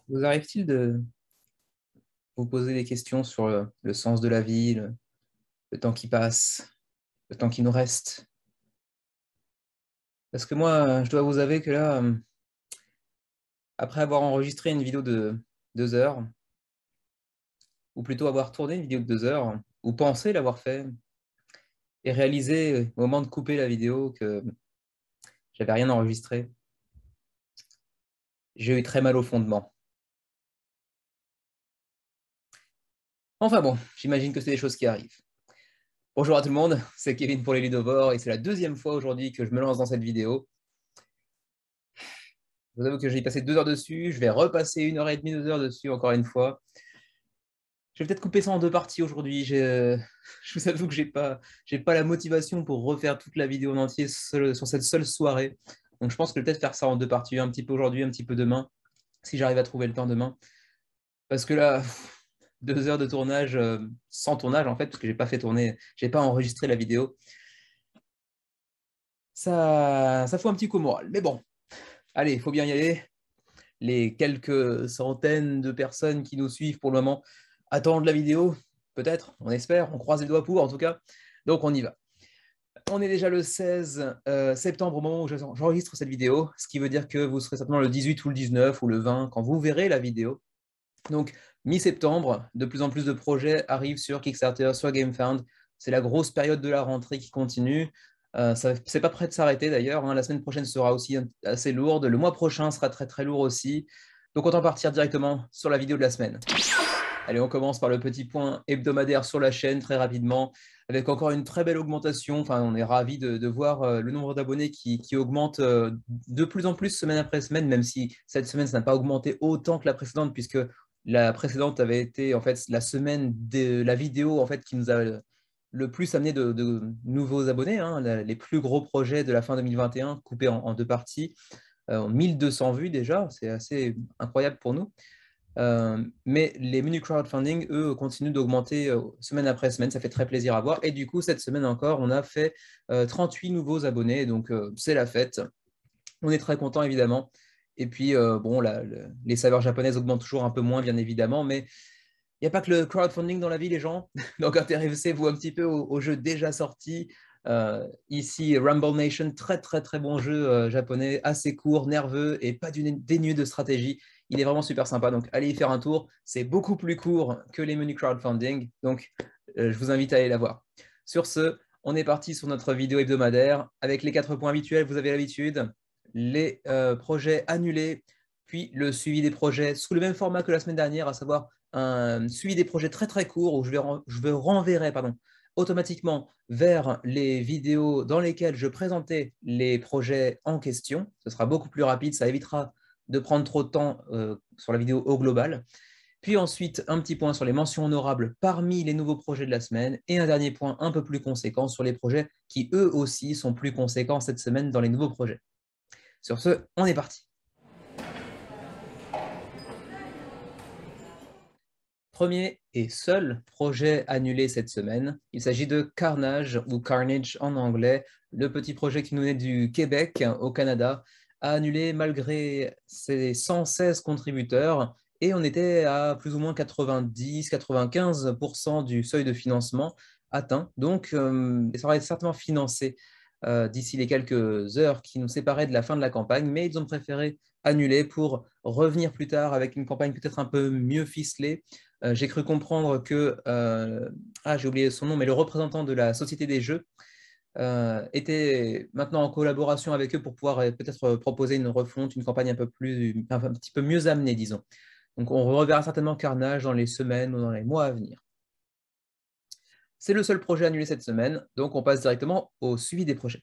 Vous arrive-t-il de vous poser des questions sur le sens de la vie, le temps qui passe, le temps qui nous reste? Parce que moi, je dois vous avouer que là, après avoir enregistré une vidéo de 2 heures, ou plutôt avoir tourné une vidéo de 2 heures, ou pensé l'avoir fait, et réalisé au moment de couper la vidéo que j'avais rien enregistré, j'ai eu très mal au fondement. Enfin bon, j'imagine que c'est des choses qui arrivent. Bonjour à tout le monde, c'est Kevin pour les Ludovores, et c'est la deuxième fois aujourd'hui que je me lance dans cette vidéo. Je vous avoue que j'ai passé 2 heures dessus, je vais repasser 1 heure et demie, 2 heures dessus encore une fois. Je vais peut-être couper ça en deux parties aujourd'hui. Je vous avoue que j'ai pas la motivation pour refaire toute la vidéo en entier sur cette seule soirée. Donc je pense que je vais peut-être faire ça en deux parties, un petit peu aujourd'hui, un petit peu demain, si j'arrive à trouver le temps demain. Parce que là, 2 heures de tournage, sans tournage en fait, parce que j'ai pas fait tourner, j'ai pas enregistré la vidéo. Ça fout un petit coup au moral. Mais bon, allez, il faut bien y aller. Les quelques centaines de personnes qui nous suivent pour le moment attendent la vidéo, peut-être, on espère, on croise les doigts pour en tout cas. Donc on y va. On est déjà le 16 septembre au moment où j'enregistre cette vidéo, ce qui veut dire que vous serez certainement le 18 ou le 19 ou le 20 quand vous verrez la vidéo. Donc mi-septembre, de plus en plus de projets arrivent sur Kickstarter, sur GameFound. C'est la grosse période de la rentrée qui continue. C'est pas prêt de s'arrêter d'ailleurs, hein. La semaine prochaine sera aussi assez lourde. Le mois prochain sera très très lourd aussi. Donc autant partir directement sur la vidéo de la semaine. Allez, on commence par le petit point hebdomadaire sur la chaîne très rapidement, avec encore une très belle augmentation. Enfin, on est ravis de voir le nombre d'abonnés qui augmente de plus en plus semaine après semaine, même si cette semaine, ça n'a pas augmenté autant que la précédente, puisque la précédente avait été en fait la semaine de la vidéo en fait, qui nous a le plus amené de nouveaux abonnés, hein, les plus gros projets de la fin 2021, coupés en deux parties. 1200 vues déjà, c'est assez incroyable pour nous. Mais les menus crowdfunding, eux, continuent d'augmenter semaine après semaine. Ça fait très plaisir à voir. Et du coup, cette semaine encore, on a fait 38 nouveaux abonnés. Donc, c'est la fête. On est très content, évidemment. Et puis, bon, les saveurs japonaises augmentent toujours un peu moins, bien évidemment. Mais il n'y a pas que le crowdfunding dans la vie, les gens. Donc, intéressez-vous un petit peu aux jeux déjà sortis. Ici, Rumble Nation, très très très bon jeu japonais, assez court, nerveux et pas dénué de stratégie. Il est vraiment super sympa, donc allez y faire un tour. C'est beaucoup plus court que les menus crowdfunding, donc je vous invite à aller la voir. Sur ce, on est parti sur notre vidéo hebdomadaire avec les 4 points habituels, vous avez l'habitude, les projets annulés, puis le suivi des projets sous le même format que la semaine dernière, à savoir un suivi des projets très très court où je renverrai automatiquement vers les vidéos dans lesquelles je présentais les projets en question. Ce sera beaucoup plus rapide, ça évitera de prendre trop de temps sur la vidéo au global. Puis ensuite, un petit point sur les mentions honorables parmi les nouveaux projets de la semaine et un dernier point un peu plus conséquent sur les projets qui eux aussi sont plus conséquents cette semaine dans les nouveaux projets. Sur ce, on est parti. Premier et seul projet annulé cette semaine, il s'agit de Carnage ou Carnage en anglais, le petit projet qui nous est du Québec au Canada, a annulé malgré ses 116 contributeurs et on était à plus ou moins 90-95% du seuil de financement atteint. Donc, ça va être certainement financé d'ici les quelques heures qui nous séparaient de la fin de la campagne, mais ils ont préféré annuler pour revenir plus tard avec une campagne peut-être un peu mieux ficelée. J'ai cru comprendre que, j'ai oublié son nom, mais le représentant de la Société des Jeux était maintenant en collaboration avec eux pour pouvoir peut-être proposer une refonte, une campagne un petit peu mieux amenée, disons. Donc on reverra certainement Carnage dans les semaines ou dans les mois à venir. C'est le seul projet annulé cette semaine, donc on passe directement au suivi des projets.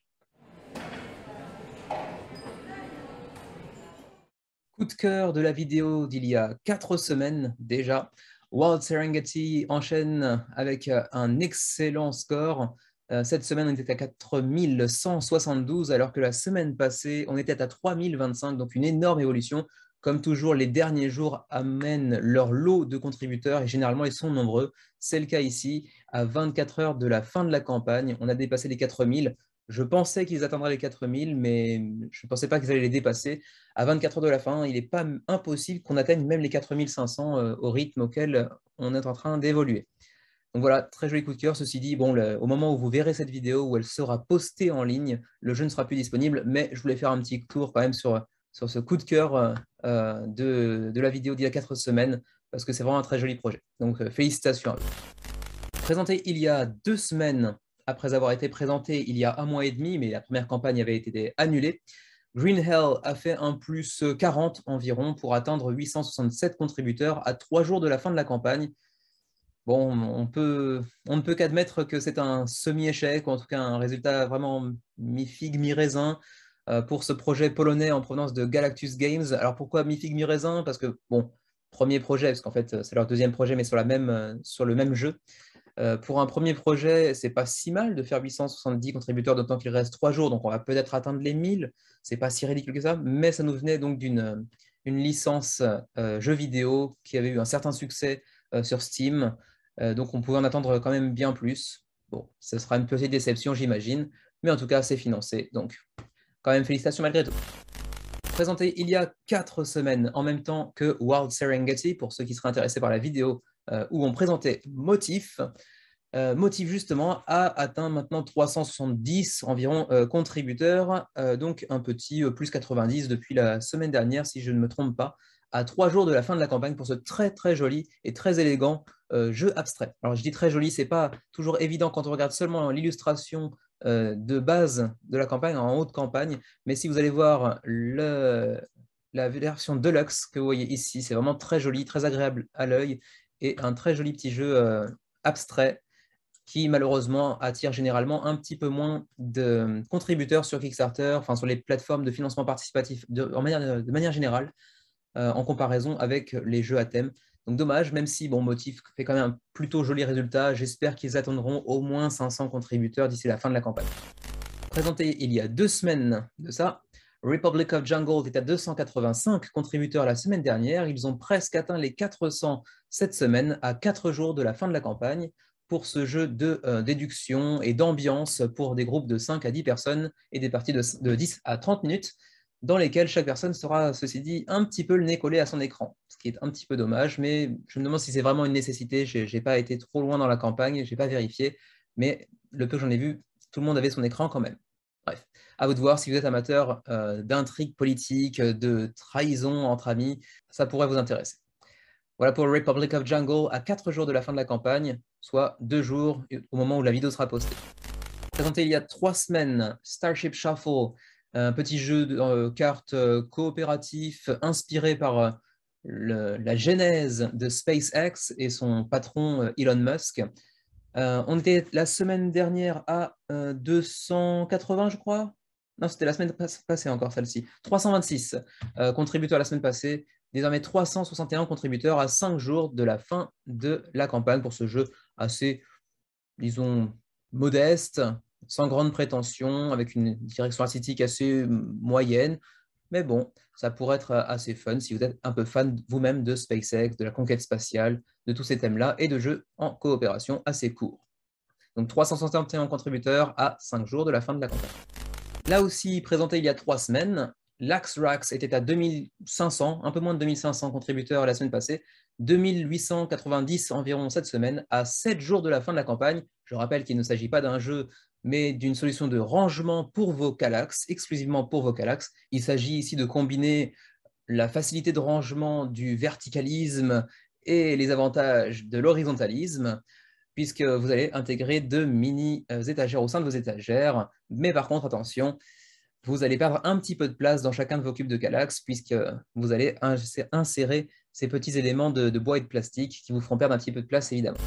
Coup de cœur de la vidéo d'il y a 4 semaines déjà. Wild Serengeti enchaîne avec un excellent score. Cette semaine, on était à 4172, alors que la semaine passée, on était à 3025, donc une énorme évolution. Comme toujours, les derniers jours amènent leur lot de contributeurs et généralement, ils sont nombreux. C'est le cas ici. À 24 heures de la fin de la campagne, on a dépassé les 4000. Je pensais qu'ils atteindraient les 4000, mais je ne pensais pas qu'ils allaient les dépasser. À 24 heures de la fin, il n'est pas impossible qu'on atteigne même les 4500 au rythme auquel on est en train d'évoluer. Donc voilà, très joli coup de cœur. Ceci dit, bon, au moment où vous verrez cette vidéo, où elle sera postée en ligne, le jeu ne sera plus disponible, mais je voulais faire un petit tour quand même sur ce coup de cœur de la vidéo d'il y a 4 semaines, parce que c'est vraiment un très joli projet. Donc félicitations à eux. Présenté il y a 2 semaines, après avoir été présenté il y a 1 mois et demi, mais la première campagne avait été annulée, Green Hell a fait un plus 40 environ pour atteindre 867 contributeurs à 3 jours de la fin de la campagne. Bon, on ne peut qu'admettre que c'est un semi-échec, ou en tout cas un résultat vraiment mi-figue, mi-raisin pour ce projet polonais en provenance de Galactus Games. Alors pourquoi mi-figue, mi-raisin? Parce que, bon, premier projet, parce qu'en fait c'est leur deuxième projet, mais sur le même jeu. Pour un premier projet, c'est pas si mal de faire 870 contributeurs, d'autant qu'il reste 3 jours, donc on va peut-être atteindre les 1000. C'est pas si ridicule que ça, mais ça nous venait donc d'une licence jeu vidéo qui avait eu un certain succès sur Steam, donc on pouvait en attendre quand même bien plus. Bon, ce sera une petite déception, j'imagine, mais en tout cas, c'est financé, donc quand même félicitations malgré tout. Présenté il y a 4 semaines, en même temps que Wild Serengeti, pour ceux qui seraient intéressés par la vidéo où on présentait Motif. Motif, justement, a atteint maintenant 370 environ contributeurs, donc un petit plus 90 depuis la semaine dernière, si je ne me trompe pas, à 3 jours de la fin de la campagne pour ce très très joli et très élégant jeu abstrait. Alors je dis très joli, c'est pas toujours évident quand on regarde seulement l'illustration de base de la campagne, en haut de campagne, mais si vous allez voir la version Deluxe que vous voyez ici, c'est vraiment très joli, très agréable à l'œil, et un très joli petit jeu abstrait qui malheureusement attire généralement un petit peu moins de contributeurs sur Kickstarter, enfin sur les plateformes de financement participatif de manière générale, en comparaison avec les jeux à thème. Donc dommage, même si bon, Motif fait quand même un plutôt joli résultat, j'espère qu'ils atteindront au moins 500 contributeurs d'ici la fin de la campagne. Présenté il y a 2 semaines de ça, Republic of Jungle était à 285 contributeurs la semaine dernière. Ils ont presque atteint les 400 cette semaine, à 4 jours de la fin de la campagne, pour ce jeu de déduction et d'ambiance pour des groupes de 5 à 10 personnes et des parties de 10 à 30 minutes, dans lesquelles chaque personne sera, ceci dit, un petit peu le nez collé à son écran, ce qui est un petit peu dommage, mais je me demande si c'est vraiment une nécessité. Je n'ai pas été trop loin dans la campagne, je n'ai pas vérifié, mais le peu que j'en ai vu, tout le monde avait son écran quand même. Bref, à vous de voir si vous êtes amateur d'intrigues politiques, de trahison entre amis, ça pourrait vous intéresser. Voilà pour Republic of Jungle à 4 jours de la fin de la campagne, soit 2 jours au moment où la vidéo sera postée. Présenté il y a 3 semaines, Starship Shuffle, un petit jeu de cartes coopératif inspiré par la genèse de SpaceX et son patron Elon Musk. On était la semaine dernière à 280, je crois. Non, c'était la semaine passée encore, celle-ci. 326 contributeurs la semaine passée. Désormais 361 contributeurs à 5 jours de la fin de la campagne pour ce jeu assez, disons, modeste, sans grande prétention, avec une direction artistique assez moyenne. Mais bon, ça pourrait être assez fun si vous êtes un peu fan vous-même de SpaceX, de la conquête spatiale, de tous ces thèmes-là, et de jeux en coopération assez courts. Donc 361 contributeurs à 5 jours de la fin de la campagne. Là aussi, présenté il y a 3 semaines, l'Axrax était à 2500, un peu moins de 2500 contributeurs la semaine passée, 2890 environ cette semaine, à 7 jours de la fin de la campagne. Je rappelle qu'il ne s'agit pas d'un jeu, mais d'une solution de rangement pour vos Kallax, exclusivement pour vos Kallax. Il s'agit ici de combiner la facilité de rangement du verticalisme et les avantages de l'horizontalisme, puisque vous allez intégrer 2 mini-étagères au sein de vos étagères. Mais par contre, attention, vous allez perdre un petit peu de place dans chacun de vos cubes de Kallax, puisque vous allez insérer ces petits éléments de bois et de plastique qui vous feront perdre un petit peu de place, évidemment.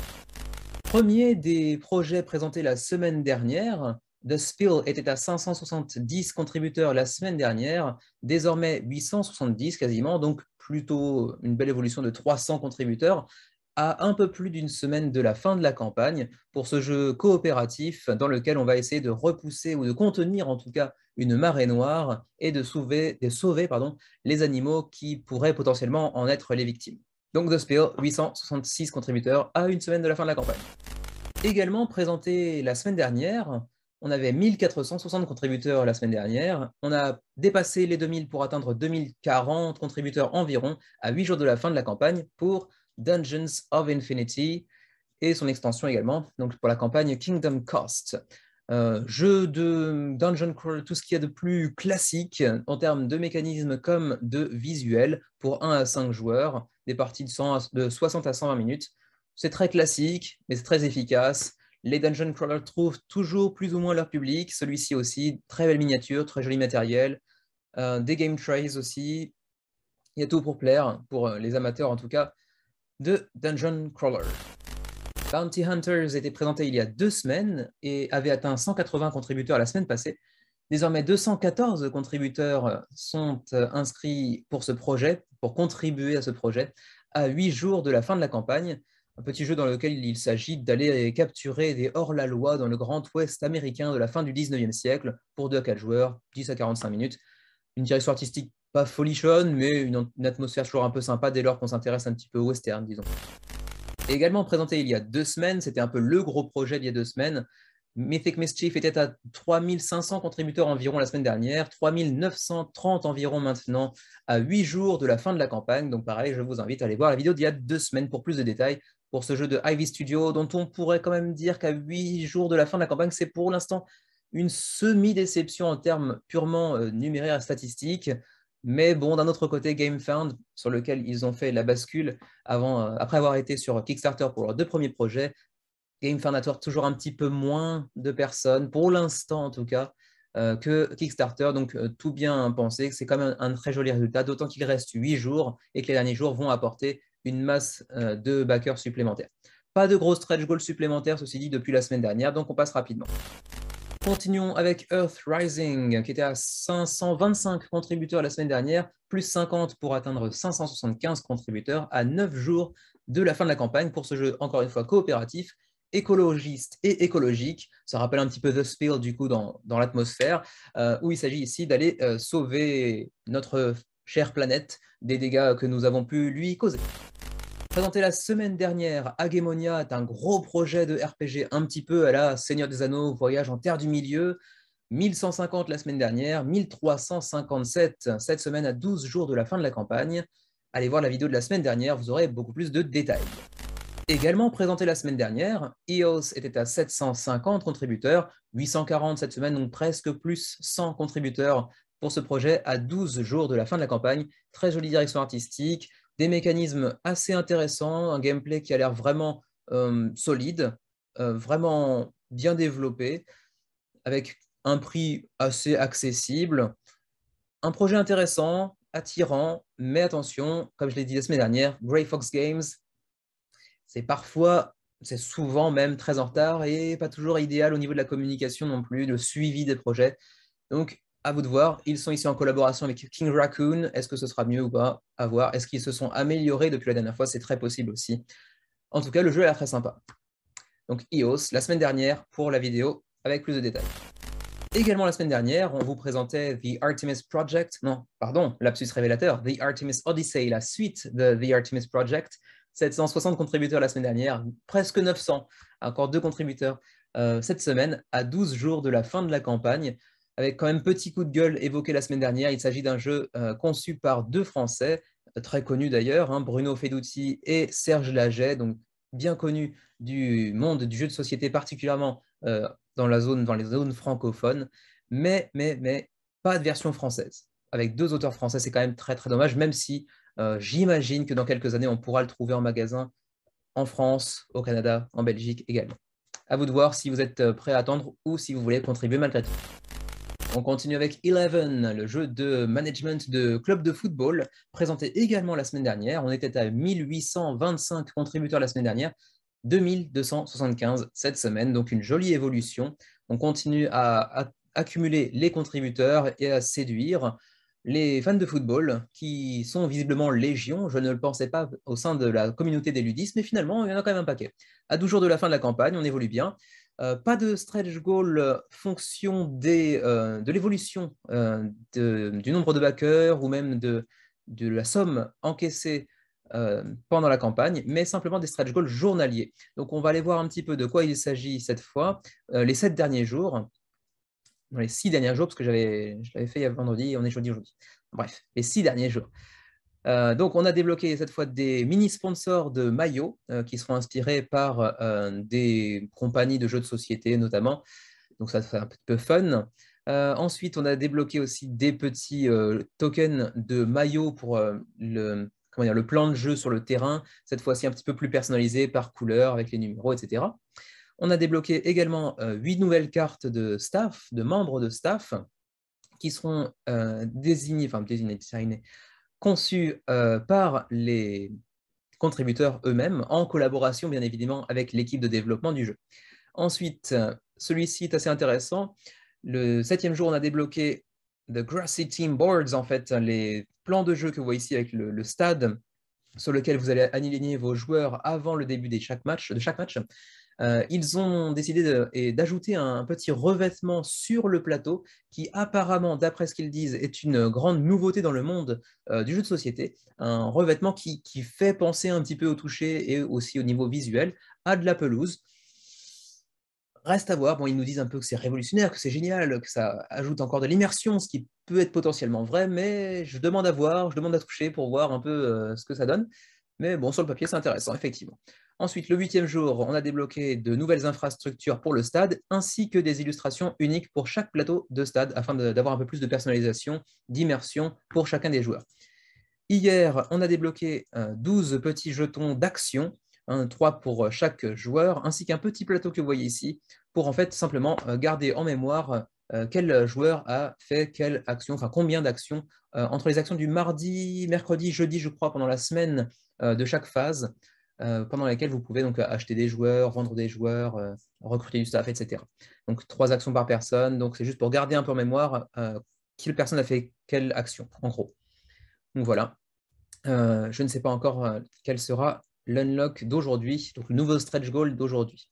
Premier des projets présentés la semaine dernière, The Spill était à 570 contributeurs la semaine dernière, désormais 870 quasiment, donc plutôt une belle évolution de 300 contributeurs à un peu plus d'une semaine de la fin de la campagne pour ce jeu coopératif dans lequel on va essayer de repousser ou de contenir en tout cas une marée noire et de sauver les animaux qui pourraient potentiellement en être les victimes. Donc The Spill, 866 contributeurs à une semaine de la fin de la campagne. Également présenté la semaine dernière, On avait 1460 contributeurs la semaine dernière. On a dépassé les 2000 pour atteindre 2040 contributeurs environ à 8 jours de la fin de la campagne pour Dungeons of Infinity et son extension également, donc pour la campagne Kingdom Cost. Jeu de dungeon crawl, tout ce qu'il y a de plus classique en termes de mécanismes comme de visuel pour 1 à 5 joueurs, des parties de 60 à 120 minutes. C'est très classique, mais c'est très efficace. Les dungeon crawlers trouvent toujours plus ou moins leur public. Celui-ci aussi, très belle miniature, très joli matériel. Des game trays aussi. Il y a tout pour plaire, pour les amateurs en tout cas, de dungeon crawler. Bounty Hunters était présenté il y a 2 semaines et avait atteint 180 contributeurs la semaine passée. Désormais, 214 contributeurs sont inscrits pour ce projet, pour contribuer à ce projet, à 8 jours de la fin de la campagne. Un petit jeu dans lequel il s'agit d'aller capturer des hors-la-loi dans le Grand Ouest américain de la fin du 19e siècle pour 2 à 4 joueurs, 10 à 45 minutes. Une direction artistique pas folichonne, mais une atmosphère toujours un peu sympa dès lors qu'on s'intéresse un petit peu au western, disons. Également présenté il y a 2 semaines, c'était un peu le gros projet d'il y a 2 semaines. Mythic Mischief était à 3500 contributeurs environ la semaine dernière, 3930 environ maintenant à 8 jours de la fin de la campagne. Donc pareil, je vous invite à aller voir la vidéo d'il y a 2 semaines pour plus de détails pour ce jeu de Ivy Studio, dont on pourrait quand même dire qu'à 8 jours de la fin de la campagne, c'est pour l'instant une semi-déception en termes purement numéraires et statistiques. Mais bon, d'un autre côté, GameFound, sur lequel ils ont fait la bascule après avoir été sur Kickstarter pour leurs 2 premiers projets, GameFound a toujours un petit peu moins de personnes, pour l'instant en tout cas, que Kickstarter. Donc tout bien pensé, c'est quand même un très joli résultat, d'autant qu'il reste 8 jours et que les derniers jours vont apporter une masse de backers supplémentaires. Pas de gros stretch goals supplémentaires, ceci dit, depuis la semaine dernière, donc on passe rapidement. Continuons avec Earth Rising, qui était à 525 contributeurs la semaine dernière, plus 50 pour atteindre 575 contributeurs à 9 jours de la fin de la campagne pour ce jeu, encore une fois, coopératif, écologiste et écologique. Ça rappelle un petit peu The Spill, du coup, dans l'atmosphère, où il s'agit ici d'aller sauver notre chère planète des dégâts que nous avons pu lui causer. Présenté la semaine dernière, Hagemonia est un gros projet de RPG un petit peu à la Seigneur des Anneaux, Voyage en Terre du Milieu. 1150 la semaine dernière, 1357 cette semaine à 12 jours de la fin de la campagne. Allez voir la vidéo de la semaine dernière, vous aurez beaucoup plus de détails. Également présenté la semaine dernière, EOS était à 750 contributeurs, 840 cette semaine, donc presque plus 100 contributeurs pour ce projet à 12 jours de la fin de la campagne. Très jolie direction artistique, des mécanismes assez intéressants, un gameplay qui a l'air vraiment solide, vraiment bien développé, avec un prix assez accessible. Un projet intéressant, attirant, mais attention, comme je l'ai dit la semaine dernière, Grey Fox Games, c'est souvent même très en retard et pas toujours idéal au niveau de la communication non plus, le suivi des projets. Donc, à vous de voir. Ils sont ici en collaboration avec King Raccoon. Est-ce que ce sera mieux ou pas? À voir. Est-ce qu'ils se sont améliorés depuis la dernière fois? C'est très possible aussi. En tout cas, le jeu a l'air très sympa. Donc, EOS, la semaine dernière, pour la vidéo, avec plus de détails. Également la semaine dernière, on vous présentait The Artemis Project. Non, pardon, lapsus révélateur. The Artemis Odyssey, la suite de The Artemis Project. 760 contributeurs la semaine dernière, presque 900. Encore 2 contributeurs cette semaine, à 12 jours de la fin de la campagne. Avec quand même petit coup de gueule évoqué la semaine dernière. Il s'agit d'un jeu conçu par 2 Français, très connus d'ailleurs, hein, Bruno Fedouti et Serge Laget, donc bien connus du monde du jeu de société, particulièrement dans les zones francophones, mais pas de version française. Avec 2 auteurs français, c'est quand même très très dommage, même si j'imagine que dans quelques années, on pourra le trouver en magasin en France, au Canada, en Belgique également. À vous de voir si vous êtes prêt à attendre ou si vous voulez contribuer malgré tout. On continue avec Eleven, le jeu de management de club de football, présenté également la semaine dernière. On était à 1825 contributeurs la semaine dernière, 2275 cette semaine, donc une jolie évolution. On continue à accumuler les contributeurs et à séduire les fans de football qui sont visiblement légion. Je ne le pensais pas au sein de la communauté des ludistes, mais finalement, il y en a quand même un paquet. À 12 jours de la fin de la campagne, on évolue bien. Pas de stretch goal fonction de l'évolution du nombre de backers ou même de la somme encaissée pendant la campagne, mais simplement des stretch goals journaliers. Donc on va aller voir un petit peu de quoi il s'agit cette fois, les 7 derniers jours. dans les 6 derniers jours, parce que je l'avais fait il y a vendredi, et on est jeudi aujourd'hui. Bref, les 6 derniers jours. Donc, on a débloqué cette fois des mini-sponsors de maillots qui seront inspirés par des compagnies de jeux de société notamment. Donc, ça fait un peu fun. Ensuite, on a débloqué aussi des petits tokens de maillots pour le plan de jeu sur le terrain, cette fois-ci un petit peu plus personnalisé par couleur avec les numéros, etc. On a débloqué également 8 nouvelles cartes de staff, de membres de staff, qui seront désignées, conçues par les contributeurs eux-mêmes, en collaboration bien évidemment avec l'équipe de développement du jeu. Ensuite, celui-ci est assez intéressant. Le 7e jour, on a débloqué The Grassy Team Boards, en fait, les plans de jeu que vous voyez ici avec le stade sur lequel vous allez aligner vos joueurs avant le début de chaque match. Ils ont décidé d'ajouter un petit revêtement sur le plateau qui apparemment, d'après ce qu'ils disent, est une grande nouveauté dans le monde du jeu de société. Un revêtement qui fait penser un petit peu au toucher et aussi au niveau visuel à de la pelouse. Reste à voir, bon, ils nous disent un peu que c'est révolutionnaire, que c'est génial, que ça ajoute encore de l'immersion, ce qui peut être potentiellement vrai, mais je demande à voir, je demande à toucher pour voir un peu ce que ça donne. Mais bon, sur le papier, c'est intéressant, effectivement. Ensuite, le 8e jour, on a débloqué de nouvelles infrastructures pour le stade, ainsi que des illustrations uniques pour chaque plateau de stade, afin d'avoir un peu plus de personnalisation, d'immersion pour chacun des joueurs. Hier, on a débloqué 12 petits jetons d'action, 3 pour chaque joueur, ainsi qu'un petit plateau que vous voyez ici, pour en fait simplement garder en mémoire quel joueur a fait quelle action, enfin combien d'actions entre les actions du mardi, mercredi, jeudi, je crois, pendant la semaine de chaque phase, pendant laquelle vous pouvez donc acheter des joueurs, vendre des joueurs, recruter du staff, etc. Donc 3 actions par personne, donc c'est juste pour garder un peu en mémoire quelle personne a fait quelle action, en gros. Donc voilà, je ne sais pas encore quel sera l'unlock d'aujourd'hui, donc le nouveau stretch goal d'aujourd'hui.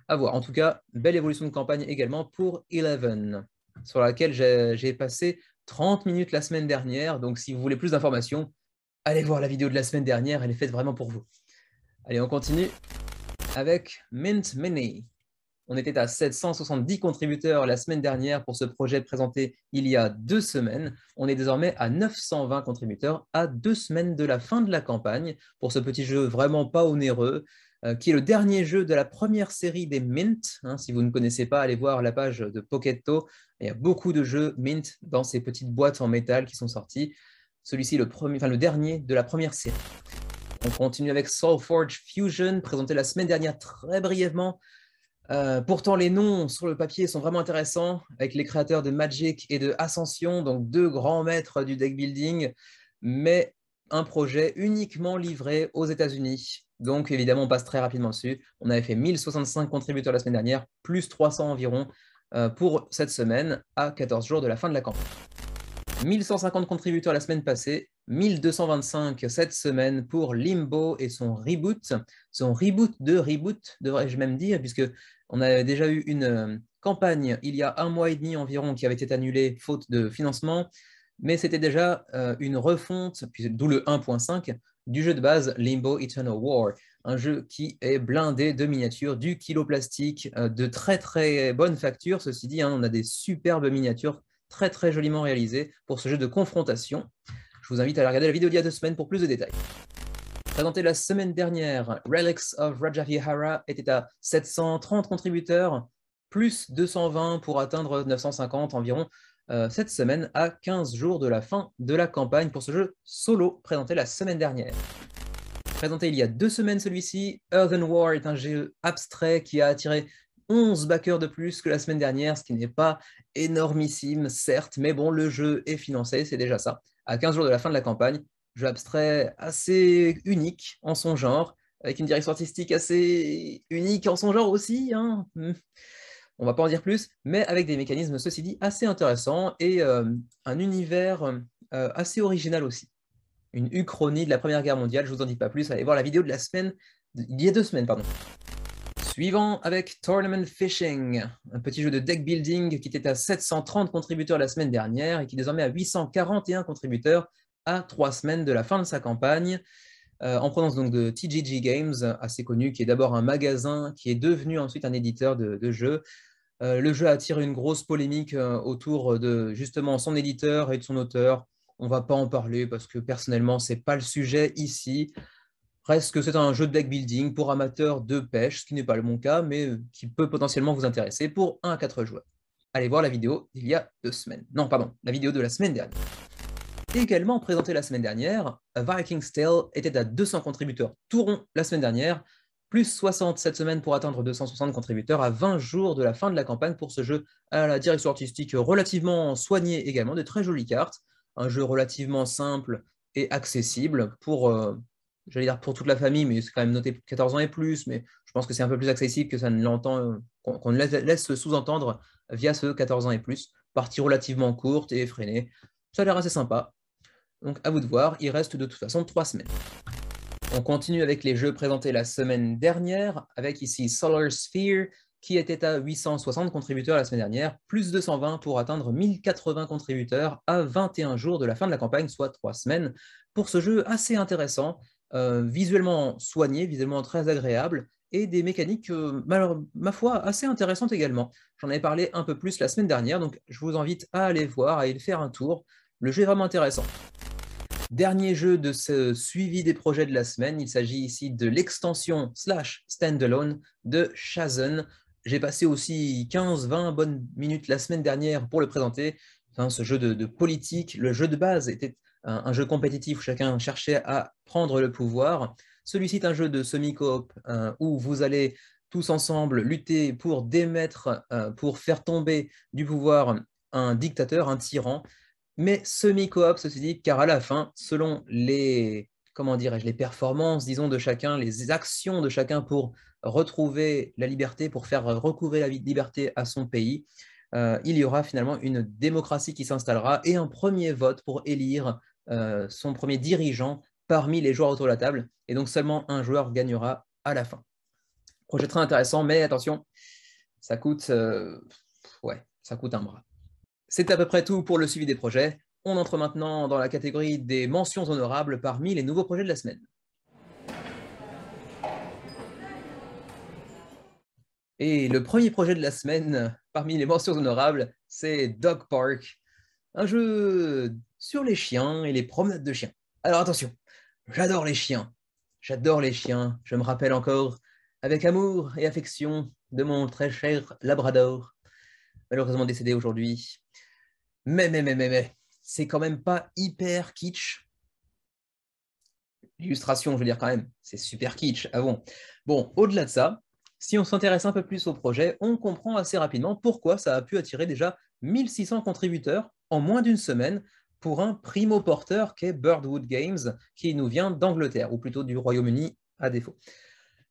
À voir. En tout cas, belle évolution de campagne également pour Eleven, sur laquelle j'ai passé 30 minutes la semaine dernière. Donc si vous voulez plus d'informations, allez voir la vidéo de la semaine dernière, elle est faite vraiment pour vous. Allez, on continue avec Mint Mini. On était à 770 contributeurs la semaine dernière pour ce projet présenté il y a 2 semaines. On est désormais à 920 contributeurs à 2 semaines de la fin de la campagne pour ce petit jeu vraiment pas onéreux, qui est le dernier jeu de la première série des Mint. Si vous ne connaissez pas, allez voir la page de Pocketto. Il y a beaucoup de jeux Mint dans ces petites boîtes en métal qui sont sortis. Celui-ci, le dernier de la première série. On continue avec SoulForge Fusion, présenté la semaine dernière très brièvement. Pourtant, les noms sur le papier sont vraiment intéressants, avec les créateurs de Magic et de Ascension, donc 2 grands maîtres du deck building, mais un projet uniquement livré aux États-Unis. Donc, évidemment, on passe très rapidement dessus. On avait fait 1065 contributeurs la semaine dernière, plus 300 environ pour cette semaine, à 14 jours de la fin de la campagne. 1150 contributeurs la semaine passée, 1225 cette semaine pour Limbo et son reboot de reboot, devrais-je même dire, puisque on a déjà eu une campagne il y a 1 mois et demi environ qui avait été annulée faute de financement, mais c'était déjà une refonte, d'où le 1.5 du jeu de base Limbo Eternal War, un jeu qui est blindé de miniatures, du kilo plastique, de très très bonne facture. Ceci dit, on a des superbes miniatures très très joliment réalisées pour ce jeu de confrontation. Je vous invite à aller regarder la vidéo d'il y a 2 semaines pour plus de détails. Présenté la semaine dernière, Relics of Rajavihara était à 730 contributeurs, plus 220 pour atteindre 950 environ cette semaine, à 15 jours de la fin de la campagne pour ce jeu solo présenté la semaine dernière. Présenté il y a 2 semaines celui-ci, Earthen War est un jeu abstrait qui a attiré 11 backers de plus que la semaine dernière, ce qui n'est pas énormissime, certes, mais bon, le jeu est financé, c'est déjà ça. À 15 jours de la fin de la campagne, jeu abstrait assez unique en son genre, avec une direction artistique assez unique en son genre aussi. On ne va pas en dire plus, mais avec des mécanismes, ceci dit, assez intéressants et un univers assez original aussi. Une uchronie de la Première Guerre mondiale, je ne vous en dis pas plus, allez voir la vidéo de la semaine, il y a 2 semaines, pardon. Suivant avec Tournament Fishing, un petit jeu de deck building qui était à 730 contributeurs la semaine dernière et qui est désormais à 841 contributeurs à 3 semaines de la fin de sa campagne, en provenance donc de TGG Games, assez connu, qui est d'abord un magasin qui est devenu ensuite un éditeur de jeux. Le jeu attire une grosse polémique autour de justement son éditeur et de son auteur. On ne va pas en parler parce que personnellement, ce n'est pas le sujet ici. Reste que c'est un jeu de deck building pour amateurs de pêche, ce qui n'est pas mon cas, mais qui peut potentiellement vous intéresser pour 1 à 4 joueurs. Allez voir la vidéo d'il y a 2 semaines. Non, pardon, la vidéo de la semaine dernière. Également présenté la semaine dernière, Viking's Tale était à 200 contributeurs tout rond la semaine dernière, plus 60 cette semaine pour atteindre 260 contributeurs à 20 jours de la fin de la campagne pour ce jeu à la direction artistique relativement soignée également, de très jolies cartes, un jeu relativement simple et accessible pour, j'allais dire pour toute la famille, mais c'est quand même noté 14 ans et plus, mais je pense que c'est un peu plus accessible que ça ne l'entend, qu'on laisse sous-entendre via ce 14 ans et plus, partie relativement courte et effrénée. Ça a l'air assez sympa. Donc à vous de voir, il reste de toute façon 3 semaines. On continue avec les jeux présentés la semaine dernière, avec ici Solar Sphere, qui était à 860 contributeurs la semaine dernière, plus 220 pour atteindre 1080 contributeurs à 21 jours de la fin de la campagne, soit 3 semaines, pour ce jeu assez intéressant, visuellement soigné, visuellement très agréable, et des mécaniques, ma foi, assez intéressantes également. J'en avais parlé un peu plus la semaine dernière, donc je vous invite à aller voir, à y faire un tour. Le jeu est vraiment intéressant. Dernier jeu de ce suivi des projets de la semaine, il s'agit ici de l'extension / standalone de Shazen. J'ai passé aussi 15-20 bonnes minutes la semaine dernière pour le présenter. Enfin, ce jeu de politique, le jeu de base était un jeu compétitif où chacun cherchait à prendre le pouvoir. Celui-ci est un jeu de semi-coop où vous allez tous ensemble lutter pour démettre, pour faire tomber du pouvoir un dictateur, un tyran, mais semi-coop, ceci dit, car à la fin, selon les, comment dirais-je, les performances, disons, de chacun, les actions de chacun pour retrouver la liberté, pour faire recouvrer la liberté à son pays, il y aura finalement une démocratie qui s'installera et un premier vote pour élire son premier dirigeant parmi les joueurs autour de la table. Et donc seulement un joueur gagnera à la fin. Projet très intéressant, mais attention, ça coûte, ouais, ça coûte un bras. C'est à peu près tout pour le suivi des projets. On entre maintenant dans la catégorie des mentions honorables parmi les nouveaux projets de la semaine. Et le premier projet de la semaine parmi les mentions honorables, c'est Dog Park, un jeu sur les chiens et les promenades de chiens. Alors attention, j'adore les chiens. J'adore les chiens. Je me rappelle encore avec amour et affection de mon très cher Labrador, malheureusement décédé aujourd'hui. Mais, c'est quand même pas hyper kitsch. L'illustration, je veux dire quand même, c'est super kitsch. Ah bon. Bon, au-delà de ça, si on s'intéresse un peu plus au projet, on comprend assez rapidement pourquoi ça a pu attirer déjà 1600 contributeurs en moins d'une semaine pour un primo-porteur qu'est Birdwood Games, qui nous vient d'Angleterre, ou plutôt du Royaume-Uni à défaut.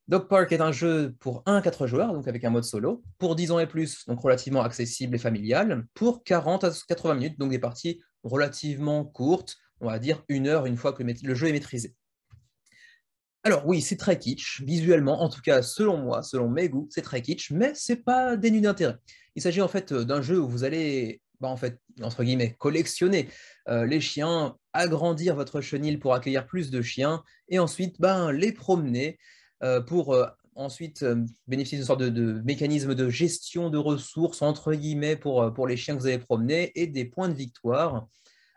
Dog Park est un jeu pour 1 à 4 joueurs, donc avec un mode solo, pour 10 ans et plus, donc relativement accessible et familial, pour 40 à 80 minutes, donc des parties relativement courtes, on va dire 1 heure une fois que le jeu est maîtrisé. Alors oui, c'est très kitsch, visuellement, en tout cas selon moi, selon mes goûts, c'est très kitsch, mais c'est pas dénué d'intérêt. Il s'agit en fait d'un jeu où vous allez, en fait, entre guillemets, collectionner les chiens, agrandir votre chenil pour accueillir plus de chiens, et ensuite les promener pour ensuite bénéficier d'une sorte de mécanisme de gestion de ressources, entre guillemets, pour les chiens que vous allez promener, et des points de victoire.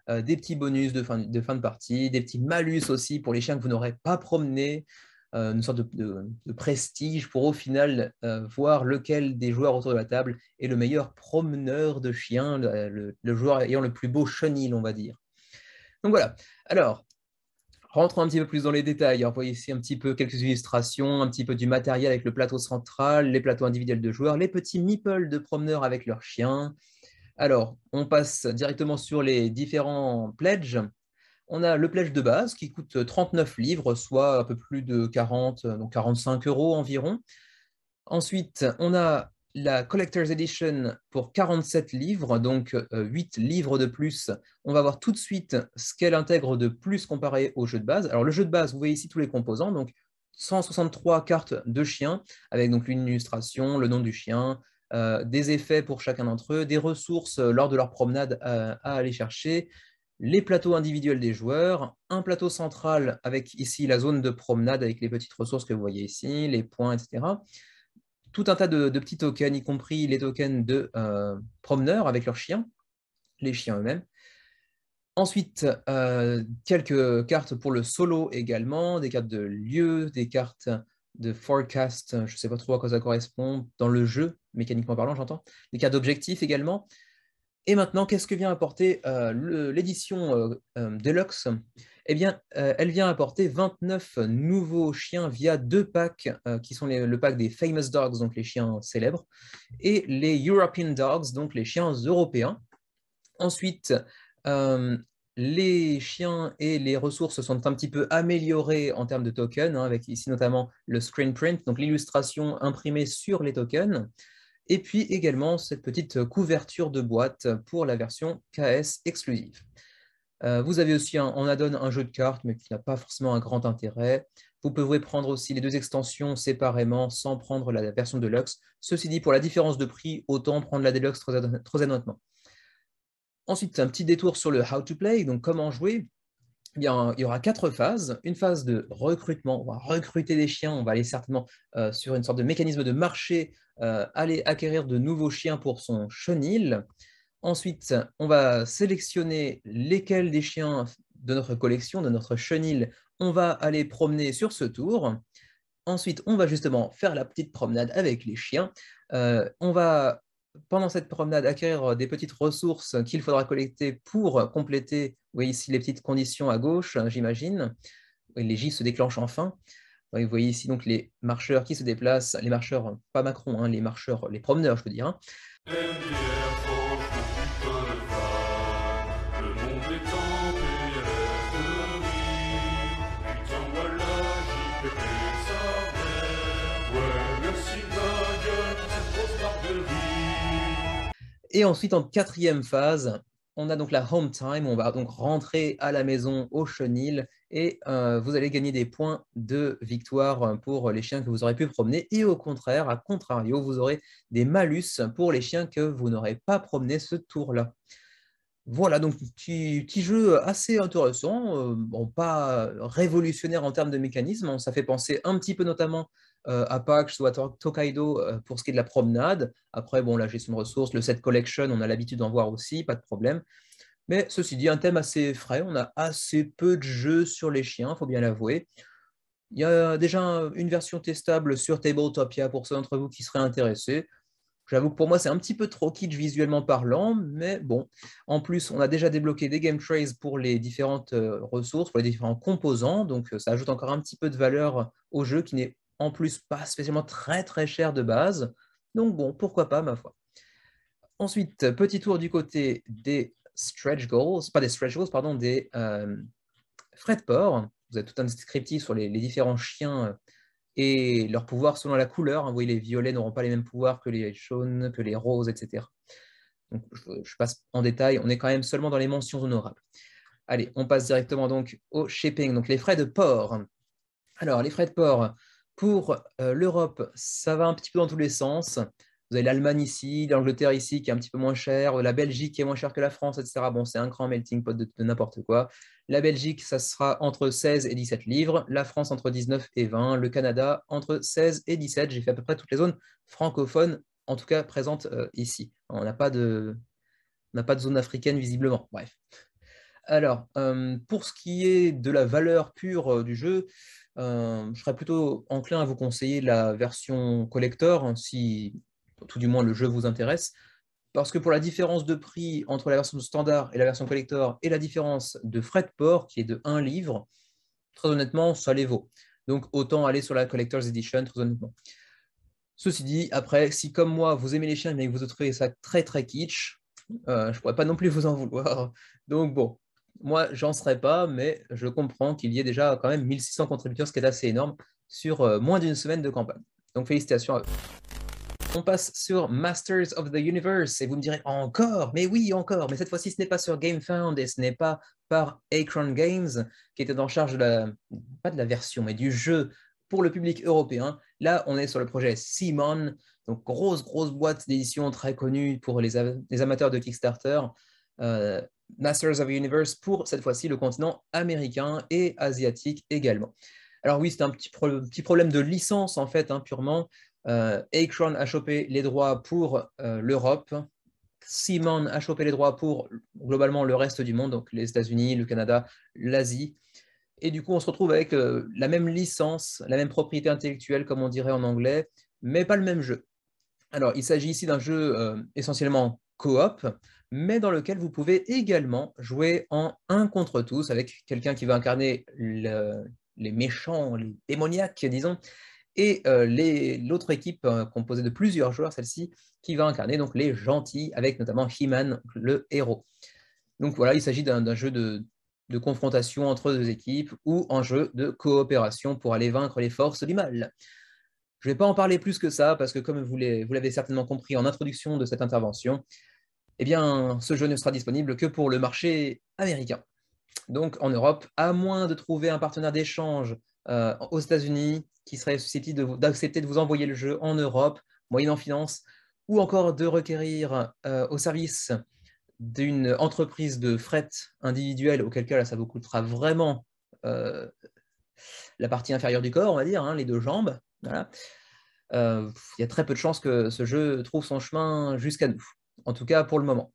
Des petits bonus de fin de partie, des petits malus aussi pour les chiens que vous n'aurez pas promenés, une sorte de prestige pour au final voir lequel des joueurs autour de la table est le meilleur promeneur de chiens, le joueur ayant le plus beau chenil, on va dire. Donc voilà. Alors, rentrons un petit peu plus dans les détails. On voit ici un petit peu quelques illustrations, un petit peu du matériel avec le plateau central, les plateaux individuels de joueurs, les petits meeples de promeneurs avec leurs chiens. Alors, on passe directement sur les différents pledges. On a le pledge de base qui coûte 39 livres, soit un peu plus de 40, donc 45 € environ. Ensuite, on a la Collector's Edition pour 47 livres, donc 8 livres de plus. On va voir tout de suite ce qu'elle intègre de plus comparé au jeu de base. Alors, le jeu de base, vous voyez ici tous les composants, donc 163 cartes de chiens, avec donc une illustration, le nom du chien, des effets pour chacun d'entre eux, des ressources lors de leur promenade à aller chercher, les plateaux individuels des joueurs, un plateau central avec ici la zone de promenade avec les petites ressources que vous voyez ici, les points, etc. tout un tas de petits tokens, y compris les tokens de promeneurs avec leurs chiens, les chiens eux-mêmes. Ensuite, quelques cartes pour le solo également, des cartes de lieu, des cartes de forecast, je ne sais pas trop à quoi ça correspond dans le jeu, mécaniquement parlant, j'entends. Des cartes d'objectifs également. Et maintenant, qu'est-ce que vient apporter l'édition Deluxe? Eh bien, elle vient apporter 29 nouveaux chiens via 2 packs, qui sont le pack des Famous Dogs, donc les chiens célèbres, et les European Dogs, donc les chiens européens. Ensuite, les chiens et les ressources sont un petit peu améliorées en termes de tokens, avec ici notamment le screen print, donc l'illustration imprimée sur les tokens, et puis également cette petite couverture de boîte pour la version KS exclusive. Vous avez aussi en add-on un jeu de cartes, mais qui n'a pas forcément un grand intérêt. Vous pouvez prendre aussi les 2 extensions séparément sans prendre la version Deluxe. Ceci dit, pour la différence de prix, autant prendre la Deluxe très honnêtement. Ensuite, un petit détour sur le How to Play, donc comment jouer. Eh bien, il y aura 4 phases. Une phase de recrutement, on va recruter des chiens, on va aller certainement sur une sorte de mécanisme de marché, aller acquérir de nouveaux chiens pour son chenil. Ensuite, on va sélectionner lesquels des chiens de notre collection, de notre chenil, on va aller promener sur ce tour. Ensuite, on va justement faire la petite promenade avec les chiens. On va, pendant cette promenade, acquérir des petites ressources qu'il faudra collecter pour compléter, vous voyez ici les petites conditions à gauche, j'imagine. Les gifs se déclenchent enfin. Vous voyez ici donc les marcheurs qui se déplacent, les marcheurs, pas Macron, les marcheurs, les promeneurs, je veux dire. Et ensuite, en 4e phase, on a donc la home time, on va donc rentrer à la maison au chenil et vous allez gagner des points de victoire pour les chiens que vous aurez pu promener et au contraire, à contrario, vous aurez des malus pour les chiens que vous n'aurez pas promené ce tour-là. Voilà, donc petit jeu assez intéressant, bon, pas révolutionnaire en termes de mécanisme, ça fait penser un petit peu notamment à PAX ou à Tokaido pour ce qui est de la promenade. Après, bon, la gestion de ressources, le set collection, on a l'habitude d'en voir aussi, pas de problème. Mais ceci dit, un thème assez frais, on a assez peu de jeux sur les chiens, il faut bien l'avouer. Il y a déjà une version testable sur Tabletopia pour ceux d'entre vous qui seraient intéressés. J'avoue que pour moi, c'est un petit peu trop kitsch visuellement parlant, mais bon. En plus, on a déjà débloqué des game trays pour les différentes ressources, pour les différents composants, donc ça ajoute encore un petit peu de valeur au jeu qui n'est en plus pas spécialement très très cher de base. Donc bon, pourquoi pas, ma foi. Ensuite, petit tour du côté des stretch goals, pas des stretch goals, pardon, des frais de port. Vous avez tout un descriptif sur les différents chiens et leurs pouvoirs selon la couleur. Vous voyez, les violets n'auront pas les mêmes pouvoirs que les jaunes, que les roses, etc. Donc, je passe en détail, on est quand même seulement dans les mentions honorables. Allez, on passe directement donc au shipping, donc les frais de port. Alors, les frais de port pour l'Europe, ça va un petit peu dans tous les sens. Vous avez l'Allemagne ici, l'Angleterre ici qui est un petit peu moins cher, la Belgique qui est moins chère que la France, etc. Bon, c'est un grand melting pot de n'importe quoi. La Belgique, ça sera entre 16 et 17 livres. La France entre 19 et 20. Le Canada entre 16 et 17. J'ai fait à peu près toutes les zones francophones, en tout cas présentes ici. On n'a pas de zone africaine visiblement. Bref. Alors, pour ce qui est de la valeur pure du jeu, je serais plutôt enclin à vous conseiller la version collector, si tout du moins le jeu vous intéresse, parce que pour la différence de prix entre la version standard et la version collector, et la différence de frais de port, qui est de 1 livre, très honnêtement, ça les vaut. Donc autant aller sur la Collector's Edition, très honnêtement. Ceci dit, après, si comme moi, vous aimez les chiens, mais que vous trouvez ça très très kitsch, je ne pourrais pas non plus vous en vouloir. Donc bon, moi, j'en serais pas, mais je comprends qu'il y ait déjà quand même 1600 contributeurs, ce qui est assez énorme, sur moins d'une semaine de campagne. Donc félicitations à eux. On passe sur Masters of the Universe, et vous me direz encore, mais oui, encore, mais cette fois-ci, ce n'est pas sur GameFound, et ce n'est pas par Akron Games, qui était en charge pas de la version, mais du jeu pour le public européen. Là, on est sur le projet Simon, donc grosse boîte d'édition très connue pour les amateurs de Kickstarter. Masters of the Universe pour, cette fois-ci, le continent américain et asiatique également. Alors oui, c'est un petit problème de licence, en fait, purement. Akron a chopé les droits pour l'Europe. Simon a chopé les droits pour globalement le reste du monde, donc les États-Unis, le Canada, l'Asie. Et du coup, on se retrouve avec la même licence, la même propriété intellectuelle, comme on dirait en anglais, mais pas le même jeu. Alors, il s'agit ici d'un jeu essentiellement coop, mais dans lequel vous pouvez également jouer en un contre tous, avec quelqu'un qui va incarner les méchants, les démoniaques, disons, et l'autre équipe composée de plusieurs joueurs, celle-ci, qui va incarner donc les gentils, avec notamment He-Man, le héros. Donc voilà, il s'agit d'un jeu de confrontation entre deux équipes ou un jeu de coopération pour aller vaincre les forces du mal. Je ne vais pas en parler plus que ça, parce que comme vous l'avez certainement compris en introduction de cette intervention, eh bien, ce jeu ne sera disponible que pour le marché américain. Donc en Europe, à moins de trouver un partenaire d'échange aux États-Unis qui serait susceptible d'accepter de vous envoyer le jeu en Europe, moyennant finance, ou encore de requérir au service d'une entreprise de fret individuelle, auquel cas là, ça vous coûtera vraiment la partie inférieure du corps, on va dire, hein, les deux jambes. Voilà. Il y a très peu de chances que ce jeu trouve son chemin jusqu'à nous, en tout cas pour le moment.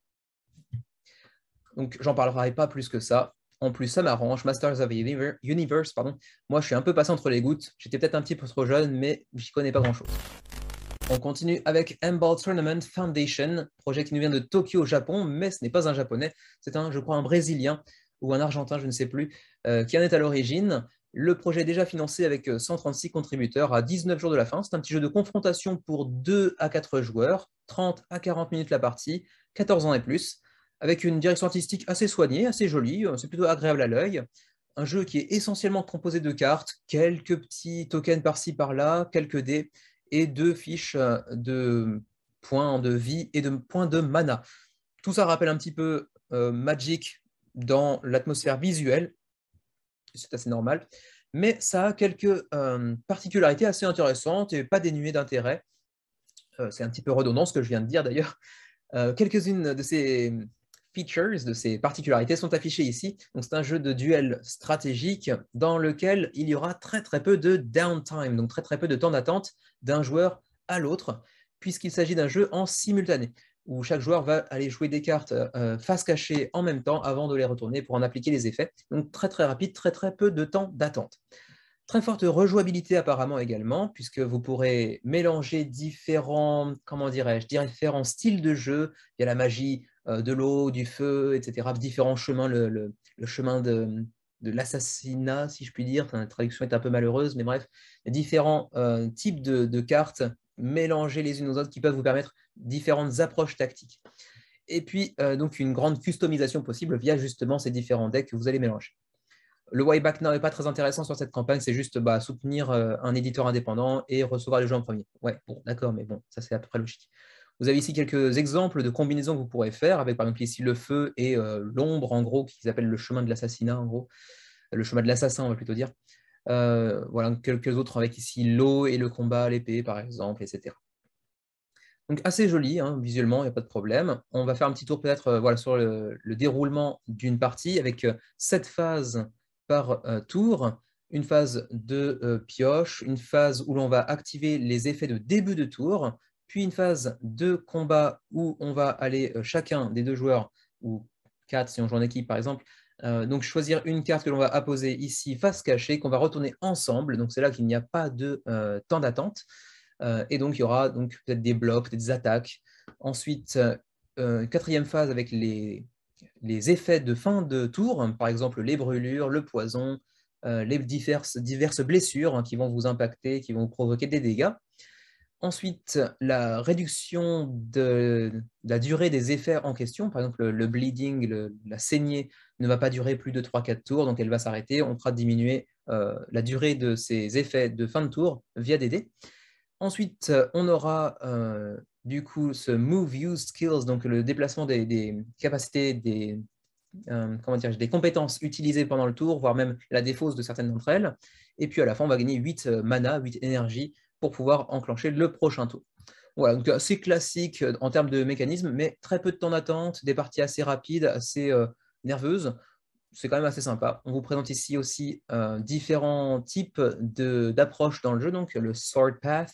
Donc j'en parlerai pas plus que ça. En plus, ça m'arrange. Masters of the Universe, pardon. Moi, je suis un peu passé entre les gouttes. J'étais peut-être un petit peu trop jeune, mais j'y connais pas grand-chose. On continue avec Handball Tournament Foundation, projet qui nous vient de Tokyo, au Japon, mais ce n'est pas un japonais. C'est je crois, un brésilien ou un argentin, je ne sais plus, qui en est à l'origine. Le projet est déjà financé avec 136 contributeurs à 19 jours de la fin. C'est un petit jeu de confrontation pour 2 à 4 joueurs, 30 à 40 minutes la partie, 14 ans et plus, avec une direction artistique assez soignée, assez jolie, c'est plutôt agréable à l'œil. Un jeu qui est essentiellement composé de cartes, quelques petits tokens par-ci par-là, quelques dés, et 2 fiches de points de vie et de points de mana. Tout ça rappelle un petit peu Magic dans l'atmosphère visuelle, c'est assez normal, mais ça a quelques particularités assez intéressantes et pas dénuées d'intérêt. C'est un petit peu redondant ce que je viens de dire d'ailleurs. Quelques-unes de ces features, de ces particularités sont affichées ici. Donc c'est un jeu de duel stratégique dans lequel il y aura très très peu de downtime, donc très très peu de temps d'attente d'un joueur à l'autre, puisqu'il s'agit d'un jeu en simultané, où chaque joueur va aller jouer des cartes face cachée en même temps avant de les retourner pour en appliquer les effets. Donc très très rapide, très très peu de temps d'attente. Très forte rejouabilité apparemment également, puisque vous pourrez mélanger différents, comment dirais-je, différents styles de jeu. Il y a la magie de l'eau, du feu, etc. Différents chemins, le chemin de l'assassinat, si je puis dire. La traduction est un peu malheureuse, mais bref, différents types de cartes mélangées les unes aux autres qui peuvent vous permettre différentes approches tactiques. Et puis, donc, une grande customisation possible via justement ces différents decks que vous allez mélanger. Le Wayback Now n'est pas très intéressant sur cette campagne, c'est juste soutenir un éditeur indépendant et recevoir les jeux en premier. Ouais, bon, d'accord, mais bon, ça c'est à peu près logique. Vous avez ici quelques exemples de combinaisons que vous pourrez faire, avec par exemple ici le feu et l'ombre, en gros, qui s'appelle le chemin de l'assassinat, en gros. Le chemin de l'assassin, on va plutôt dire. Voilà, quelques autres avec ici l'eau et le combat à l'épée, par exemple, etc. Donc assez joli, hein, visuellement, il n'y a pas de problème. On va faire un petit tour peut-être voilà, sur le déroulement d'une partie avec 7 phases par tour, une phase de pioche, une phase où l'on va activer les effets de début de tour, puis une phase de combat où on va aller chacun des deux joueurs, ou 4 si on joue en équipe par exemple, donc choisir une carte que l'on va apposer ici face cachée, qu'on va retourner ensemble, donc c'est là qu'il n'y a pas de temps d'attente. Et donc, il y aura donc peut-être des blocs, des attaques. Ensuite, quatrième phase avec les effets de fin de tour, par exemple les brûlures, le poison, les diverses blessures qui vont vous impacter, qui vont vous provoquer des dégâts. Ensuite, la réduction de la durée des effets en question. Par exemple, le bleeding, la saignée ne va pas durer plus de 3-4 tours, donc elle va s'arrêter. On fera diminuer la durée de ces effets de fin de tour via des dés. Ensuite, on aura du coup ce Move Use Skills, donc le déplacement des capacités, des compétences utilisées pendant le tour, voire même la défausse de certaines d'entre elles. Et puis à la fin, on va gagner 8 mana, 8 énergie pour pouvoir enclencher le prochain tour. Voilà, donc assez classique en termes de mécanisme, mais très peu de temps d'attente, des parties assez rapides, assez nerveuses. C'est quand même assez sympa. On vous présente ici aussi différents types d'approches dans le jeu, donc le Sword Path,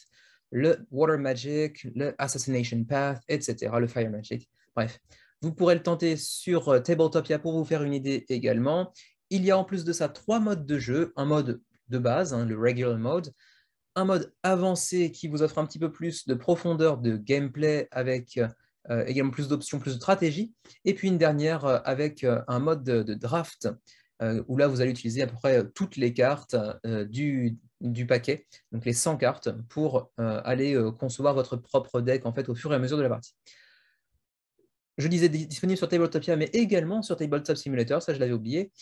le Water Magic, le Assassination Path, etc., le Fire Magic. Bref, vous pourrez le tenter sur Tabletopia pour vous faire une idée également. Il y a en plus de ça 3 modes de jeu, un mode de base, hein, le Regular Mode, un mode avancé qui vous offre un petit peu plus de profondeur de gameplay avec également plus d'options, plus de stratégie, et puis une dernière avec un mode de draft où là vous allez utiliser à peu près toutes les cartes du paquet, donc les 100 cartes, pour aller concevoir votre propre deck en fait au fur et à mesure de la partie. Je disais disponible sur Tabletopia, mais également sur Tabletop Simulator, ça je l'avais oublié.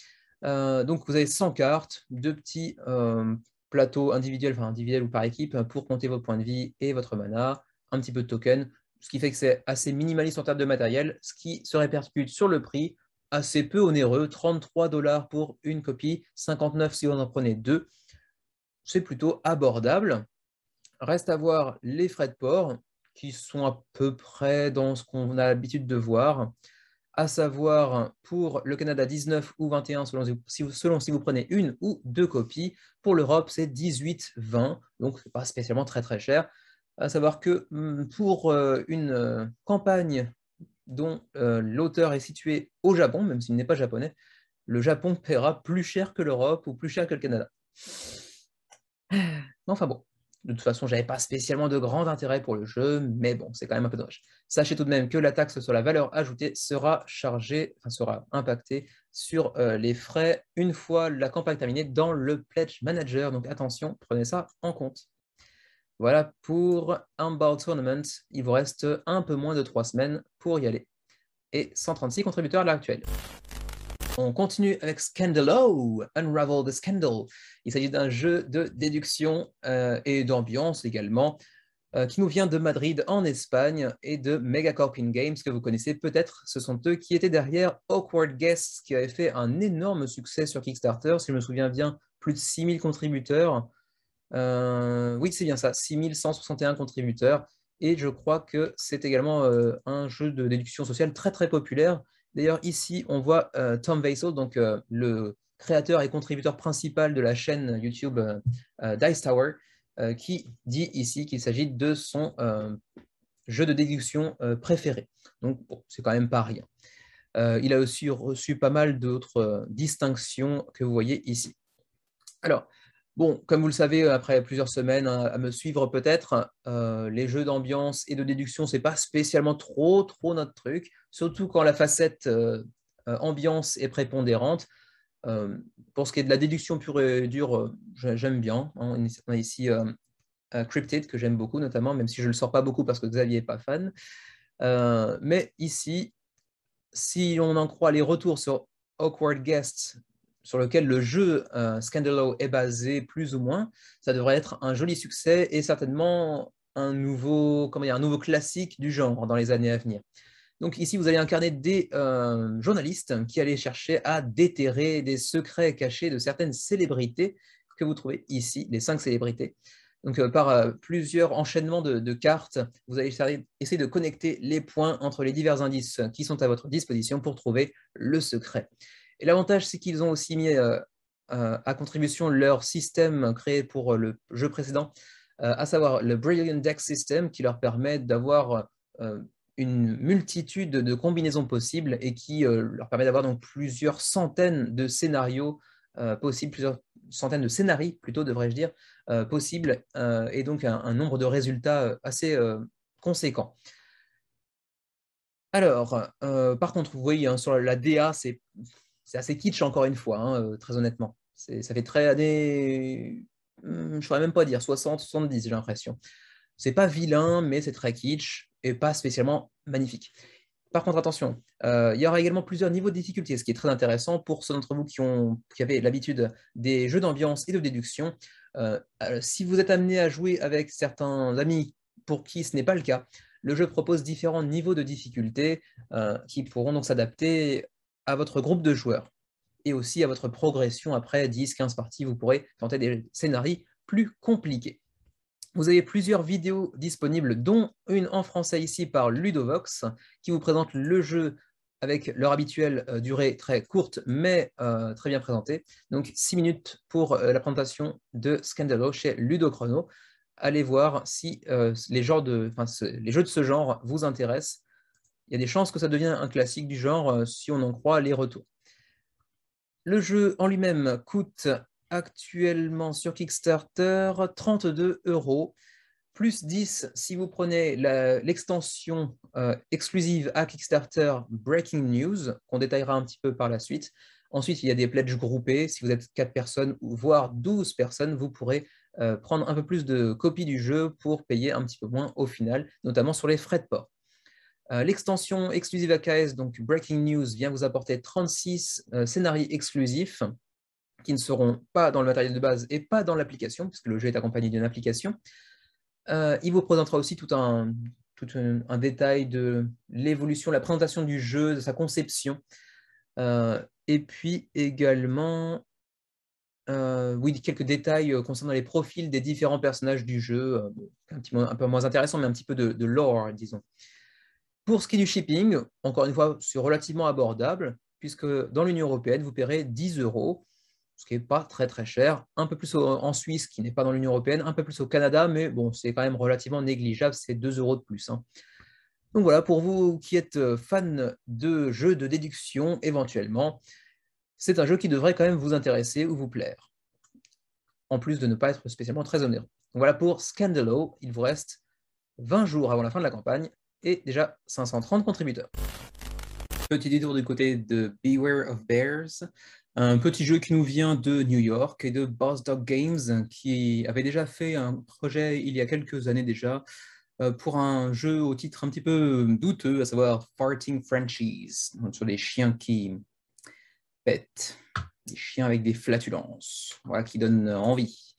Donc vous avez 100 cartes, 2 petits plateaux individuels, enfin individuels ou par équipe, pour compter vos points de vie et votre mana, un petit peu de token, ce qui fait que c'est assez minimaliste en termes de matériel, ce qui se répercute sur le prix, assez peu onéreux, 33 $ pour une copie, 59 si vous en prenez 2. C'est plutôt abordable. Reste à voir les frais de port, qui sont à peu près dans ce qu'on a l'habitude de voir, à savoir pour le Canada 19 ou 21 selon si vous prenez une ou 2 copies. Pour l'Europe, c'est 18-20, donc ce n'est pas spécialement très très cher. À savoir que pour une campagne dont l'auteur est situé au Japon, même s'il n'est pas japonais, le Japon paiera plus cher que l'Europe ou plus cher que le Canada. Enfin bon, de toute façon, je n'avais pas spécialement de grand intérêt pour le jeu, mais bon, c'est quand même un peu dommage. Sachez tout de même que la taxe sur la valeur ajoutée sera chargée, enfin sera impactée sur les frais une fois la campagne terminée dans le Pledge Manager. Donc attention, prenez ça en compte. Voilà pour Unbound Tournament. Il vous reste un peu moins de 3 semaines pour y aller. Et 136 contributeurs à l'heure actuelle. On continue avec Scandalo, Unravel the Scandal. Il s'agit d'un jeu de déduction et d'ambiance également, qui nous vient de Madrid en Espagne et de Megacorpin Games, que vous connaissez peut-être. Ce sont eux qui étaient derrière Awkward Guests, qui avait fait un énorme succès sur Kickstarter. Si je me souviens bien, plus de 6000 contributeurs. Oui, c'est bien ça, 6161 contributeurs. Et je crois que c'est également un jeu de déduction sociale très très populaire. D'ailleurs, ici, on voit Tom Vasel, donc le créateur et contributeur principal de la chaîne YouTube Dice Tower, qui dit ici qu'il s'agit de son jeu de déduction préféré. Donc, bon, c'est quand même pas rien. Il a aussi reçu pas mal d'autres distinctions que vous voyez ici. Alors, bon, comme vous le savez, après plusieurs semaines à me suivre peut-être, les jeux d'ambiance et de déduction, c'est pas spécialement trop notre truc, surtout quand la facette ambiance est prépondérante. Pour ce qui est de la déduction pure et dure, j'aime bien. On a ici Cryptid, que j'aime beaucoup notamment, même si je ne le sors pas beaucoup parce que Xavier n'est pas fan. Mais ici, si on en croit les retours sur Awkward Guests, sur lequel le jeu Scandalo est basé plus ou moins, ça devrait être un joli succès et certainement un nouveau classique du genre dans les années à venir. Donc ici, vous allez incarner des journalistes qui allaient chercher à déterrer des secrets cachés de certaines célébrités que vous trouvez ici, les 5 célébrités. Donc par plusieurs enchaînements de cartes, vous allez essayer de connecter les points entre les divers indices qui sont à votre disposition pour trouver le secret. Et l'avantage, c'est qu'ils ont aussi mis à contribution leur système créé pour le jeu précédent, à savoir le Brilliant Deck System, qui leur permet d'avoir une multitude de combinaisons possibles et qui leur permet d'avoir donc plusieurs centaines de scénarios possibles, plusieurs centaines de scénarios plutôt, devrais-je dire, possibles, et donc un nombre de résultats assez conséquent. Alors, par contre, vous voyez, hein, sur la DA, c'est assez kitsch encore une fois, hein, très honnêtement. Ça fait très années, je ne saurais même pas dire, 60, 70, j'ai l'impression. C'est pas vilain, mais c'est très kitsch et pas spécialement magnifique. Par contre, attention, il y aura également plusieurs niveaux de difficulté, ce qui est très intéressant pour ceux d'entre vous qui avaient l'habitude des jeux d'ambiance et de déduction. Si vous êtes amené à jouer avec certains amis pour qui ce n'est pas le cas, le jeu propose différents niveaux de difficulté qui pourront donc s'adapter à votre groupe de joueurs et aussi à votre progression après 10-15 parties. Vous pourrez tenter des scénarios plus compliqués. Vous avez plusieurs vidéos disponibles, dont une en français ici par Ludovox, qui vous présente le jeu avec leur habituelle durée très courte, mais très bien présentée. Donc 6 minutes pour la présentation de Scandalo chez Ludochrono. allez voir si les jeux de ce genre vous intéressent. Il y a des chances que ça devienne un classique du genre si on en croit les retours. Le jeu en lui-même coûte actuellement sur Kickstarter 32 €, plus 10 si vous prenez l'extension exclusive à Kickstarter Breaking News, qu'on détaillera un petit peu par la suite. Ensuite, il y a des pledges groupés. Si vous êtes 4 personnes, voire 12 personnes, vous pourrez prendre un peu plus de copies du jeu pour payer un petit peu moins au final, notamment sur les frais de port. L'extension exclusive AKS, donc Breaking News, vient vous apporter 36 scénarios exclusifs qui ne seront pas dans le matériel de base et pas dans l'application, puisque le jeu est accompagné d'une application. Il vous présentera aussi tout un détail de l'évolution, la présentation du jeu, de sa conception. Et puis également, oui, quelques détails concernant les profils des différents personnages du jeu, un peu moins intéressant, mais un petit peu de lore, disons. Pour ce qui est du shipping, encore une fois, c'est relativement abordable, puisque dans l'Union européenne, vous paierez 10 €, ce qui n'est pas très très cher, un peu plus en Suisse, qui n'est pas dans l'Union européenne, un peu plus au Canada, mais bon, c'est quand même relativement négligeable, c'est 2 € de plus. Donc voilà, pour vous qui êtes fan de jeux de déduction, éventuellement, c'est un jeu qui devrait quand même vous intéresser ou vous plaire, en plus de ne pas être spécialement très onéreux. Donc voilà pour Scandalo, il vous reste 20 jours avant la fin de la campagne, et déjà 530 contributeurs. Petit détour du côté de Beware of Bears, un petit jeu qui nous vient de New York et de Boss Dog Games, qui avait déjà fait un projet il y a quelques années déjà, pour un jeu au titre un petit peu douteux, à savoir Farting Frenchies, donc sur des chiens qui pètent, des chiens avec des flatulences, voilà, qui donnent envie.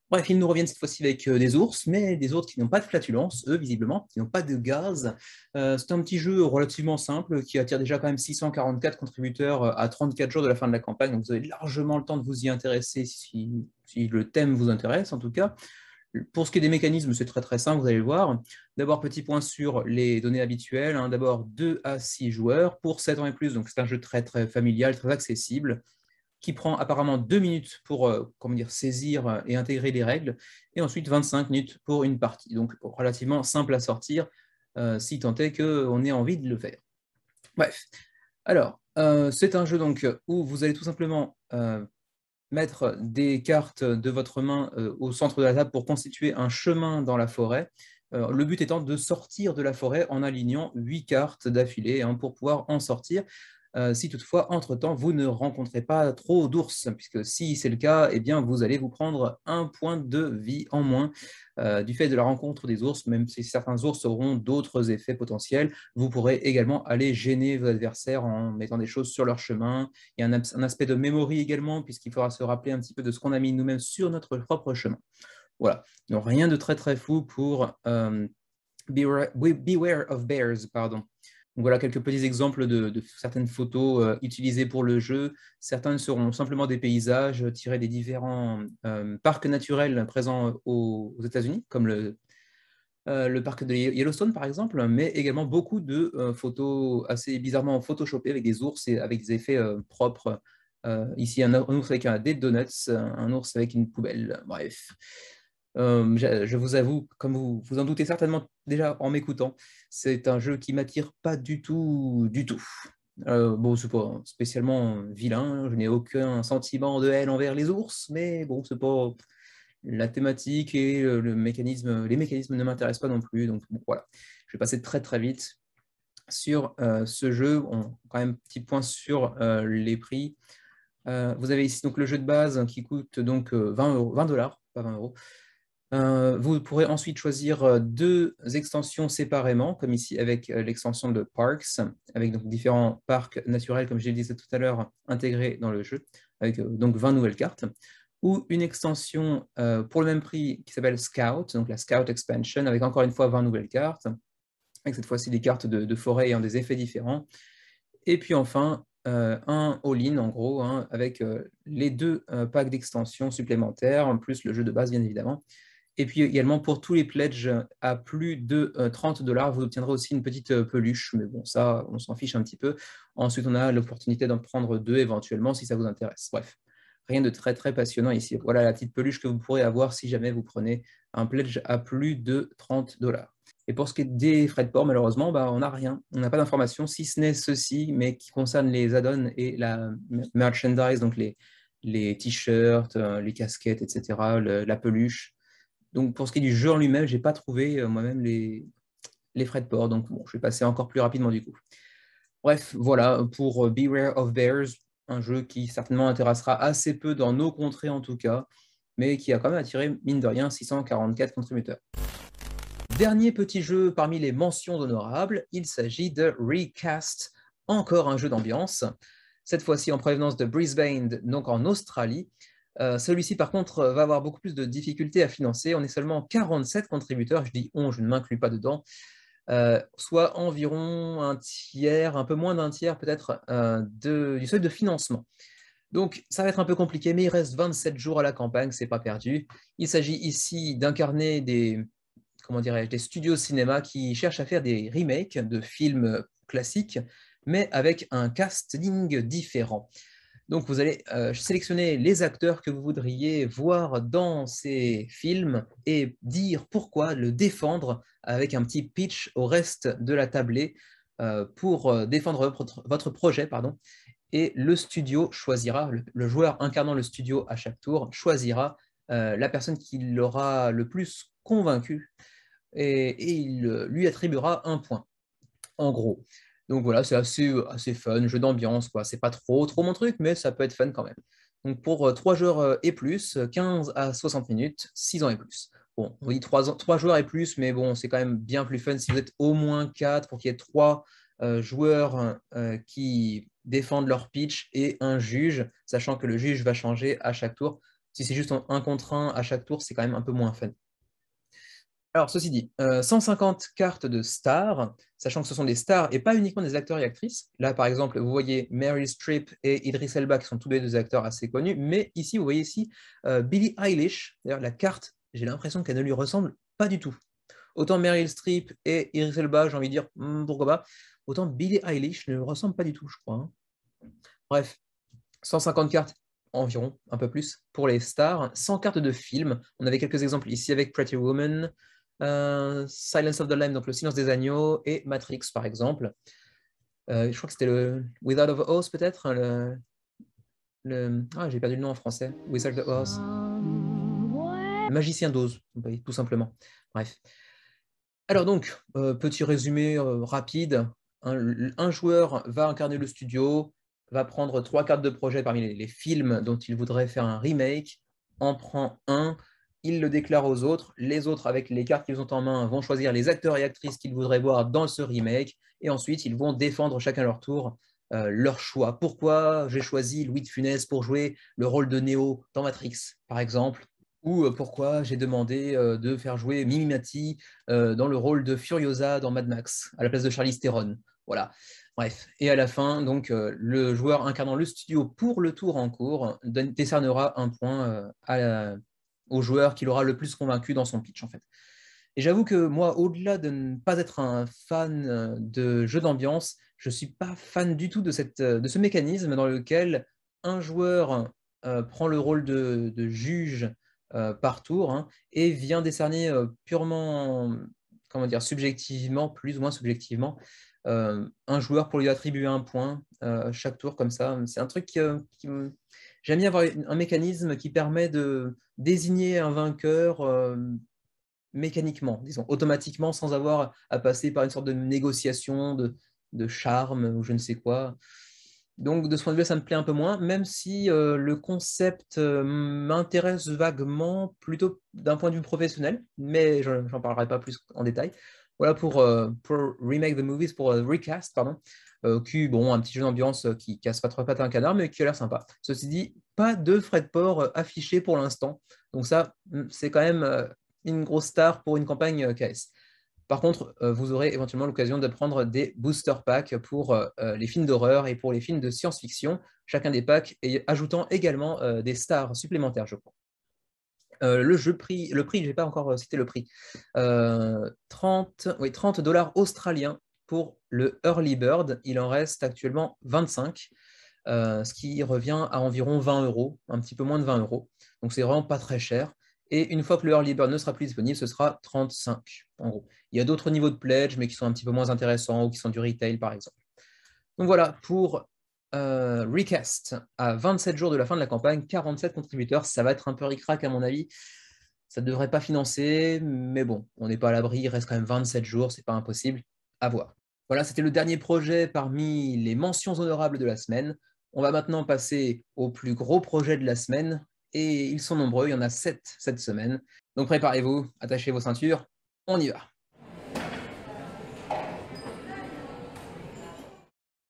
Bref, ils nous reviennent cette fois-ci avec des ours, mais des ours qui n'ont pas de flatulence, eux, visiblement, qui n'ont pas de gaz. C'est un petit jeu relativement simple qui attire déjà quand même 644 contributeurs à 34 jours de la fin de la campagne, donc vous avez largement le temps de vous y intéresser si le thème vous intéresse, en tout cas. Pour ce qui est des mécanismes, c'est très très simple, vous allez le voir. D'abord, petit point sur les données habituelles. D'abord, 2 à 6 joueurs pour 7 ans et plus, donc c'est un jeu très très familial, très accessible, qui prend apparemment 2 minutes pour saisir et intégrer les règles, et ensuite 25 minutes pour une partie. Donc relativement simple à sortir, si tant est qu'on ait envie de le faire. Bref, alors, c'est un jeu donc, où vous allez tout simplement mettre des cartes de votre main au centre de la table pour constituer un chemin dans la forêt. Le but étant de sortir de la forêt en alignant 8 cartes d'affilée pour pouvoir en sortir. Si toutefois, entre-temps, vous ne rencontrez pas trop d'ours, puisque si c'est le cas, eh bien, vous allez vous prendre un point de vie en moins du fait de la rencontre des ours, même si certains ours auront d'autres effets potentiels. Vous pourrez également aller gêner vos adversaires en mettant des choses sur leur chemin. Il y a un aspect de memory également, puisqu'il faudra se rappeler un petit peu de ce qu'on a mis nous-mêmes sur notre propre chemin. Voilà, donc rien de très très fou pour Beware of Bears, pardon. Donc voilà quelques petits exemples de certaines photos utilisées pour le jeu. Certaines seront simplement des paysages tirés des différents parcs naturels présents aux États-Unis, comme le parc de Yellowstone par exemple, mais également beaucoup de photos assez bizarrement photoshopées avec des ours et avec des effets propres. Ici, un ours avec des donuts, un ours avec une poubelle, bref. Je vous avoue, comme vous en doutez certainement déjà en m'écoutant, c'est un jeu qui m'attire pas du tout, du tout. Bon, c'est pas spécialement vilain, je n'ai aucun sentiment de haine envers les ours, mais bon, c'est pas la thématique et les mécanismes ne m'intéressent pas non plus. Donc bon, voilà, je vais passer très très vite sur ce jeu. Quand même, petit point sur les prix. Vous avez ici donc le jeu de base qui coûte donc 20 €, 20 $, pas 20 €. Vous pourrez ensuite choisir 2 extensions séparément, comme ici avec l'extension de Parks, avec donc différents parcs naturels, comme je le disais tout à l'heure, intégrés dans le jeu, avec donc 20 nouvelles cartes, ou une extension pour le même prix qui s'appelle Scout, donc la Scout Expansion, avec encore une fois 20 nouvelles cartes, avec cette fois-ci des cartes de forêt ayant des effets différents. Et puis enfin, un all-in en gros, avec les 2 packs d'extensions supplémentaires, plus le jeu de base bien évidemment. Et puis également pour tous les pledges à plus de 30 $, vous obtiendrez aussi une petite peluche, mais bon, ça, on s'en fiche un petit peu. Ensuite, on a l'opportunité d'en prendre 2 éventuellement si ça vous intéresse. Bref, rien de très très passionnant ici. Voilà la petite peluche que vous pourrez avoir si jamais vous prenez un pledge à plus de 30 $. Et pour ce qui est des frais de port, malheureusement, on n'a rien. On n'a pas d'informations, si ce n'est ceci, mais qui concerne les add-ons et la merchandise, donc les t-shirts, les casquettes, etc., la peluche. Donc pour ce qui est du jeu en lui-même, je n'ai pas trouvé moi-même les frais de port. Donc bon, je vais passer encore plus rapidement du coup. Bref, voilà pour Beware of Bears, un jeu qui certainement intéressera assez peu dans nos contrées en tout cas, mais qui a quand même attiré, mine de rien, 644 contributeurs. Dernier petit jeu parmi les mentions honorables, il s'agit de Recast, encore un jeu d'ambiance, cette fois-ci en provenance de Brisbane, donc en Australie. Celui-ci, par contre, va avoir beaucoup plus de difficultés à financer. On est seulement 47 contributeurs, je dis on, je ne m'inclus pas dedans, soit environ un tiers, un peu moins d'un tiers peut-être, du seuil de financement. Donc, ça va être un peu compliqué, mais il reste 27 jours à la campagne, c'est pas perdu. Il s'agit ici d'incarner des studios cinéma qui cherchent à faire des remakes de films classiques, mais avec un casting différent. Donc, vous allez sélectionner les acteurs que vous voudriez voir dans ces films et dire pourquoi, le défendre avec un petit pitch au reste de la tablée pour défendre votre projet, pardon. Et le studio choisira, le joueur incarnant le studio à chaque tour, choisira la personne qui l'aura le plus convaincu et il lui attribuera un point, en gros. Donc voilà, c'est assez fun, jeu d'ambiance, quoi. C'est pas trop mon truc, mais ça peut être fun quand même. Donc pour 3 joueurs et plus, 15 à 60 minutes, 6 ans et plus. Bon, on dit 3 joueurs et plus, mais bon, c'est quand même bien plus fun si vous êtes au moins 4 pour qu'il y ait 3 joueurs qui défendent leur pitch et un juge, sachant que le juge va changer à chaque tour. Si c'est juste un contre un à chaque tour, c'est quand même un peu moins fun. Alors, ceci dit, 150 cartes de stars, sachant que ce sont des stars et pas uniquement des acteurs et actrices. Là, par exemple, vous voyez Meryl Streep et Idris Elba, qui sont tous les deux acteurs assez connus, mais ici, vous voyez ici Billie Eilish. D'ailleurs, la carte, j'ai l'impression qu'elle ne lui ressemble pas du tout. Autant Meryl Streep et Idris Elba, j'ai envie de dire, pourquoi pas. Autant Billie Eilish ne lui ressemble pas du tout, je crois. Hein. Bref, 150 cartes environ, un peu plus, pour les stars. 100 cartes de films. On avait quelques exemples ici avec Pretty Woman, Silence of the Lambs, donc Le Silence des Agneaux, et Matrix, par exemple. Je crois que c'était le Wizard of Oz, peut-être. Ah, j'ai perdu le nom en français. Wizard of Oz. Le Magicien d'Oz, oui, tout simplement. Bref. Alors donc, petit résumé rapide. Un joueur va incarner le studio, va prendre 3 cartes de projet parmi les films dont il voudrait faire un remake, en prend un, il le déclare aux autres, les autres, avec les cartes qu'ils ont en main, vont choisir les acteurs et actrices qu'ils voudraient voir dans ce remake, et ensuite ils vont défendre chacun leur tour leur choix. Pourquoi j'ai choisi Louis de Funès pour jouer le rôle de Neo dans Matrix, par exemple, ou pourquoi j'ai demandé de faire jouer Mimi Mati dans le rôle de Furiosa dans Mad Max, à la place de Charlize Theron. Voilà. Bref. Et à la fin, donc, le joueur incarnant le studio pour le tour en cours décernera un point au joueur qui l'aura le plus convaincu dans son pitch, en fait. Et j'avoue que moi, au-delà de ne pas être un fan de jeux d'ambiance, je ne suis pas fan du tout de ce mécanisme dans lequel un joueur prend le rôle de juge par tour, hein, et vient décerner purement, comment dire, subjectivement, plus ou moins subjectivement, un joueur pour lui attribuer un point chaque tour comme ça. C'est un truc j'aime bien avoir un mécanisme qui permet de désigner un vainqueur mécaniquement, disons, automatiquement, sans avoir à passer par une sorte de négociation, de charme ou je ne sais quoi. Donc, de ce point de vue, ça me plaît un peu moins, même si le concept m'intéresse vaguement, plutôt d'un point de vue professionnel, mais j'en parlerai pas plus en détail. Voilà pour Remake the Movies, pour Recast, pardon, qui, bon, un petit jeu d'ambiance qui casse pas trop pattes à un canard, mais qui a l'air sympa. Ceci dit, pas de frais de port affichés pour l'instant. Donc ça, c'est quand même une grosse star pour une campagne KS. Par contre, vous aurez éventuellement l'occasion de prendre des booster packs pour les films d'horreur et pour les films de science-fiction, chacun des packs ajoutant également des stars supplémentaires, je crois. Le prix, je n'ai pas encore cité le prix. 30 $ australiens pour le Early Bird. Il en reste actuellement 25. ce qui revient à environ 20 €, un petit peu moins de 20 €. Donc c'est vraiment pas très cher. Et une fois que le Early Bird ne sera plus disponible, ce sera 35 en gros. Il y a d'autres niveaux de pledge, mais qui sont un petit peu moins intéressants ou qui sont du retail par exemple. Donc voilà, pour Recast, à 27 jours de la fin de la campagne, 47 contributeurs, ça va être un peu ric-rac à mon avis. Ça ne devrait pas financer, mais bon, on n'est pas à l'abri, il reste quand même 27 jours, c'est pas impossible, à voir. Voilà, c'était le dernier projet parmi les mentions honorables de la semaine. On va maintenant passer au plus gros projet de la semaine, et ils sont nombreux, il y en a 7 cette semaine. Donc préparez-vous, attachez vos ceintures, on y va.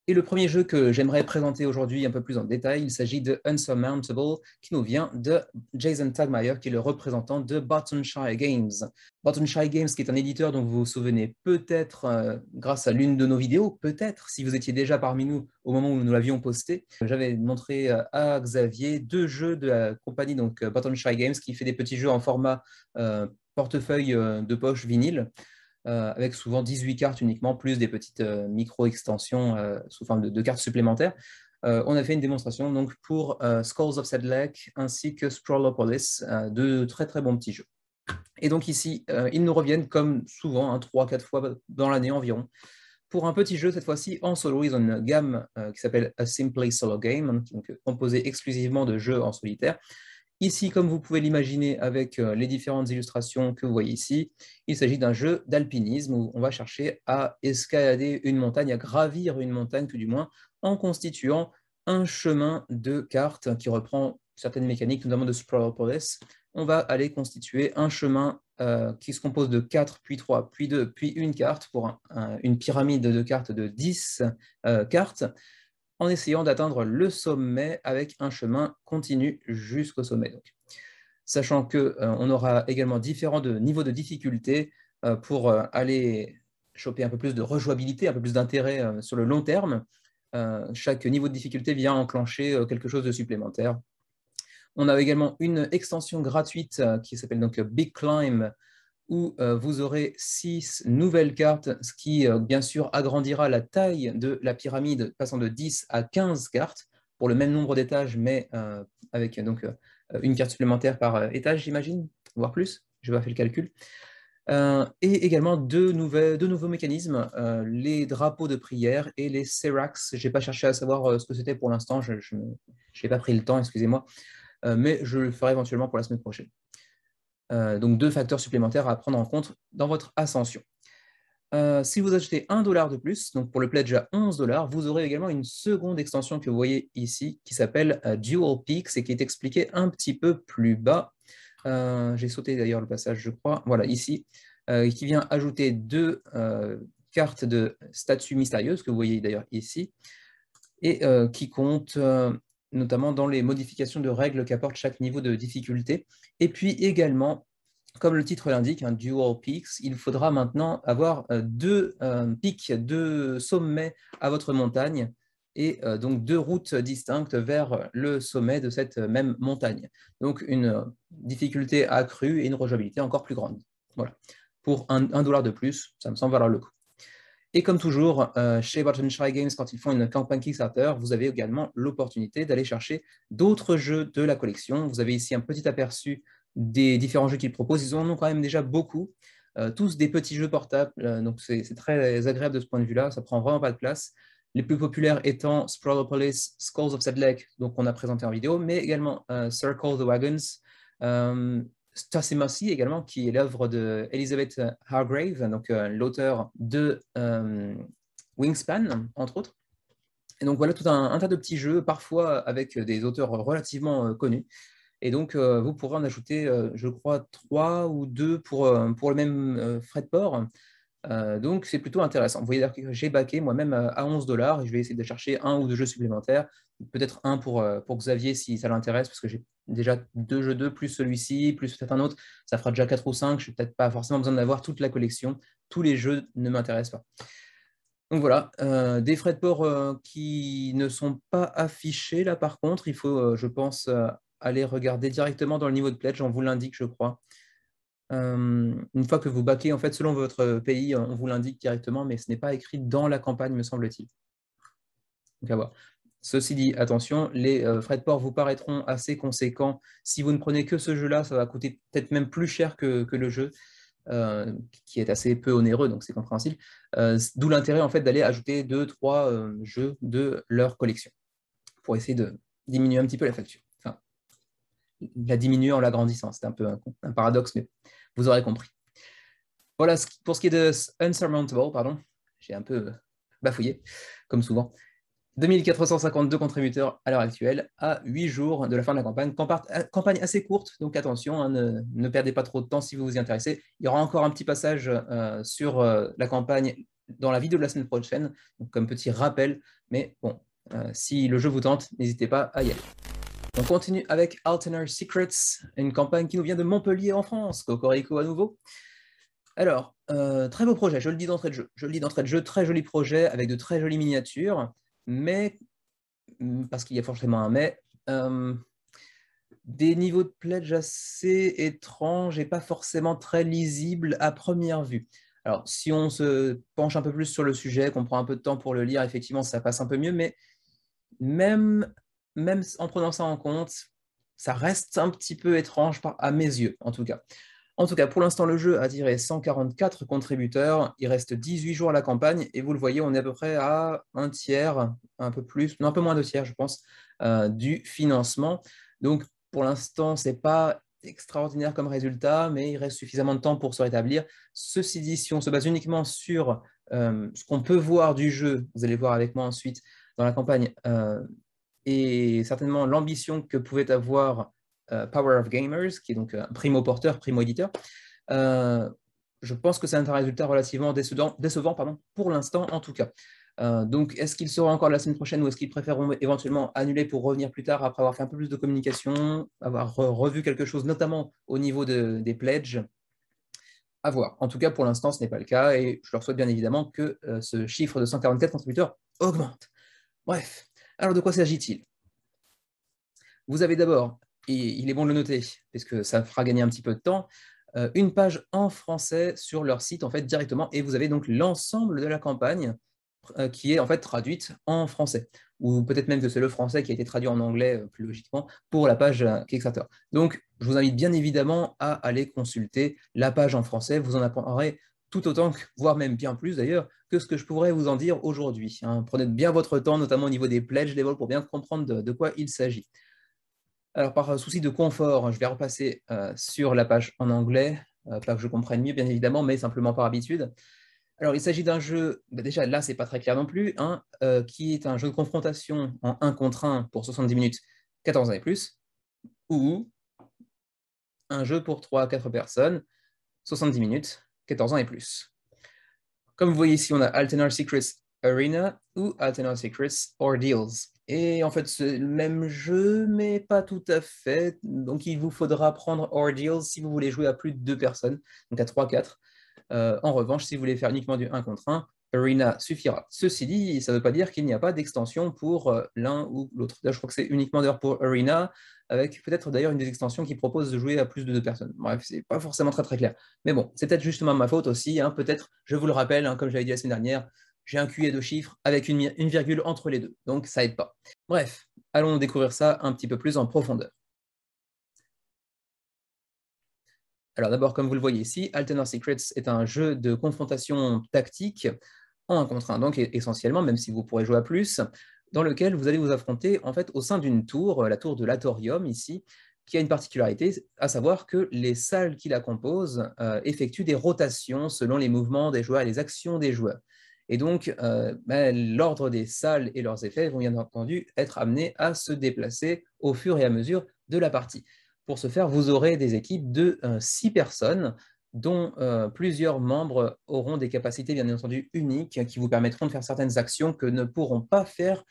Et le premier jeu que j'aimerais présenter aujourd'hui un peu plus en détail, il s'agit de Unsurmountable, qui nous vient de Jason Tagmeyer, qui est le représentant de Bartonshire Games. Bartonshire Games, qui est un éditeur dont vous vous souvenez peut-être grâce à l'une de nos vidéos, peut-être si vous étiez déjà parmi nous au moment où nous l'avions posté. J'avais montré à Xavier 2 jeux de la compagnie donc Bartonshire Games, qui fait des petits jeux en format portefeuille de poche vinyle. Avec souvent 18 cartes uniquement, plus des petites micro-extensions sous forme de cartes supplémentaires. On a fait une démonstration donc, pour Skulls of Sedlec ainsi que Sprawlopolis, deux très très bons petits jeux. Et donc ici, ils nous reviennent comme souvent, 3-4 fois dans l'année environ, pour un petit jeu cette fois-ci en solo. Ils ont une gamme qui s'appelle A Simply Solo Game, donc composée exclusivement de jeux en solitaire. Ici, comme vous pouvez l'imaginer avec les différentes illustrations que vous voyez ici, il s'agit d'un jeu d'alpinisme où on va chercher à escalader une montagne, à gravir une montagne tout du moins, en constituant un chemin de cartes qui reprend certaines mécaniques, notamment de Sprawlopolis. On va aller constituer un chemin qui se compose de 4, puis 3, puis 2, puis une carte pour une pyramide de cartes de 10 cartes, en essayant d'atteindre le sommet avec un chemin continu jusqu'au sommet. Donc, sachant qu'on aura également différents niveaux de difficulté pour aller choper un peu plus de rejouabilité, un peu plus d'intérêt sur le long terme. Chaque niveau de difficulté vient enclencher quelque chose de supplémentaire. On a également une extension gratuite qui s'appelle donc Big Climb, où vous aurez 6 nouvelles cartes, ce qui, bien sûr, agrandira la taille de la pyramide, passant de 10 à 15 cartes, pour le même nombre d'étages, mais avec donc, une carte supplémentaire par étage, j'imagine, voire plus, je n'ai pas fait le calcul. Et également deux nouveaux mécanismes, les drapeaux de prière et les Seracs. Je n'ai pas cherché à savoir ce que c'était pour l'instant, je n'ai pas pris le temps, excusez-moi, mais je le ferai éventuellement pour la semaine prochaine. Donc 2 facteurs supplémentaires à prendre en compte dans votre ascension. Si vous achetez $1 de plus, donc pour le pledge à $11, vous aurez également une seconde extension que vous voyez ici, qui s'appelle Dual Peaks et qui est expliquée un petit peu plus bas. J'ai sauté d'ailleurs le passage, je crois. Voilà, ici, qui vient ajouter 2 cartes de statues mystérieuses, que vous voyez d'ailleurs ici, et qui compte notamment dans les modifications de règles qu'apporte chaque niveau de difficulté. Et puis également, comme le titre l'indique, un Dual Peaks, il faudra maintenant avoir 2 pics, 2 sommets à votre montagne, et donc 2 routes distinctes vers le sommet de cette même montagne. Donc une difficulté accrue et une rejouabilité encore plus grande. Voilà. Pour $1 de plus, ça me semble valoir le coup. Et comme toujours, chez Bartonshire Games, quand ils font une campagne Kickstarter, vous avez également l'opportunité d'aller chercher d'autres jeux de la collection. Vous avez ici un petit aperçu des différents jeux qu'ils proposent. Ils en ont quand même déjà beaucoup, tous des petits jeux portables, donc c'est très agréable de ce point de vue-là, ça prend vraiment pas de place. Les plus populaires étant Sprawlopolis, Skulls of Sedlec, donc on a présenté en vidéo, mais également Circle the Wagons, Stassimacy également, qui est l'œuvre de Elizabeth Hargrave, donc l'auteur de Wingspan, entre autres. Et donc voilà tout un tas de petits jeux, parfois avec des auteurs relativement connus. Et donc vous pourrez en ajouter, je crois, 3 ou 2 pour le même frais de port. Donc c'est plutôt intéressant. Vous voyez que j'ai backé moi-même à $11 et je vais essayer de chercher 1 ou 2 jeux supplémentaires, peut-être un pour Xavier si ça l'intéresse, parce que j'ai déjà 2 jeux 2 plus celui-ci, plus peut-être un autre, ça fera déjà 4 ou 5, je n'ai peut-être pas forcément besoin d'avoir toute la collection, tous les jeux ne m'intéressent pas. Donc voilà, des frais de port qui ne sont pas affichés là par contre, il faut je pense aller regarder directement dans le niveau de pledge, on vous l'indique je crois. Une fois que vous backez, en fait, selon votre pays, on vous l'indique directement, mais ce n'est pas écrit dans la campagne, me semble-t-il. Donc à voir. Ceci dit, attention, les frais de port vous paraîtront assez conséquents. Si vous ne prenez que ce jeu-là, ça va coûter peut-être même plus cher que le jeu, qui est assez peu onéreux, donc c'est compréhensible. D'où l'intérêt en fait d'aller ajouter 2-3 jeux de leur collection pour essayer de diminuer un petit peu la facture. Enfin, la diminuer en l'agrandissant. C'est un peu un paradoxe, mais vous aurez compris. Voilà, pour ce qui est de Unsurmountable, pardon, j'ai un peu bafouillé, comme souvent. 2452 contributeurs à l'heure actuelle, à 8 jours de la fin de la campagne. Campagne assez courte, donc attention, hein, ne perdez pas trop de temps si vous vous y intéressez. Il y aura encore un petit passage sur la campagne dans la vidéo de la semaine prochaine, donc comme petit rappel, mais bon, si le jeu vous tente, n'hésitez pas à y aller. On continue avec Altenar Secrets, une campagne qui nous vient de Montpellier en France. Cocorico à nouveau. Alors, très beau projet, je le dis d'entrée de jeu. Très joli projet avec de très jolies miniatures, mais, parce qu'il y a forcément un mais, des niveaux de pledge assez étranges et pas forcément très lisibles à première vue. Alors, si on se penche un peu plus sur le sujet, qu'on prend un peu de temps pour le lire, effectivement, ça passe un peu mieux, mais même en prenant ça en compte, ça reste un petit peu étrange à mes yeux, en tout cas. En tout cas, pour l'instant, le jeu a tiré 144 contributeurs. Il reste 18 jours à la campagne et vous le voyez, on est à peu près à un tiers, un peu plus, non, un peu moins de tiers, je pense, du financement. Donc, pour l'instant, ce n'est pas extraordinaire comme résultat, mais il reste suffisamment de temps pour se rétablir. Ceci dit, si on se base uniquement sur ce qu'on peut voir du jeu, vous allez voir avec moi ensuite dans la campagne, et certainement l'ambition que pouvait avoir Power of Gamers, qui est donc un primo-porteur, primo-éditeur, je pense que c'est un résultat relativement décevant pour l'instant en tout cas. Donc, est-ce qu'il sera encore la semaine prochaine ou est-ce qu'ils préféreront éventuellement annuler pour revenir plus tard après avoir fait un peu plus de communication, avoir revu quelque chose, notamment au niveau des pledges? À voir. En tout cas, pour l'instant, ce n'est pas le cas et je leur souhaite bien évidemment que ce chiffre de 144 contributeurs augmente. Bref, alors de quoi s'agit-il? Vous avez d'abord, et il est bon de le noter, puisque ça fera gagner un petit peu de temps, une page en français sur leur site en fait directement, et vous avez donc l'ensemble de la campagne qui est en fait traduite en français, ou peut-être même que c'est le français qui a été traduit en anglais plus logiquement pour la page Kickstarter. Donc, je vous invite bien évidemment à aller consulter la page en français. Vous en apprendrez tout autant, voire même bien plus d'ailleurs, que ce que je pourrais vous en dire aujourd'hui. Hein. Prenez bien votre temps, notamment au niveau des pledge levels, pour bien comprendre de quoi il s'agit. Alors, par souci de confort, je vais repasser sur la page en anglais, pas que je comprenne mieux, bien évidemment, mais simplement par habitude. Alors, il s'agit d'un jeu, déjà là, c'est pas très clair non plus, hein, qui est un jeu de confrontation en 1 contre 1 pour 70 minutes, 14 ans et plus, ou un jeu pour 3 à 4 personnes, 70 minutes, 14 ans et plus. Comme vous voyez ici, on a Altenar Secrets Arena ou Altenar Secrets Ordeals. Et en fait, c'est le même jeu, mais pas tout à fait. Donc, il vous faudra prendre Ordeals si vous voulez jouer à plus de 2 personnes, donc à 3-4. En revanche, si vous voulez faire uniquement du 1 contre 1, Arena suffira. Ceci dit, ça ne veut pas dire qu'il n'y a pas d'extension pour l'un ou l'autre. Là, je crois que c'est uniquement d'ailleurs pour Arena, avec peut-être d'ailleurs une des extensions qui propose de jouer à plus de 2 personnes. Bref, c'est pas forcément très clair. Mais bon, c'est peut-être justement ma faute aussi. Hein. Peut-être, je vous le rappelle, hein, comme j'avais dit la semaine dernière, j'ai un QA de chiffres avec une virgule entre les deux. Donc, ça aide pas. Bref, allons découvrir ça un petit peu plus en profondeur. Alors d'abord, comme vous le voyez ici, Altenar Secrets est un jeu de confrontation tactique en 1 contre 1, donc essentiellement, même si vous pourrez jouer à plus, dans lequel vous allez vous affronter en fait au sein d'une tour, la tour de l'Atorium ici, qui a une particularité, à savoir que les salles qui la composent effectuent des rotations selon les mouvements des joueurs et les actions des joueurs. Et donc, l'ordre des salles et leurs effets vont bien entendu être amenés à se déplacer au fur et à mesure de la partie. Pour ce faire, vous aurez des équipes de 6 personnes, dont plusieurs membres auront des capacités bien entendu uniques qui vous permettront de faire certaines actions que ne pourront pas faire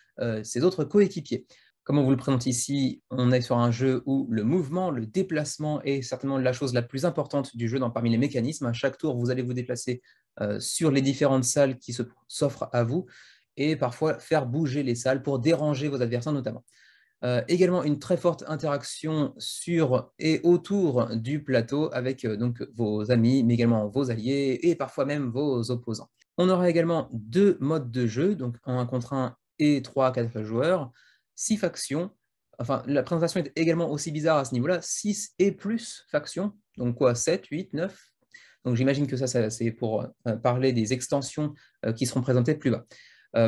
ces autres coéquipiers. Comme on vous le présente ici, on est sur un jeu où le mouvement, le déplacement est certainement la chose la plus importante du jeu parmi les mécanismes. À chaque tour, vous allez vous déplacer sur les différentes salles qui s'offrent à vous et parfois faire bouger les salles pour déranger vos adversaires notamment. Également une très forte interaction sur et autour du plateau avec donc vos amis, mais également vos alliés et parfois même vos opposants. On aura également 2 modes de jeu, donc en 1 contre 1 et 3 à 4 joueurs, 6 factions. Enfin, la présentation est également aussi bizarre à ce niveau-là, 6 et plus factions, donc quoi, 7, 8, 9. Donc j'imagine que ça c'est pour parler des extensions qui seront présentées plus bas.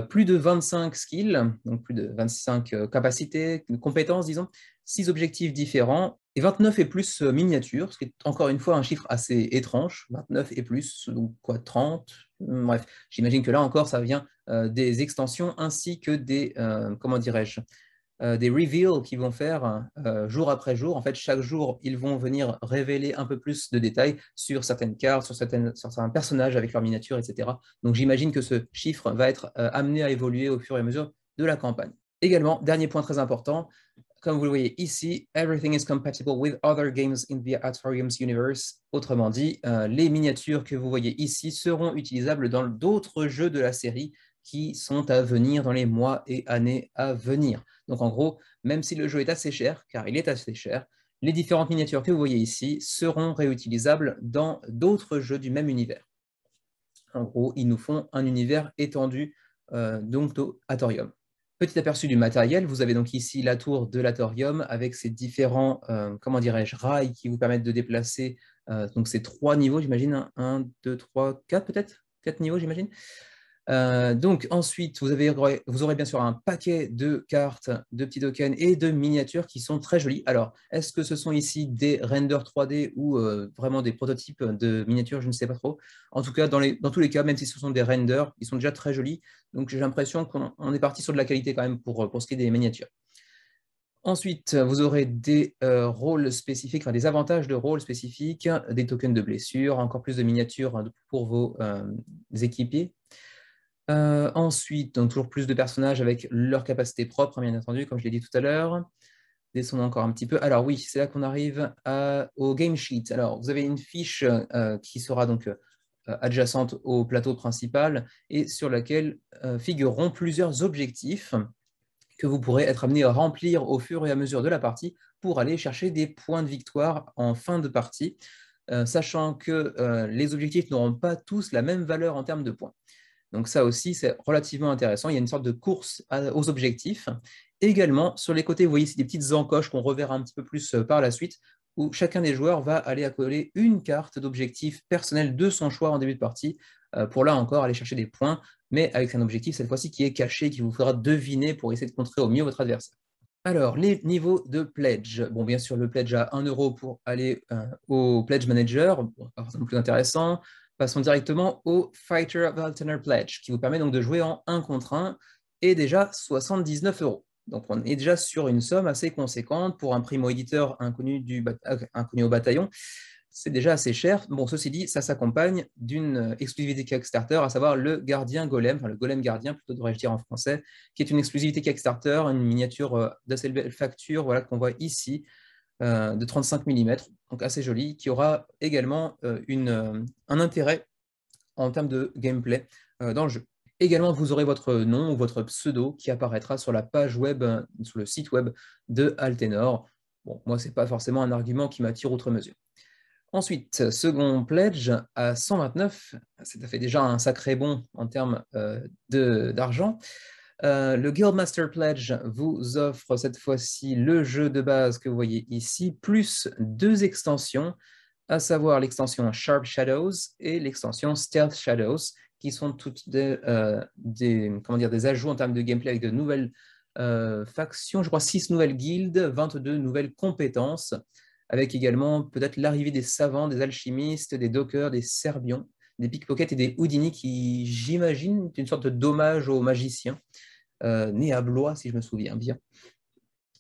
Plus de 25 skills, donc plus de 25 capacités, compétences, disons, 6 objectifs différents, et 29 et plus miniatures, ce qui est encore une fois un chiffre assez étrange, 29 et plus, donc quoi, 30, bref, j'imagine que là encore, ça vient des extensions ainsi que des, comment dirais-je, des reveals qu'ils vont faire jour après jour. En fait, chaque jour, ils vont venir révéler un peu plus de détails sur certaines cartes, sur certains personnages avec leurs miniatures, etc. Donc j'imagine que ce chiffre va être amené à évoluer au fur et à mesure de la campagne. Également, dernier point très important, comme vous le voyez ici, everything is compatible with other games in the Atorium's universe. Autrement dit, les miniatures que vous voyez ici seront utilisables dans d'autres jeux de la série qui sont à venir dans les mois et années à venir. Donc en gros, même si le jeu est assez cher, car il est assez cher, les différentes miniatures que vous voyez ici seront réutilisables dans d'autres jeux du même univers. En gros, ils nous font un univers étendu donc au Atorium. Petit aperçu du matériel, vous avez donc ici la tour de l'Atorium avec ces différents, comment dirais-je, rails qui vous permettent de déplacer donc ces 3 niveaux, j'imagine, 1, 2, 3, 4 peut-être 4 niveaux, j'imagine. Donc ensuite, vous aurez bien sûr un paquet de cartes, de petits tokens et de miniatures qui sont très jolies. Alors, est-ce que ce sont ici des renders 3D ou vraiment des prototypes de miniatures? Je ne sais pas trop. En tout cas, dans tous les cas, même si ce sont des renders, ils sont déjà très jolis. Donc j'ai l'impression qu'on est parti sur de la qualité quand même pour ce qui est des miniatures. Ensuite, vous aurez des rôles spécifiques, enfin des avantages de rôles spécifiques, des tokens de blessure, encore plus de miniatures pour vos équipiers. Ensuite, donc toujours plus de personnages avec leurs capacités propres, bien entendu, comme je l'ai dit tout à l'heure. Descendons encore un petit peu. Alors oui, c'est là qu'on arrive au game sheet. Alors, vous avez une fiche qui sera donc adjacente au plateau principal et sur laquelle figureront plusieurs objectifs que vous pourrez être amené à remplir au fur et à mesure de la partie pour aller chercher des points de victoire en fin de partie, sachant que les objectifs n'auront pas tous la même valeur en termes de points. Donc ça aussi, c'est relativement intéressant. Il y a une sorte de course aux objectifs. Également, sur les côtés, vous voyez, c'est des petites encoches qu'on reverra un petit peu plus par la suite, où chacun des joueurs va aller accoler une carte d'objectif personnel de son choix en début de partie, pour là encore aller chercher des points, mais avec un objectif cette fois-ci qui est caché, qu'il vous faudra deviner pour essayer de contrer au mieux votre adversaire. Alors, les niveaux de pledge. Bon, bien sûr, le pledge à 1 euro pour aller au pledge manager, bon, pas forcément plus intéressant. Passons directement au Fighter of Alternate Pledge, qui vous permet donc de jouer en 1 contre 1 et déjà 79 euros. Donc, on est déjà sur une somme assez conséquente pour un primo-éditeur inconnu au bataillon. C'est déjà assez cher. Bon, ceci dit, ça s'accompagne d'une exclusivité Kickstarter, à savoir le Gardien Golem, enfin le Golem Gardien, plutôt devrais-je dire en français, qui est une exclusivité Kickstarter, une miniature d'assez belle facture, voilà, qu'on voit ici, de 35 mm, donc assez jolie, qui aura également un intérêt en termes de gameplay dans le jeu. Également, vous aurez votre nom ou votre pseudo qui apparaîtra sur la page web, sur le site web de Altenor. Bon, moi, ce n'est pas forcément un argument qui m'attire outre mesure. Ensuite, second pledge à 129, ça fait déjà un sacré bond en termes d'argent. Le Guildmaster Pledge vous offre cette fois-ci le jeu de base que vous voyez ici, plus 2 extensions, à savoir l'extension Sharp Shadows et l'extension Stealth Shadows, qui sont toutes des ajouts en termes de gameplay avec de nouvelles factions, je crois 6 nouvelles guildes, 22 nouvelles compétences, avec également peut-être l'arrivée des savants, des alchimistes, des dockers, des serbions, des pickpockets et des houdini qui, j'imagine, est une sorte d'hommage aux magiciens, nés à Blois, si je me souviens bien,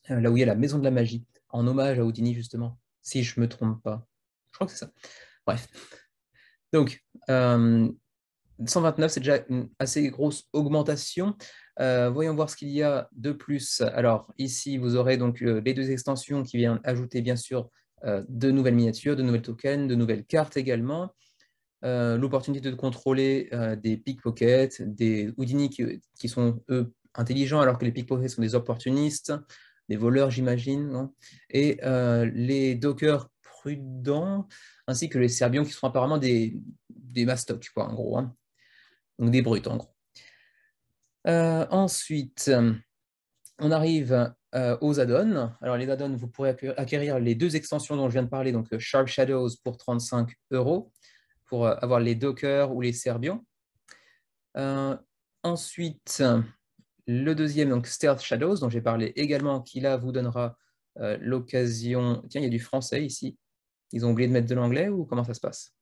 là où il y a la maison de la magie, en hommage à Houdini, justement, si je ne me trompe pas. Je crois que c'est ça. Bref. Donc, 129, c'est déjà une assez grosse augmentation. Voyons voir ce qu'il y a de plus. Alors, ici, vous aurez donc les 2 extensions qui viennent ajouter, bien sûr, de nouvelles miniatures, de nouvelles tokens, de nouvelles cartes également. L'opportunité de contrôler des pickpockets, des Houdini qui sont, eux, intelligents, alors que les pickpockets sont des opportunistes, des voleurs, j'imagine, et les dockers prudents, ainsi que les serbions qui sont apparemment des mastocs, quoi, en gros, hein. Donc des brutes, en gros. Ensuite, on arrive aux add-ons. Alors, les add-ons, vous pourrez acquérir les 2 extensions dont je viens de parler, donc Sharp Shadows pour 35 € pour avoir les Docker ou les Serbian. Ensuite, le deuxième, donc Stealth Shadows, dont j'ai parlé également, qui là vous donnera l'occasion... Tiens, il y a du français ici. Ils ont oublié de mettre de l'anglais ou comment ça se passe?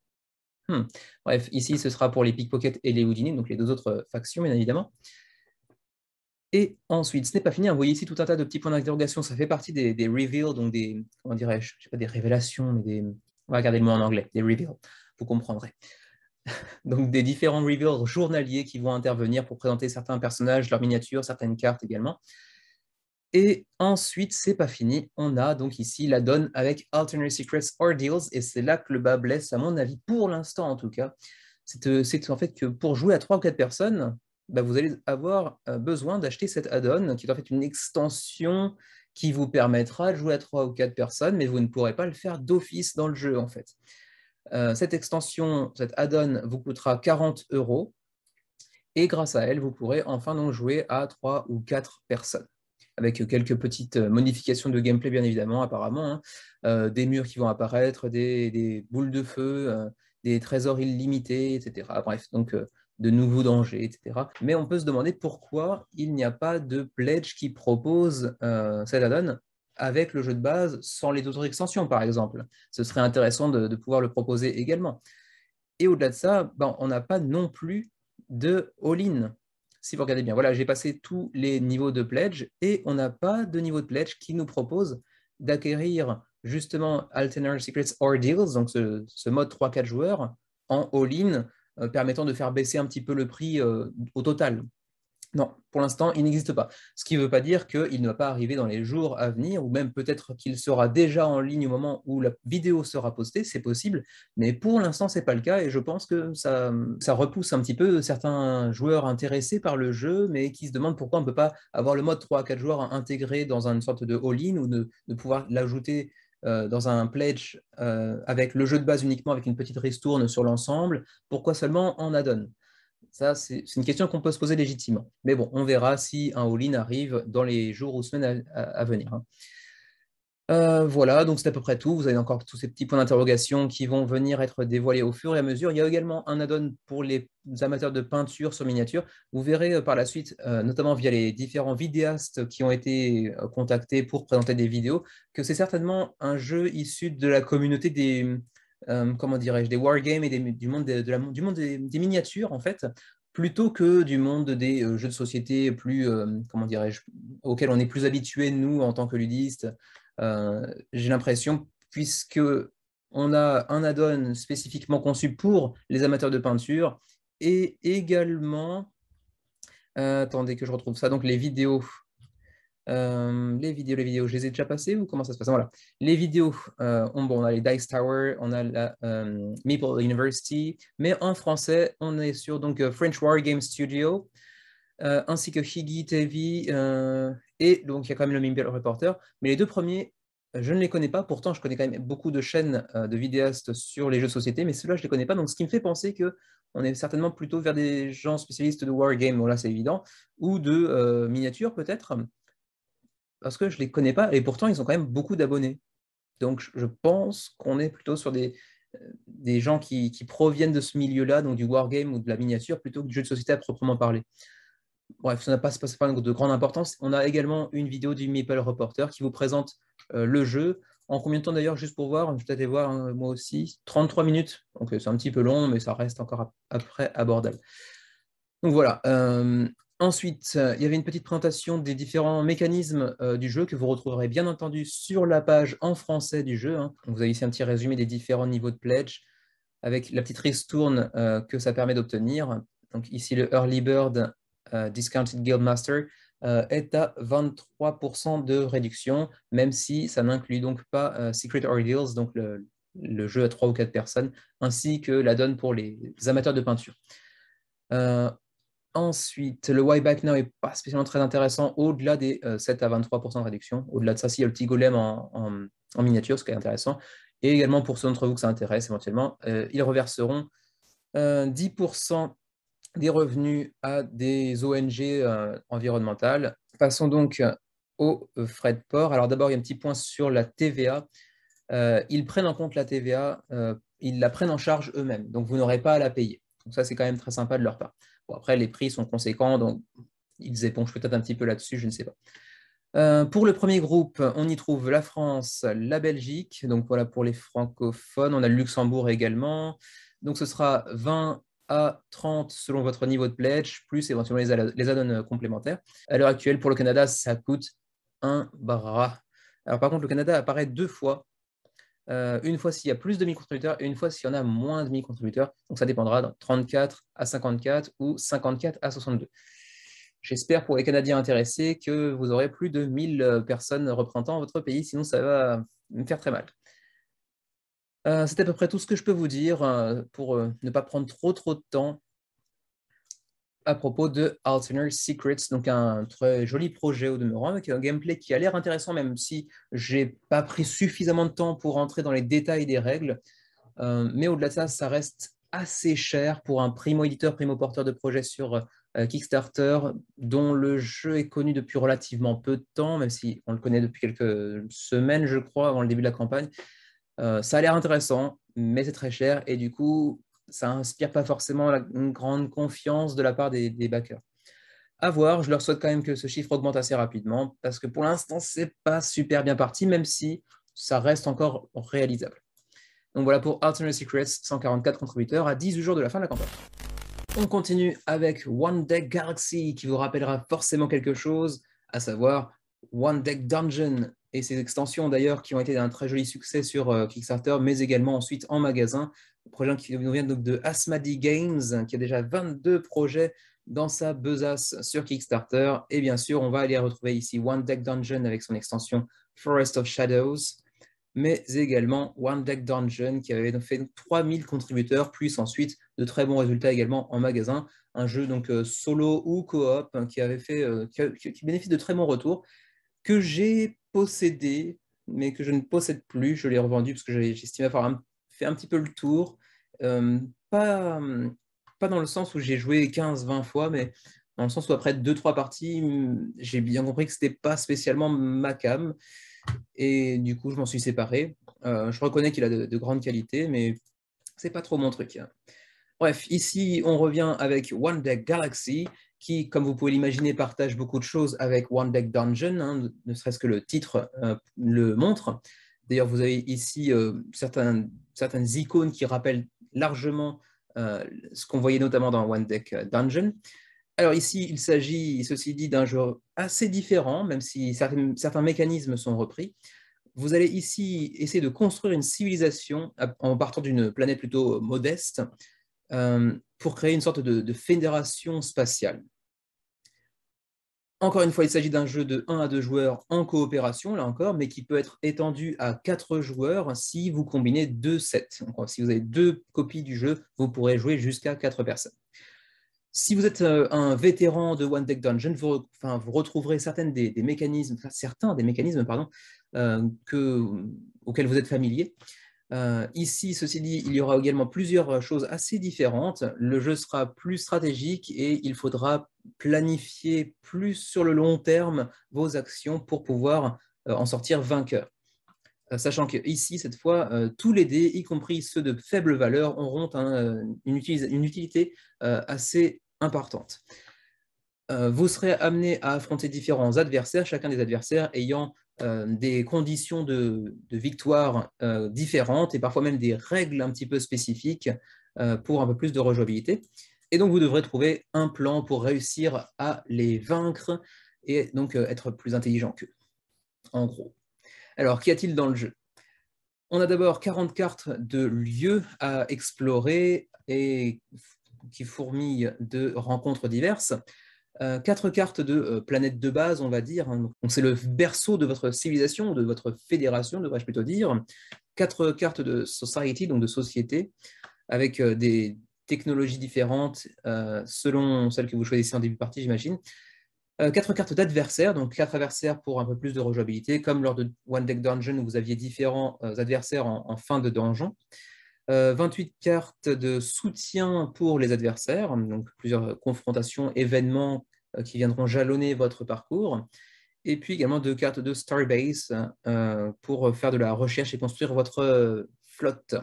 Bref, ici, ce sera pour les pickpockets et les Houdini, donc les 2 autres factions, bien évidemment. Et ensuite, ce n'est pas fini, vous voyez ici tout un tas de petits points d'interrogation, ça fait partie des reveals, donc des, comment dirais-je, sais pas des révélations, mais des... On va regarder le mot en anglais, des reveals, vous comprendrez. Donc des différents reveals journaliers qui vont intervenir pour présenter certains personnages, leurs miniatures, certaines cartes également. Et ensuite, c'est pas fini, on a donc ici la donne avec Alternate Secrets or Deals, et c'est là que le bas blesse, à mon avis, pour l'instant en tout cas. C'est en fait que pour jouer à 3 ou 4 personnes, bah, vous allez avoir besoin d'acheter cette add-on, qui est en fait une extension qui vous permettra de jouer à 3 ou 4 personnes, mais vous ne pourrez pas le faire d'office dans le jeu en fait. Cette extension, cette add-on vous coûtera 40 €, et grâce à elle, vous pourrez enfin donc jouer à 3 ou 4 personnes, avec quelques petites modifications de gameplay bien évidemment, apparemment, hein. Des murs qui vont apparaître, des boules de feu, des trésors illimités, etc. Bref, donc de nouveaux dangers, etc. Mais on peut se demander pourquoi il n'y a pas de pledge qui propose cette add-on avec le jeu de base sans les autres extensions, par exemple. Ce serait intéressant de pouvoir le proposer également. Et au-delà de ça, ben, on n'a pas non plus de all-in. Si vous regardez bien, voilà, j'ai passé tous les niveaux de pledge et on n'a pas de niveau de pledge qui nous propose d'acquérir justement Alternate Secrets or Deals, donc ce mode 3-4 joueurs en all-in, permettant de faire baisser un petit peu le prix au total. Non, pour l'instant, il n'existe pas. Ce qui ne veut pas dire qu'il ne va pas arriver dans les jours à venir, ou même peut-être qu'il sera déjà en ligne au moment où la vidéo sera postée, c'est possible, mais pour l'instant, ce n'est pas le cas, et je pense que ça repousse un petit peu certains joueurs intéressés par le jeu, mais qui se demandent pourquoi on ne peut pas avoir le mode 3 à 4 joueurs intégré dans une sorte de all-in, ou de pouvoir l'ajouter dans un pledge avec le jeu de base uniquement, avec une petite ristourne sur l'ensemble. Pourquoi seulement en add-on? Ça, c'est une question qu'on peut se poser légitimement. Mais bon, on verra si un all-in arrive dans les jours ou semaines à venir, hein. Voilà, donc c'est à peu près tout. Vous avez encore tous ces petits points d'interrogation qui vont venir être dévoilés au fur et à mesure. Il y a également un add-on pour les amateurs de peinture sur miniature. Vous verrez par la suite, notamment via les différents vidéastes qui ont été contactés pour présenter des vidéos, que c'est certainement un jeu issu de la communauté des, comment dirais-je, des wargames et du monde, du monde des miniatures, en fait, plutôt que du monde des jeux de société plus, comment dirais-je, auxquels on est plus habitué, nous, en tant que ludistes. J'ai l'impression, puisque on a un add-on spécifiquement conçu pour les amateurs de peinture, et également, attendez que je retrouve ça, donc les vidéos, les vidéos, je les ai déjà passées ou comment ça se passe? Voilà. Les vidéos, on a les Dice Tower, on a la Maple University, mais en français, on est sur donc, French War Game Studio, ainsi que Higgy TV, et donc il y a quand même le Maple Reporter, mais les deux premiers, je ne les connais pas, pourtant je connais quand même beaucoup de chaînes de vidéastes sur les jeux de société, mais ceux-là je ne les connais pas, donc ce qui me fait penser qu'on est certainement plutôt vers des gens spécialistes de wargame, bon là c'est évident, ou de miniatures peut-être, parce que je ne les connais pas, et pourtant ils ont quand même beaucoup d'abonnés. Donc je pense qu'on est plutôt sur des gens qui proviennent de ce milieu-là, donc du wargame ou de la miniature, plutôt que du jeu de société à proprement parler. Bref, ça n'a pas de grande importance. On a également une vidéo du Maple Reporter qui vous présente le jeu. En combien de temps d'ailleurs, juste pour voir, je vais peut-être aller voir moi aussi, 33 minutes. Donc c'est un petit peu long, mais ça reste encore après abordable. Donc voilà. Ensuite, il y avait une petite présentation des différents mécanismes du jeu que vous retrouverez bien entendu sur la page en français du jeu, hein. Donc, vous avez ici un petit résumé des différents niveaux de pledge avec la petite ristourne que ça permet d'obtenir. Donc ici, le Early Bird Discounted Guildmaster est à 23% de réduction, même si ça n'inclut donc pas Secret Ordeals, donc le jeu à 3 ou 4 personnes, ainsi que la donne pour les amateurs de peinture. Ensuite, le Why Back Now n'est pas spécialement très intéressant au-delà des 7 à 23% de réduction. Au-delà de ça, s'il y a le petit golem en miniature, ce qui est intéressant. Et également, pour ceux d'entre vous que ça intéresse éventuellement, ils reverseront 10% des revenus à des ONG environnementales. Passons donc aux frais de port. Alors d'abord, il y a un petit point sur la TVA. Ils prennent en compte la TVA, ils la prennent en charge eux-mêmes, donc vous n'aurez pas à la payer. Donc ça, c'est quand même très sympa de leur part. Bon, après, les prix sont conséquents, donc ils épongent peut-être un petit peu là-dessus, je ne sais pas. Pour le premier groupe, on y trouve la France, la Belgique, donc voilà pour les francophones, on a le Luxembourg également, donc ce sera 20 à 30 selon votre niveau de pledge, plus éventuellement les add-ons complémentaires. À l'heure actuelle, pour le Canada, ça coûte un bras. Alors par contre, le Canada apparaît deux fois, une fois s'il y a plus de microcontributeurs et une fois s'il y en a moins de microcontributeurs, donc ça dépendra de 34 à 54 ou 54 à 62. J'espère pour les Canadiens intéressés que vous aurez plus de 1000 personnes représentant votre pays, sinon ça va me faire très mal. C'est à peu près tout ce que je peux vous dire pour ne pas prendre trop de temps à propos de Alternate Secrets, donc un très joli projet au demeurant, avec un gameplay qui a l'air intéressant, même si j'ai pas pris suffisamment de temps pour entrer dans les détails des règles. Mais au-delà de ça, ça reste assez cher pour un primo-éditeur, primo-porteur de projet sur Kickstarter, dont le jeu est connu depuis relativement peu de temps, même si on le connaît depuis quelques semaines, je crois, avant le début de la campagne. Ça a l'air intéressant, mais c'est très cher, et du coup, ça n'inspire pas forcément une grande confiance de la part des backers. À voir, je leur souhaite quand même que ce chiffre augmente assez rapidement, parce que pour l'instant, c'est pas super bien parti, même si ça reste encore réalisable. Donc voilà pour Alternate Secrets, 144 contributeurs à 18 jours de la fin de la campagne. On continue avec One Deck Galaxy, qui vous rappellera forcément quelque chose, à savoir One Deck Dungeon et ses extensions d'ailleurs, qui ont été un très joli succès sur Kickstarter, mais également ensuite en magasin. Le projet qui nous vient donc de Asmadi Games, qui a déjà 22 projets dans sa besace sur Kickstarter. Et bien sûr, on va aller retrouver ici One Deck Dungeon avec son extension Forest of Shadows, mais également One Deck Dungeon qui avait fait 3000 contributeurs, plus ensuite de très bons résultats également en magasin. Un jeu donc solo ou coop qui avait fait, qui bénéficie de très bons retours, que j'ai possédé, mais que je ne possède plus. Je l'ai revendu parce que j'estimais avoir fait un petit peu le tour. Pas, pas dans le sens où j'ai joué 15-20 fois, mais dans le sens où après 2-3 parties, j'ai bien compris que ce n'était pas spécialement ma cam. Et du coup, je m'en suis séparé. Je reconnais qu'il a de grandes qualités, mais c'est pas trop mon truc. Bref, ici, on revient avec One Deck Galaxy, qui, comme vous pouvez l'imaginer, partage beaucoup de choses avec One Deck Dungeon, hein, ne serait-ce que le titre le montre. D'ailleurs, vous avez ici certaines icônes qui rappellent largement ce qu'on voyait notamment dans One Deck Dungeon. Alors ici, il s'agit, ceci dit, d'un jeu assez différent, même si certains mécanismes sont repris. Vous allez ici essayer de construire une civilisation en partant d'une planète plutôt modeste pour créer une sorte de fédération spatiale. Encore une fois, il s'agit d'un jeu de 1 à 2 joueurs en coopération, là encore, mais qui peut être étendu à 4 joueurs si vous combinez 2 sets. Donc, si vous avez 2 copies du jeu, vous pourrez jouer jusqu'à 4 personnes. Si vous êtes un vétéran de One Deck Dungeon, vous retrouverez certains des mécanismes auxquels vous êtes familier. Ici, ceci dit, il y aura également plusieurs choses assez différentes. Le jeu sera plus stratégique et il faudra planifier plus sur le long terme vos actions pour pouvoir en sortir vainqueur. Sachant qu'ici, cette fois, tous les dés, y compris ceux de faible valeur, auront une utilité assez importante. Vous serez amené à affronter différents adversaires, chacun des adversaires ayant des conditions de victoire différentes et parfois même des règles un petit peu spécifiques pour un peu plus de rejouabilité. Et donc, vous devrez trouver un plan pour réussir à les vaincre et donc être plus intelligent qu'eux, en gros. Alors, qu'y a-t-il dans le jeu? On a d'abord 40 cartes de lieux à explorer et qui fourmillent de rencontres diverses. 4 cartes de planètes de base, on va dire. Donc, c'est le berceau de votre civilisation, de votre fédération, devrais-je plutôt dire. 4 cartes de society, donc de société, avec des technologies différentes selon celles que vous choisissez en début de partie, j'imagine. 4 cartes d'adversaires, donc 4 adversaires pour un peu plus de rejouabilité, comme lors de One Deck Dungeon où vous aviez différents adversaires en fin de donjon. 28 cartes de soutien pour les adversaires, donc plusieurs confrontations, événements qui viendront jalonner votre parcours. Et puis également 2 cartes de Starbase pour faire de la recherche et construire votre flotte.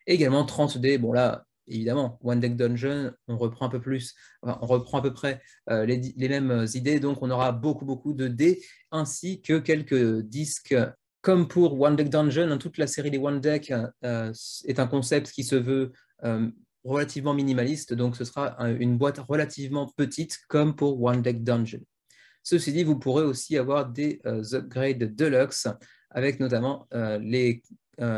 Et également 30 dés, bon là, évidemment, One Deck Dungeon, on reprend un peu plus, enfin, on reprend à peu près les mêmes idées, donc on aura beaucoup de dés, ainsi que quelques disques. Comme pour One Deck Dungeon, toute la série des One Deck est un concept qui se veut relativement minimaliste, donc ce sera une boîte relativement petite, comme pour One Deck Dungeon. Ceci dit, vous pourrez aussi avoir des upgrades deluxe, avec notamment les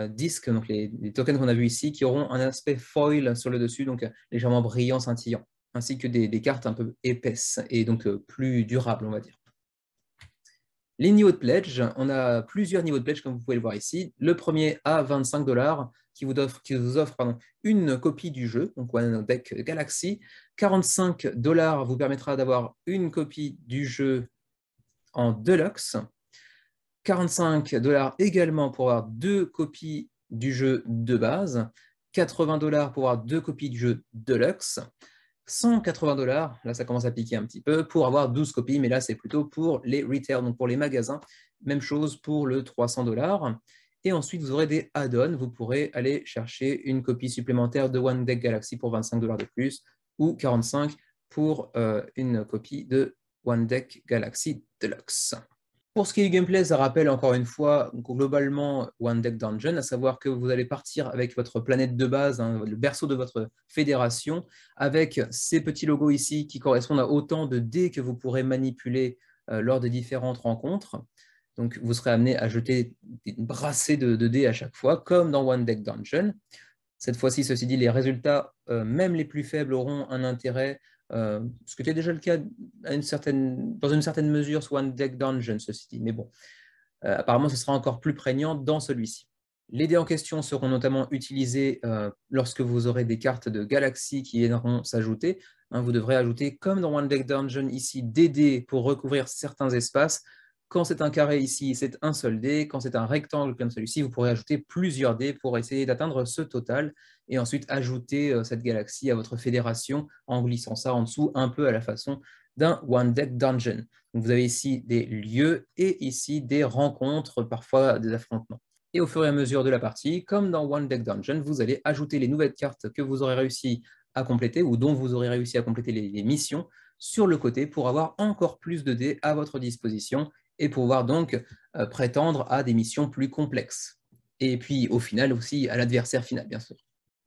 disques, donc les tokens qu'on a vus ici, qui auront un aspect foil sur le dessus, donc légèrement brillant, scintillant, ainsi que des cartes un peu épaisses et donc plus durables, on va dire. Les niveaux de pledge, on a plusieurs niveaux de pledge comme vous pouvez le voir ici. Le premier à 25 $, qui vous offre une copie du jeu, donc One Deck Galaxy. 45 $ vous permettra d'avoir une copie du jeu en Deluxe. 45 $ également pour avoir 2 copies du jeu de base. 80 $ pour avoir 2 copies du jeu Deluxe. 180 $, là ça commence à piquer un petit peu, pour avoir 12 copies, mais là c'est plutôt pour les retail, donc pour les magasins. Même chose pour le 300 $. Et ensuite vous aurez des add-ons, vous pourrez aller chercher une copie supplémentaire de One Deck Galaxy pour 25 $ de plus, ou 45 pour une copie de One Deck Galaxy Deluxe. Pour ce qui est du gameplay, ça rappelle encore une fois globalement One Deck Dungeon, à savoir que vous allez partir avec votre planète de base, le berceau de votre fédération, avec ces petits logos ici qui correspondent à autant de dés que vous pourrez manipuler lors des différentes rencontres. Donc vous serez amené à jeter une brassée de dés à chaque fois, comme dans One Deck Dungeon. Cette fois-ci, ceci dit, les résultats, même les plus faibles, auront un intérêt, ce qui était déjà le cas dans une certaine mesure sur One Deck Dungeon, ceci dit. Mais bon, apparemment, ce sera encore plus prégnant dans celui-ci. Les dés en question seront notamment utilisés lorsque vous aurez des cartes de galaxies qui viendront s'ajouter. Vous devrez ajouter, comme dans One Deck Dungeon, ici, des dés pour recouvrir certains espaces. Quand c'est un carré ici, c'est un seul dé. Quand c'est un rectangle comme celui-ci, vous pourrez ajouter plusieurs dés pour essayer d'atteindre ce total et ensuite ajouter cette galaxie à votre fédération en glissant ça en dessous un peu à la façon d'un One Deck Dungeon. Donc vous avez ici des lieux et ici des rencontres, parfois des affrontements. Et au fur et à mesure de la partie, comme dans One Deck Dungeon, vous allez ajouter les nouvelles cartes que vous aurez réussi à compléter ou dont vous aurez réussi à compléter les missions sur le côté pour avoir encore plus de dés à votre disposition et pouvoir donc prétendre à des missions plus complexes. Et puis au final aussi à l'adversaire final, bien sûr.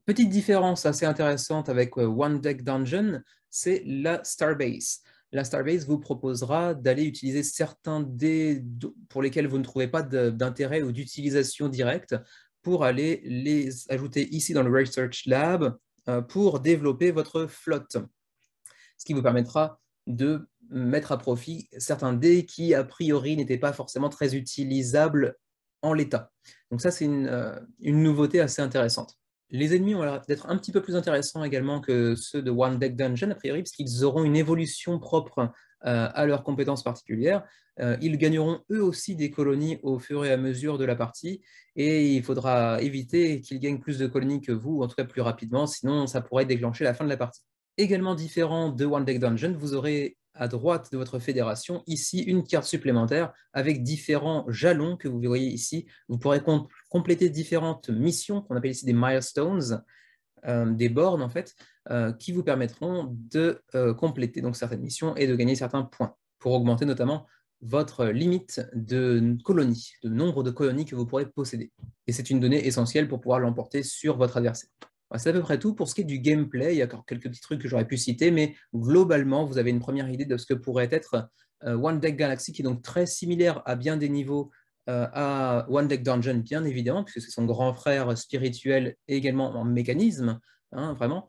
Petite différence assez intéressante avec One Deck Dungeon, c'est la Starbase. La Starbase vous proposera d'aller utiliser certains dés pour lesquels vous ne trouvez pas d'intérêt ou d'utilisation directe pour aller les ajouter ici dans le Research Lab pour développer votre flotte. Ce qui vous permettra de mettre à profit certains dés qui, a priori, n'étaient pas forcément très utilisables en l'état. Donc ça, c'est une nouveauté assez intéressante. Les ennemis ont l'air d'être un petit peu plus intéressants également que ceux de One Deck Dungeon, a priori, parce qu'ils auront une évolution propre à leurs compétences particulières. Ils gagneront eux aussi des colonies au fur et à mesure de la partie, et il faudra éviter qu'ils gagnent plus de colonies que vous, ou en tout cas plus rapidement, sinon ça pourrait déclencher la fin de la partie. Également différent de One Deck Dungeon, vous aurez à droite de votre fédération ici une carte supplémentaire avec différents jalons que vous voyez ici. Vous pourrez compléter différentes missions qu'on appelle ici des milestones, des bornes en fait, qui vous permettront de compléter donc certaines missions et de gagner certains points pour augmenter notamment votre limite de colonies, de nombre de colonies que vous pourrez posséder. Et c'est une donnée essentielle pour pouvoir l'emporter sur votre adversaire. C'est à peu près tout pour ce qui est du gameplay. Il y a encore quelques petits trucs que j'aurais pu citer, mais globalement, vous avez une première idée de ce que pourrait être One Deck Galaxy, qui est donc très similaire à bien des niveaux à One Deck Dungeon, bien évidemment, puisque c'est son grand frère spirituel et également en mécanisme, vraiment,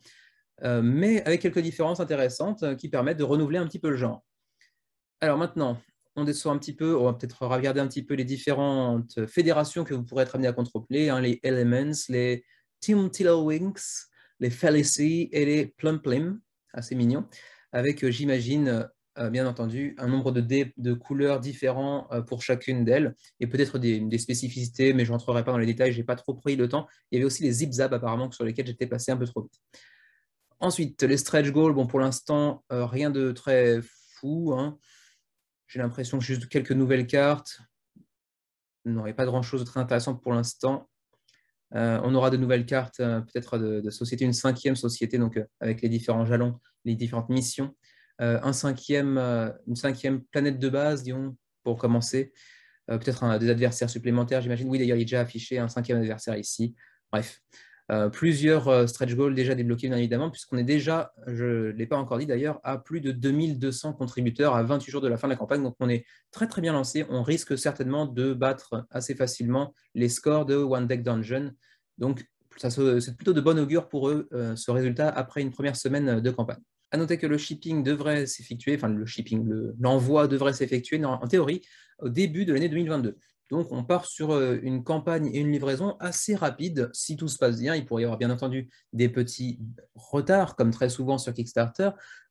mais avec quelques différences intéressantes qui permettent de renouveler un petit peu le genre. Alors maintenant, on descend un petit peu, on va peut-être regarder un petit peu les différentes fédérations que vous pourrez être amené à contrôler, les Elements, les Team Tiddlewinks, les Felici et les Plumplim, assez mignons, avec, j'imagine, bien entendu, un nombre de dés de couleurs différents pour chacune d'elles, et peut-être des spécificités, mais je ne rentrerai pas dans les détails, je n'ai pas trop pris le temps. Il y avait aussi les zip-zap apparemment sur lesquels j'étais passé un peu trop vite. Ensuite, les stretch goals, bon, pour l'instant, rien de très fou, hein. J'ai l'impression que juste quelques nouvelles cartes. Non, il n'y a pas grand-chose de très intéressant pour l'instant. On aura de nouvelles cartes, peut-être de société, une 5e société, donc avec les différents jalons, les différentes missions. Une 5e planète de base, disons, pour commencer. Peut-être des adversaires supplémentaires, j'imagine. Oui, d'ailleurs, il est déjà affiché un 5e adversaire ici. Bref, plusieurs stretch goals déjà débloqués, bien évidemment, puisqu'on est déjà, je ne l'ai pas encore dit d'ailleurs, à plus de 2200 contributeurs à 28 jours de la fin de la campagne. Donc, on est très, très bien lancé. On risque certainement de battre assez facilement les scores de One Deck Dungeon. Donc, c'est plutôt de bon augure pour eux, ce résultat, après une première semaine de campagne. À noter que le shipping devrait s'effectuer, enfin le shipping, l'envoi devrait s'effectuer en théorie au début de l'année 2022. Donc on part sur une campagne et une livraison assez rapide si tout se passe bien. Il pourrait y avoir bien entendu des petits retards, comme très souvent sur Kickstarter,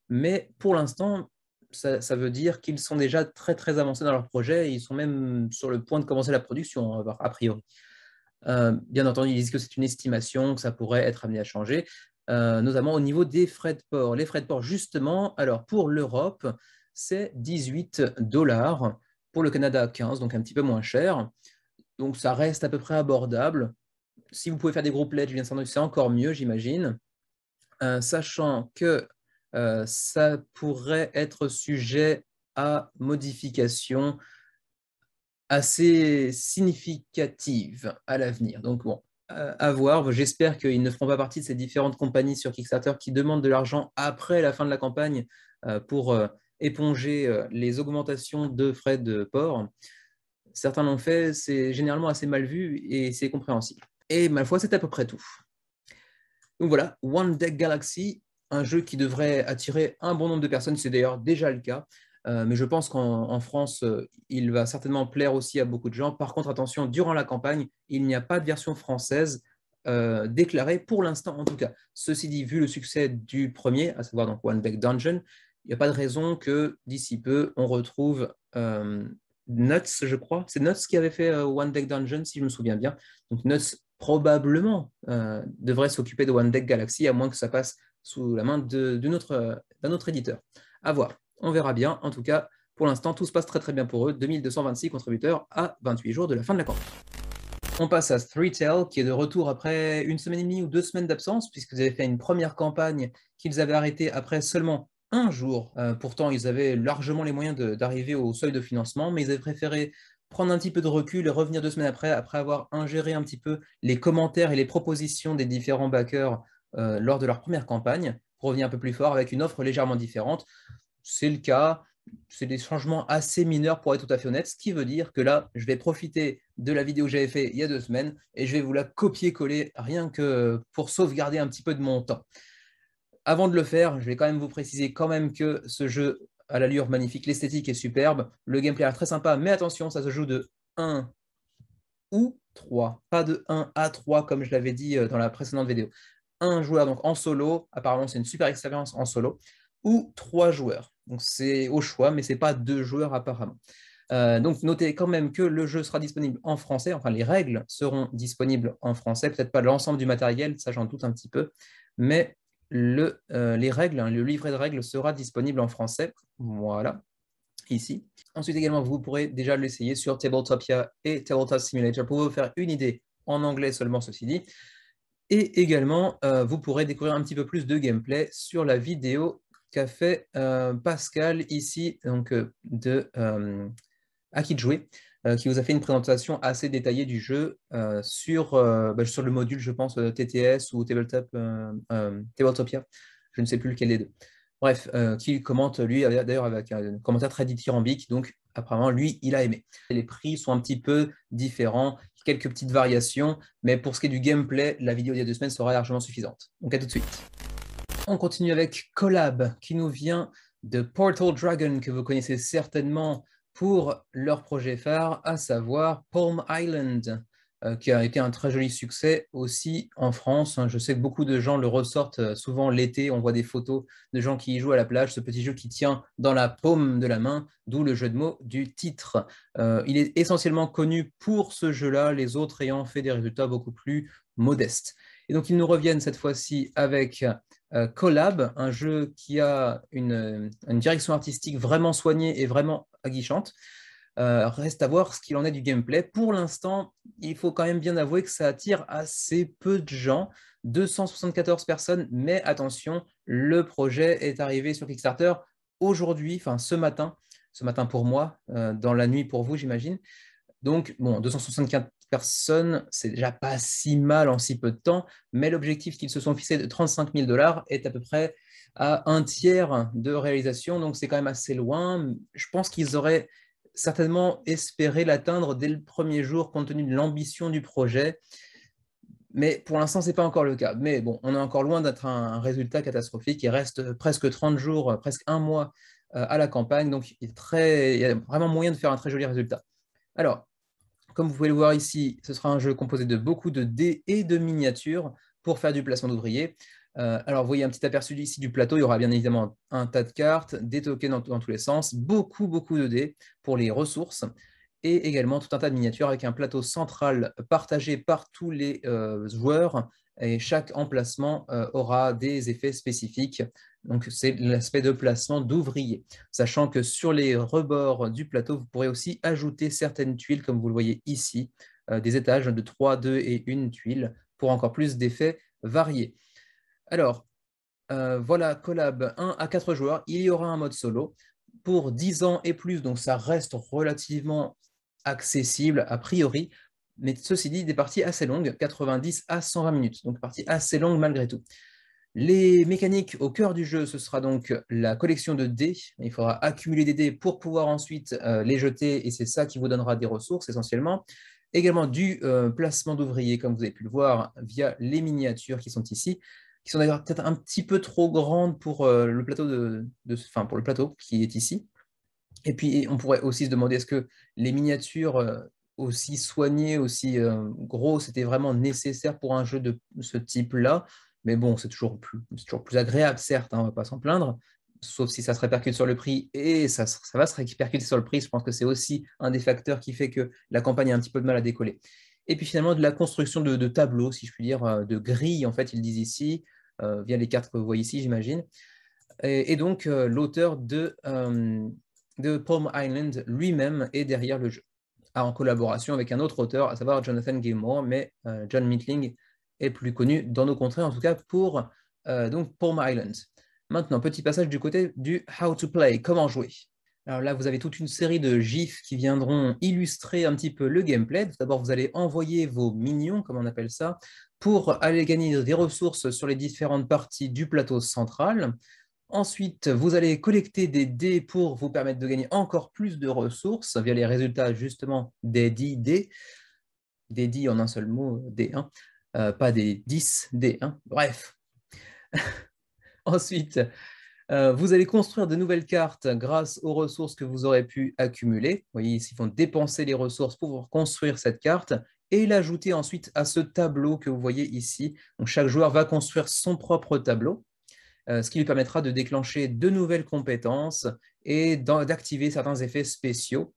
mais pour l'instant, ça veut dire qu'ils sont déjà très très avancés dans leur projet et ils sont même sur le point de commencer la production, a priori. Bien entendu, ils disent que c'est une estimation, que ça pourrait être amené à changer, notamment au niveau des frais de port. Les frais de port, justement, alors pour l'Europe, c'est 18 $, pour le Canada 15, donc un petit peu moins cher. Donc ça reste à peu près abordable. Si vous pouvez faire des groupes pledge, bien entendu, c'est encore mieux, j'imagine. Sachant que ça pourrait être sujet à modification assez significative à l'avenir. Donc bon, à voir. J'espère qu'ils ne feront pas partie de ces différentes compagnies sur Kickstarter qui demandent de l'argent après la fin de la campagne pour éponger les augmentations de frais de port. Certains l'ont fait, c'est généralement assez mal vu et c'est compréhensible. Et ma foi, c'est à peu près tout. Donc voilà, One Deck Galaxy, un jeu qui devrait attirer un bon nombre de personnes, c'est d'ailleurs déjà le cas. Mais je pense qu'en France, il va certainement plaire aussi à beaucoup de gens. Par contre, attention, durant la campagne, il n'y a pas de version française déclarée, pour l'instant en tout cas. Ceci dit, vu le succès du premier, à savoir donc One Deck Dungeon, il n'y a pas de raison que d'ici peu, on retrouve Nuts, je crois. C'est Nuts qui avait fait One Deck Dungeon, si je me souviens bien. Donc Nuts, probablement, devrait s'occuper de One Deck Galaxy, à moins que ça passe sous la main d'un autre éditeur. À voir. On verra bien. En tout cas, pour l'instant, tout se passe très très bien pour eux. 2226 contributeurs à 28 jours de la fin de la campagne. On passe à Threetail, qui est de retour après une semaine et demie ou 2 semaines d'absence, puisqu'ils avaient fait une première campagne qu'ils avaient arrêtée après seulement un jour. Pourtant, ils avaient largement les moyens d'arriver au seuil de financement, mais ils avaient préféré prendre un petit peu de recul et revenir 2 semaines après avoir ingéré un petit peu les commentaires et les propositions des différents backers lors de leur première campagne, pour revenir un peu plus fort avec une offre légèrement différente. C'est le cas, c'est des changements assez mineurs pour être tout à fait honnête, ce qui veut dire que là, je vais profiter de la vidéo que j'avais faite il y a 2 semaines et je vais vous la copier-coller rien que pour sauvegarder un petit peu de mon temps. Avant de le faire, je vais quand même vous préciser quand même que ce jeu a l'allure magnifique, l'esthétique est superbe, le gameplay est très sympa, mais attention, ça se joue de 1 ou 3, pas de 1 à 3 comme je l'avais dit dans la précédente vidéo. Un joueur donc en solo, apparemment c'est une super expérience en solo, ou 3 joueurs. Donc c'est au choix, mais c'est pas 2 joueurs apparemment. Donc notez quand même que le jeu sera disponible en français, enfin les règles seront disponibles en français, peut-être pas l'ensemble du matériel, ça j'en doute un petit peu, mais les règles, le livret de règles sera disponible en français, voilà, ici. Ensuite également, vous pourrez déjà l'essayer sur Tabletopia et Tabletop Simulator pour vous faire une idée en anglais seulement, ceci dit. Et également, vous pourrez découvrir un petit peu plus de gameplay sur la vidéo qu'a fait Pascal ici, donc À qui de jouer, qui vous a fait une présentation assez détaillée du jeu sur le module, je pense, TTS ou Tabletopia, je ne sais plus lequel des deux. Bref, qui commente, lui, d'ailleurs, avec un commentaire très dithyrambique, donc apparemment, lui, il a aimé. Les prix sont un petit peu différents, quelques petites variations, mais pour ce qui est du gameplay, la vidéo d'il y a 2 semaines sera largement suffisante. Donc à tout de suite. On continue avec Collab, qui nous vient de Portal Dragon, que vous connaissez certainement pour leur projet phare, à savoir Palm Island. qui a été un très joli succès aussi en France. Je sais que beaucoup de gens le ressortent souvent l'été. On voit des photos de gens qui y jouent à la plage, ce petit jeu qui tient dans la paume de la main, d'où le jeu de mots du titre. Il est essentiellement connu pour ce jeu-là, les autres ayant fait des résultats beaucoup plus modestes. Et donc, ils nous reviennent cette fois-ci avec Collab, un jeu qui a une direction artistique vraiment soignée et vraiment aguichante. Reste à voir ce qu'il en est du gameplay. Pour l'instant, il faut quand même bien avouer que ça attire assez peu de gens, 274 personnes, mais attention, le projet est arrivé sur Kickstarter aujourd'hui, enfin ce matin pour moi, dans la nuit pour vous, j'imagine. Donc, bon, 264 personnes, c'est déjà pas si mal en si peu de temps, mais l'objectif qu'ils se sont fixé de 35 000 $ est à peu près à un tiers de réalisation, donc c'est quand même assez loin. Je pense qu'ils auraient certainement espéré l'atteindre dès le premier jour, compte tenu de l'ambition du projet, mais pour l'instant, ce n'est pas encore le cas. Mais bon, on est encore loin d'être un résultat catastrophique. Il reste presque 30 jours, presque un mois à la campagne, donc il y a vraiment moyen de faire un très joli résultat. Alors, comme vous pouvez le voir ici, ce sera un jeu composé de beaucoup de dés et de miniatures pour faire du placement d'ouvriers. Alors, vous voyez un petit aperçu ici du plateau. Il y aura bien évidemment un tas de cartes, des tokens dans tous les sens, beaucoup de dés pour les ressources et également tout un tas de miniatures avec un plateau central partagé par tous les joueurs. Et chaque emplacement aura des effets spécifiques. Donc, c'est l'aspect de placement d'ouvriers. Sachant que sur les rebords du plateau, vous pourrez aussi ajouter certaines tuiles, comme vous le voyez ici, des étages de 3, 2 et 1 tuile, pour encore plus d'effets variés. Alors, voilà, Collab 1 à 4 joueurs. Il y aura un mode solo pour 10 ans et plus, donc ça reste relativement accessible a priori. Mais ceci dit, des parties assez longues, 90 à 120 minutes, donc parties assez longues malgré tout. Les mécaniques au cœur du jeu, ce sera donc la collection de dés. Il faudra accumuler des dés pour pouvoir ensuite les jeter, et c'est ça qui vous donnera des ressources essentiellement. Également du placement d'ouvriers, comme vous avez pu le voir, via les miniatures qui sont ici, qui sont d'ailleurs peut-être un petit peu trop grandes pour le plateau pour le plateau qui est ici. Et puis, on pourrait aussi se demander, est-ce que les miniatures aussi soignées, aussi gros, c'était vraiment nécessaire pour un jeu de ce type-là? Mais bon, c'est toujours plus agréable, certes, hein, on ne va pas s'en plaindre, sauf si ça se répercute sur le prix, et ça va se répercuter sur le prix. Je pense que c'est aussi un des facteurs qui fait que la campagne a un petit peu de mal à décoller. Et puis finalement, de la construction de tableaux, si je puis dire, de grilles, en fait, ils disent ici, via les cartes que vous voyez ici, j'imagine. Et donc, l'auteur de Palm Island lui-même est derrière le jeu, en collaboration avec un autre auteur, à savoir Jonathan Gilmour, mais John Mitling est plus connu dans nos contrées, en tout cas pour donc Palm Island. Maintenant, petit passage du côté du How to Play, comment jouer. Alors là, vous avez toute une série de gifs qui viendront illustrer un petit peu le gameplay. Tout d'abord, vous allez envoyer vos minions, comme on appelle ça, pour aller gagner des ressources sur les différentes parties du plateau central. Ensuite, vous allez collecter des dés pour vous permettre de gagner encore plus de ressources via les résultats justement des 10 dés. Des 10 en un seul mot, dés 1, pas des 10 dés 1. Bref. Ensuite, vous allez construire de nouvelles cartes grâce aux ressources que vous aurez pu accumuler. Vous voyez ici, ils vont dépenser les ressources pour pouvoir construire cette carte et l'ajouter ensuite à ce tableau que vous voyez ici. Donc, chaque joueur va construire son propre tableau. Ce qui lui permettra de déclencher de nouvelles compétences et d'activer certains effets spéciaux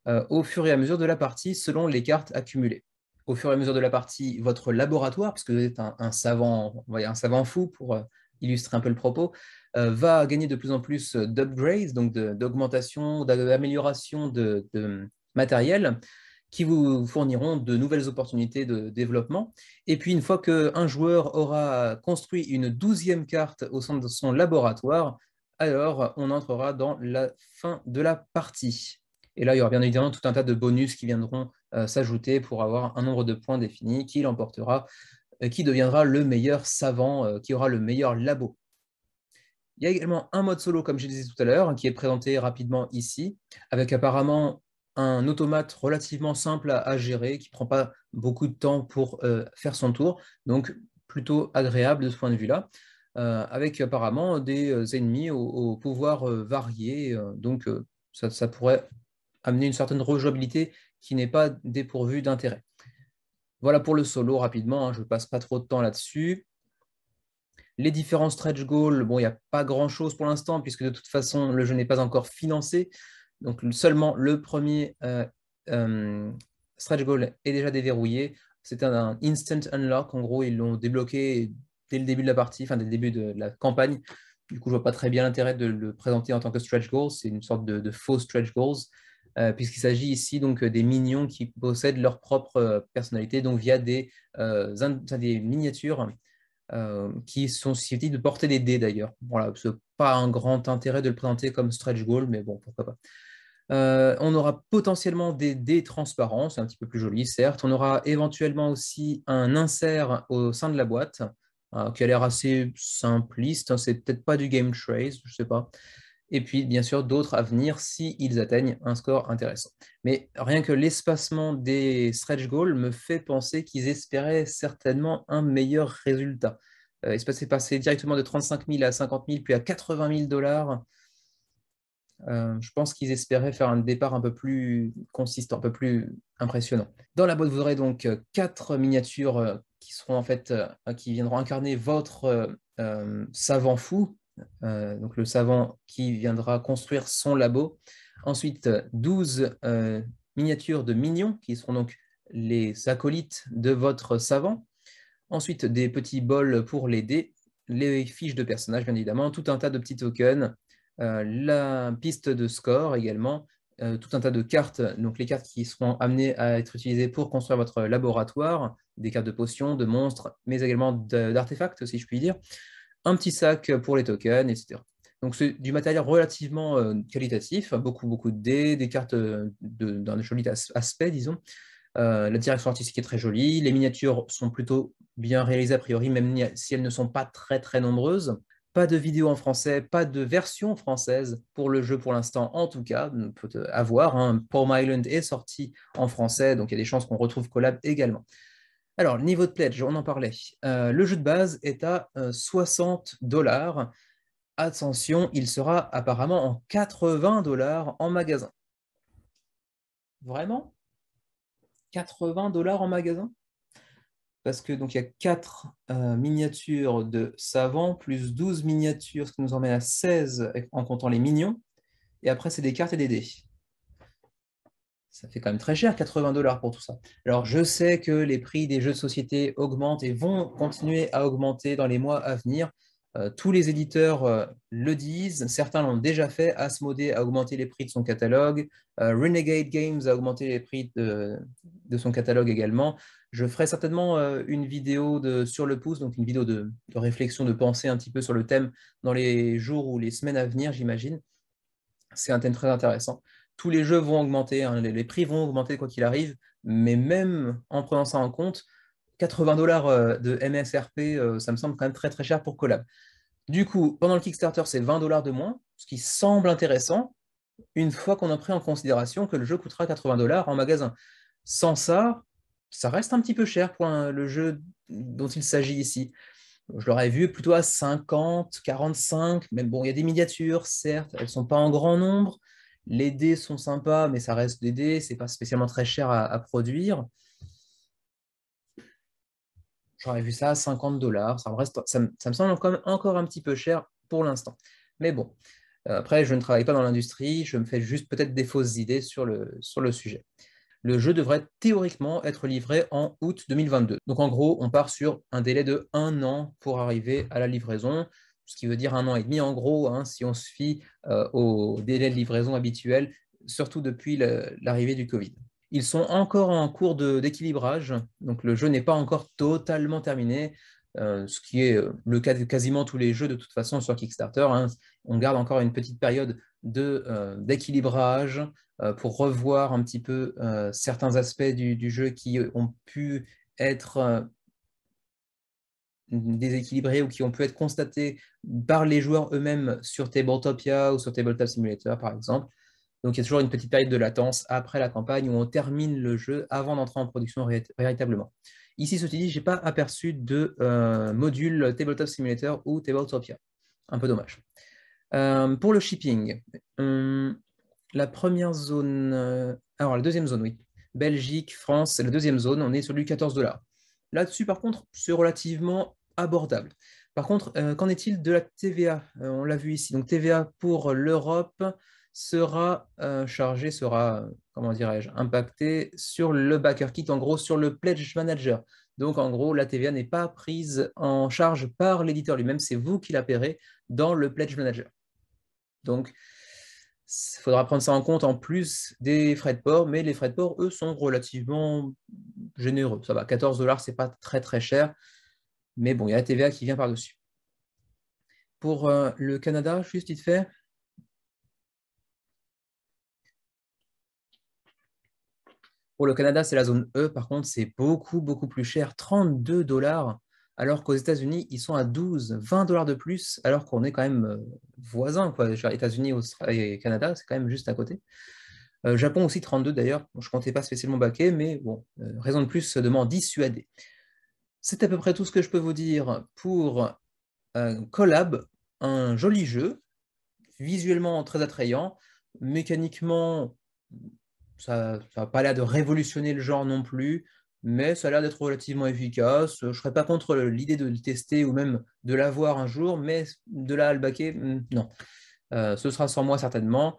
au fur et à mesure de la partie selon les cartes accumulées. Au fur et à mesure de la partie, votre laboratoire, puisque vous êtes un savant, un savant fou pour illustrer un peu le propos, va gagner de plus en plus d'upgrades, donc d'augmentation, d'amélioration de matériel, qui vous fourniront de nouvelles opportunités de développement. Et puis, une fois qu'un joueur aura construit une 12e carte au sein de son laboratoire, alors on entrera dans la fin de la partie. Et là, il y aura bien évidemment tout un tas de bonus qui viendront s'ajouter pour avoir un nombre de points défini qui l'emportera, qui deviendra le meilleur savant, qui aura le meilleur labo. Il y a également un mode solo, comme je disais tout à l'heure, qui est présenté rapidement ici, avec apparemment un automate relativement simple à gérer, qui ne prend pas beaucoup de temps pour faire son tour, donc plutôt agréable de ce point de vue-là, avec apparemment des ennemis au pouvoir varié, donc ça pourrait amener une certaine rejouabilité qui n'est pas dépourvue d'intérêt. Voilà pour le solo rapidement, hein, je ne passe pas trop de temps là-dessus. Les différents stretch goals, bon, il n'y a pas grand-chose pour l'instant, puisque de toute façon, le jeu n'est pas encore financé. Donc seulement le premier stretch goal est déjà déverrouillé. C'est un instant unlock. En gros, ils l'ont débloqué dès le début de la partie, enfin dès le début de la campagne. Du coup, je ne vois pas très bien l'intérêt de le présenter en tant que stretch goal. C'est une sorte de faux stretch goals, puisqu'il s'agit ici donc des minions qui possèdent leur propre personnalité, donc via des miniatures qui sont susceptibles de porter des dés d'ailleurs. Voilà, ce n'est pas un grand intérêt de le présenter comme stretch goal, mais bon, pourquoi pas. On aura potentiellement des dés transparents, c'est un petit peu plus joli, certes. On aura éventuellement aussi un insert au sein de la boîte, qui a l'air assez simpliste, hein, c'est peut-être pas du game trace, je sais pas. Et puis, bien sûr, d'autres à venir s'ils atteignent un score intéressant. Mais rien que l'espacement des stretch goals me fait penser qu'ils espéraient certainement un meilleur résultat. Ils se passer directement de 35 000 à 50 000, puis à 80 000 dollars. Je pense qu'ils espéraient faire un départ un peu plus consistant, un peu plus impressionnant. Dans la boîte, vous aurez donc 4 miniatures qui seront en fait, qui viendront incarner votre savant fou, donc le savant qui viendra construire son labo. Ensuite, 12 miniatures de minions qui seront donc les acolytes de votre savant. Ensuite, des petits bols pour les dés, les fiches de personnages, bien évidemment, tout un tas de petits tokens, la piste de score également, tout un tas de cartes, donc les cartes qui seront amenées à être utilisées pour construire votre laboratoire, des cartes de potions, de monstres, mais également d'artefacts, si je puis dire, un petit sac pour les tokens, etc. Donc c'est du matériel relativement qualitatif, beaucoup de dés, des cartes d'un joli aspect, disons. La direction artistique est très jolie, les miniatures sont plutôt bien réalisées a priori, même si elles ne sont pas très nombreuses. Pas de vidéo en français, pas de version française pour le jeu pour l'instant, en tout cas, on peut avoir. Hein. Palm Island est sorti en français, donc il y a des chances qu'on retrouve Collab également. Alors, le niveau de pledge, on en parlait. Le jeu de base est à 60 dollars. Attention, il sera apparemment en 80 dollars en magasin. Vraiment? 80 dollars en magasin? Parce que donc il y a 4 miniatures de savants, plus 12 miniatures, ce qui nous emmène à 16 en comptant les minions. Et après, c'est des cartes et des dés. Ça fait quand même très cher, 80 dollars pour tout ça. Alors, je sais que les prix des jeux de société augmentent et vont continuer à augmenter dans les mois à venir. Tous les éditeurs le disent, certains l'ont déjà fait. Asmodee a augmenté les prix de son catalogue, Renegade Games a augmenté les prix de son catalogue également. Je ferai certainement une vidéo sur le pouce, donc une vidéo de réflexion, de pensée un petit peu sur le thème dans les jours ou les semaines à venir, j'imagine. C'est un thème très intéressant. Tous les jeux vont augmenter, hein, les prix vont augmenter quoi qu'il arrive, mais même en prenant ça en compte, 80 dollars de MSRP, ça me semble quand même très cher pour Collab. Du coup, pendant le Kickstarter, c'est 20 dollars de moins, ce qui semble intéressant, une fois qu'on a pris en considération que le jeu coûtera 80 dollars en magasin. Sans ça, ça reste un petit peu cher pour le jeu dont il s'agit ici. Je l'aurais vu plutôt à 50, 45, mais bon, il y a des miniatures, certes, elles ne sont pas en grand nombre. Les dés sont sympas, mais ça reste des dés, c'est pas spécialement très cher à produire. J'aurais vu ça à 50 dollars, ça me semble quand même encore un petit peu cher pour l'instant. Mais bon, après, je ne travaille pas dans l'industrie, je me fais juste peut-être des fausses idées sur le sujet. Le jeu devrait théoriquement être livré en août 2022. Donc en gros, on part sur un délai de 1 an pour arriver à la livraison, ce qui veut dire 1 an et demi en gros, hein, si on se fie au délai de livraison habituel, surtout depuis l'arrivée du Covid. Ils sont encore en cours d'équilibrage, donc le jeu n'est pas encore totalement terminé, ce qui est le cas de quasiment tous les jeux de toute façon sur Kickstarter. Hein. On garde encore une petite période d'équilibrage pour revoir un petit peu certains aspects du jeu qui ont pu être déséquilibrés ou qui ont pu être constatés par les joueurs eux-mêmes sur Tabletopia ou sur Tabletop Simulator, par exemple. Donc il y a toujours une petite période de latence après la campagne où on termine le jeu avant d'entrer en production véritablement. Ici, ceci dit, je n'ai pas aperçu de module Tabletop Simulator ou Tabletopia. Un peu dommage. Pour le shipping, la première zone, alors la deuxième zone, oui. Belgique, France, c'est la deuxième zone, on est sur du 14 $. Là-dessus, par contre, c'est relativement abordable. Par contre, qu'en est-il de la TVA? On l'a vu ici. Donc, TVA pour l'Europe sera chargé, sera, comment dirais-je, impacté sur le backer kit, en gros, sur le pledge manager. Donc, en gros, la TVA n'est pas prise en charge par l'éditeur lui-même, c'est vous qui la paierez dans le pledge manager. Donc, il faudra prendre ça en compte en plus des frais de port, mais les frais de port, eux, sont relativement généreux. Ça va, 14 $, c'est pas très très cher, mais bon, il y a la TVA qui vient par-dessus. Pour le Canada, juste vite fait. Pour le Canada, c'est la zone E, par contre, c'est beaucoup, beaucoup plus cher, 32 $, alors qu'aux États-Unis, ils sont à 12, 20 $ de plus, alors qu'on est quand même voisins, quoi. États-Unis, Australie et Canada, c'est quand même juste à côté. Japon aussi 32 d'ailleurs, bon, je ne comptais pas spécialement baquer, mais bon, raison de plus de m'en dissuader. C'est à peu près tout ce que je peux vous dire pour Collab, un joli jeu, visuellement très attrayant, mécaniquement, ça n'a pas l'air de révolutionner le genre non plus, mais ça a l'air d'être relativement efficace. Je ne serais pas contre l'idée de le tester ou même de l'avoir un jour, mais de là à le baquer, non. Ce sera sans moi certainement.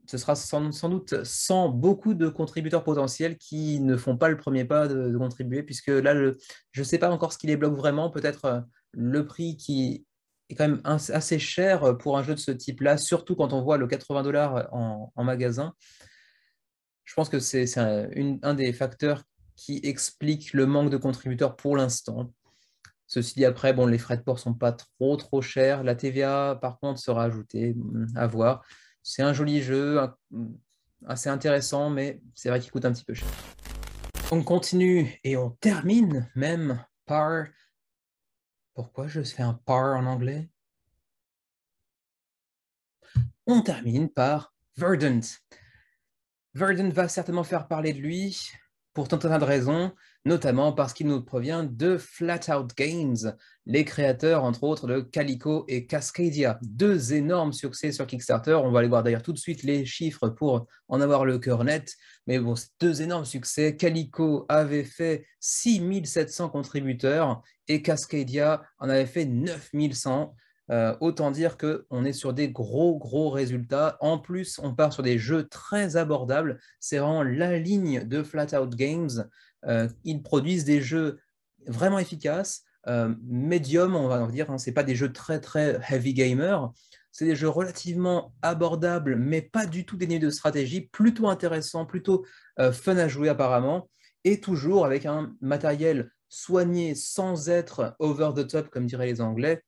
Ce sera sans doute sans beaucoup de contributeurs potentiels qui ne font pas le premier pas de contribuer, puisque là, je ne sais pas encore ce qui les bloque vraiment. Peut-être le prix qui est quand même assez cher pour un jeu de ce type-là, surtout quand on voit le 80 $ en magasin. Je pense que c'est un des facteurs qui explique le manque de contributeurs pour l'instant. Ceci dit, après, bon, les frais de port ne sont pas trop, trop chers. La TVA, par contre, sera ajoutée, à voir. C'est un joli jeu, assez intéressant, mais c'est vrai qu'il coûte un petit peu cher. On continue et on termine même par... Pourquoi je fais un par en anglais? On termine par Verdant. Verdant va certainement faire parler de lui pour tant de raisons, notamment parce qu'il nous provient de Flatout Games, les créateurs entre autres de Calico et Cascadia, deux énormes succès sur Kickstarter. On va aller voir d'ailleurs tout de suite les chiffres pour en avoir le cœur net, mais bon, c'est deux énormes succès. Calico avait fait 6700 contributeurs et Cascadia en avait fait 9100. Autant dire qu'on est sur des gros, gros résultats. En plus, on part sur des jeux très abordables. C'est vraiment la ligne de Flatout Games. Ils produisent des jeux vraiment efficaces, médium, on va dire. Hein. Ce n'est pas des jeux très, très heavy gamer. C'est des jeux relativement abordables, mais pas du tout dénués de stratégie. Plutôt intéressants, plutôt fun à jouer apparemment. Et toujours avec un matériel soigné sans être over the top, comme diraient les Anglais,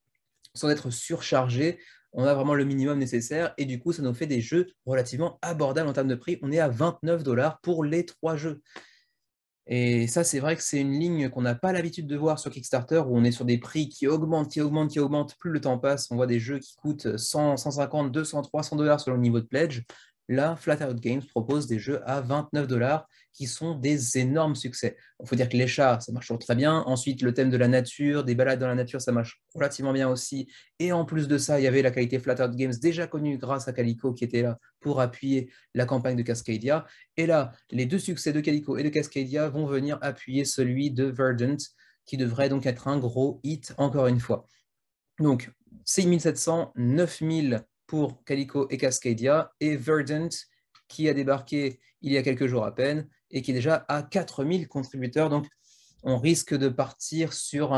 sans être surchargé. On a vraiment le minimum nécessaire et du coup, ça nous fait des jeux relativement abordables en termes de prix. On est à 29 $ pour les 3 jeux. Et ça, c'est vrai que c'est une ligne qu'on n'a pas l'habitude de voir sur Kickstarter, où on est sur des prix qui augmentent, qui augmentent, qui augmentent. Plus le temps passe, on voit des jeux qui coûtent 100, 150, 200, 300 $ selon le niveau de pledge. Là, Flatout Games propose des jeux à 29 $ qui sont des énormes succès. Il faut dire que les chats, ça marche toujours très bien. Ensuite, le thème de la nature, des balades dans la nature, ça marche relativement bien aussi. Et en plus de ça, il y avait la qualité Flatout Games déjà connue grâce à Calico qui était là pour appuyer la campagne de Cascadia. Et là, les deux succès de Calico et de Cascadia vont venir appuyer celui de Verdant, qui devrait donc être un gros hit encore une fois. Donc, 6700, 9000 pour Calico et Cascadia, et Verdant, qui a débarqué il y a quelques jours à peine, et qui est déjà à 4000 contributeurs. Donc, on risque de partir sur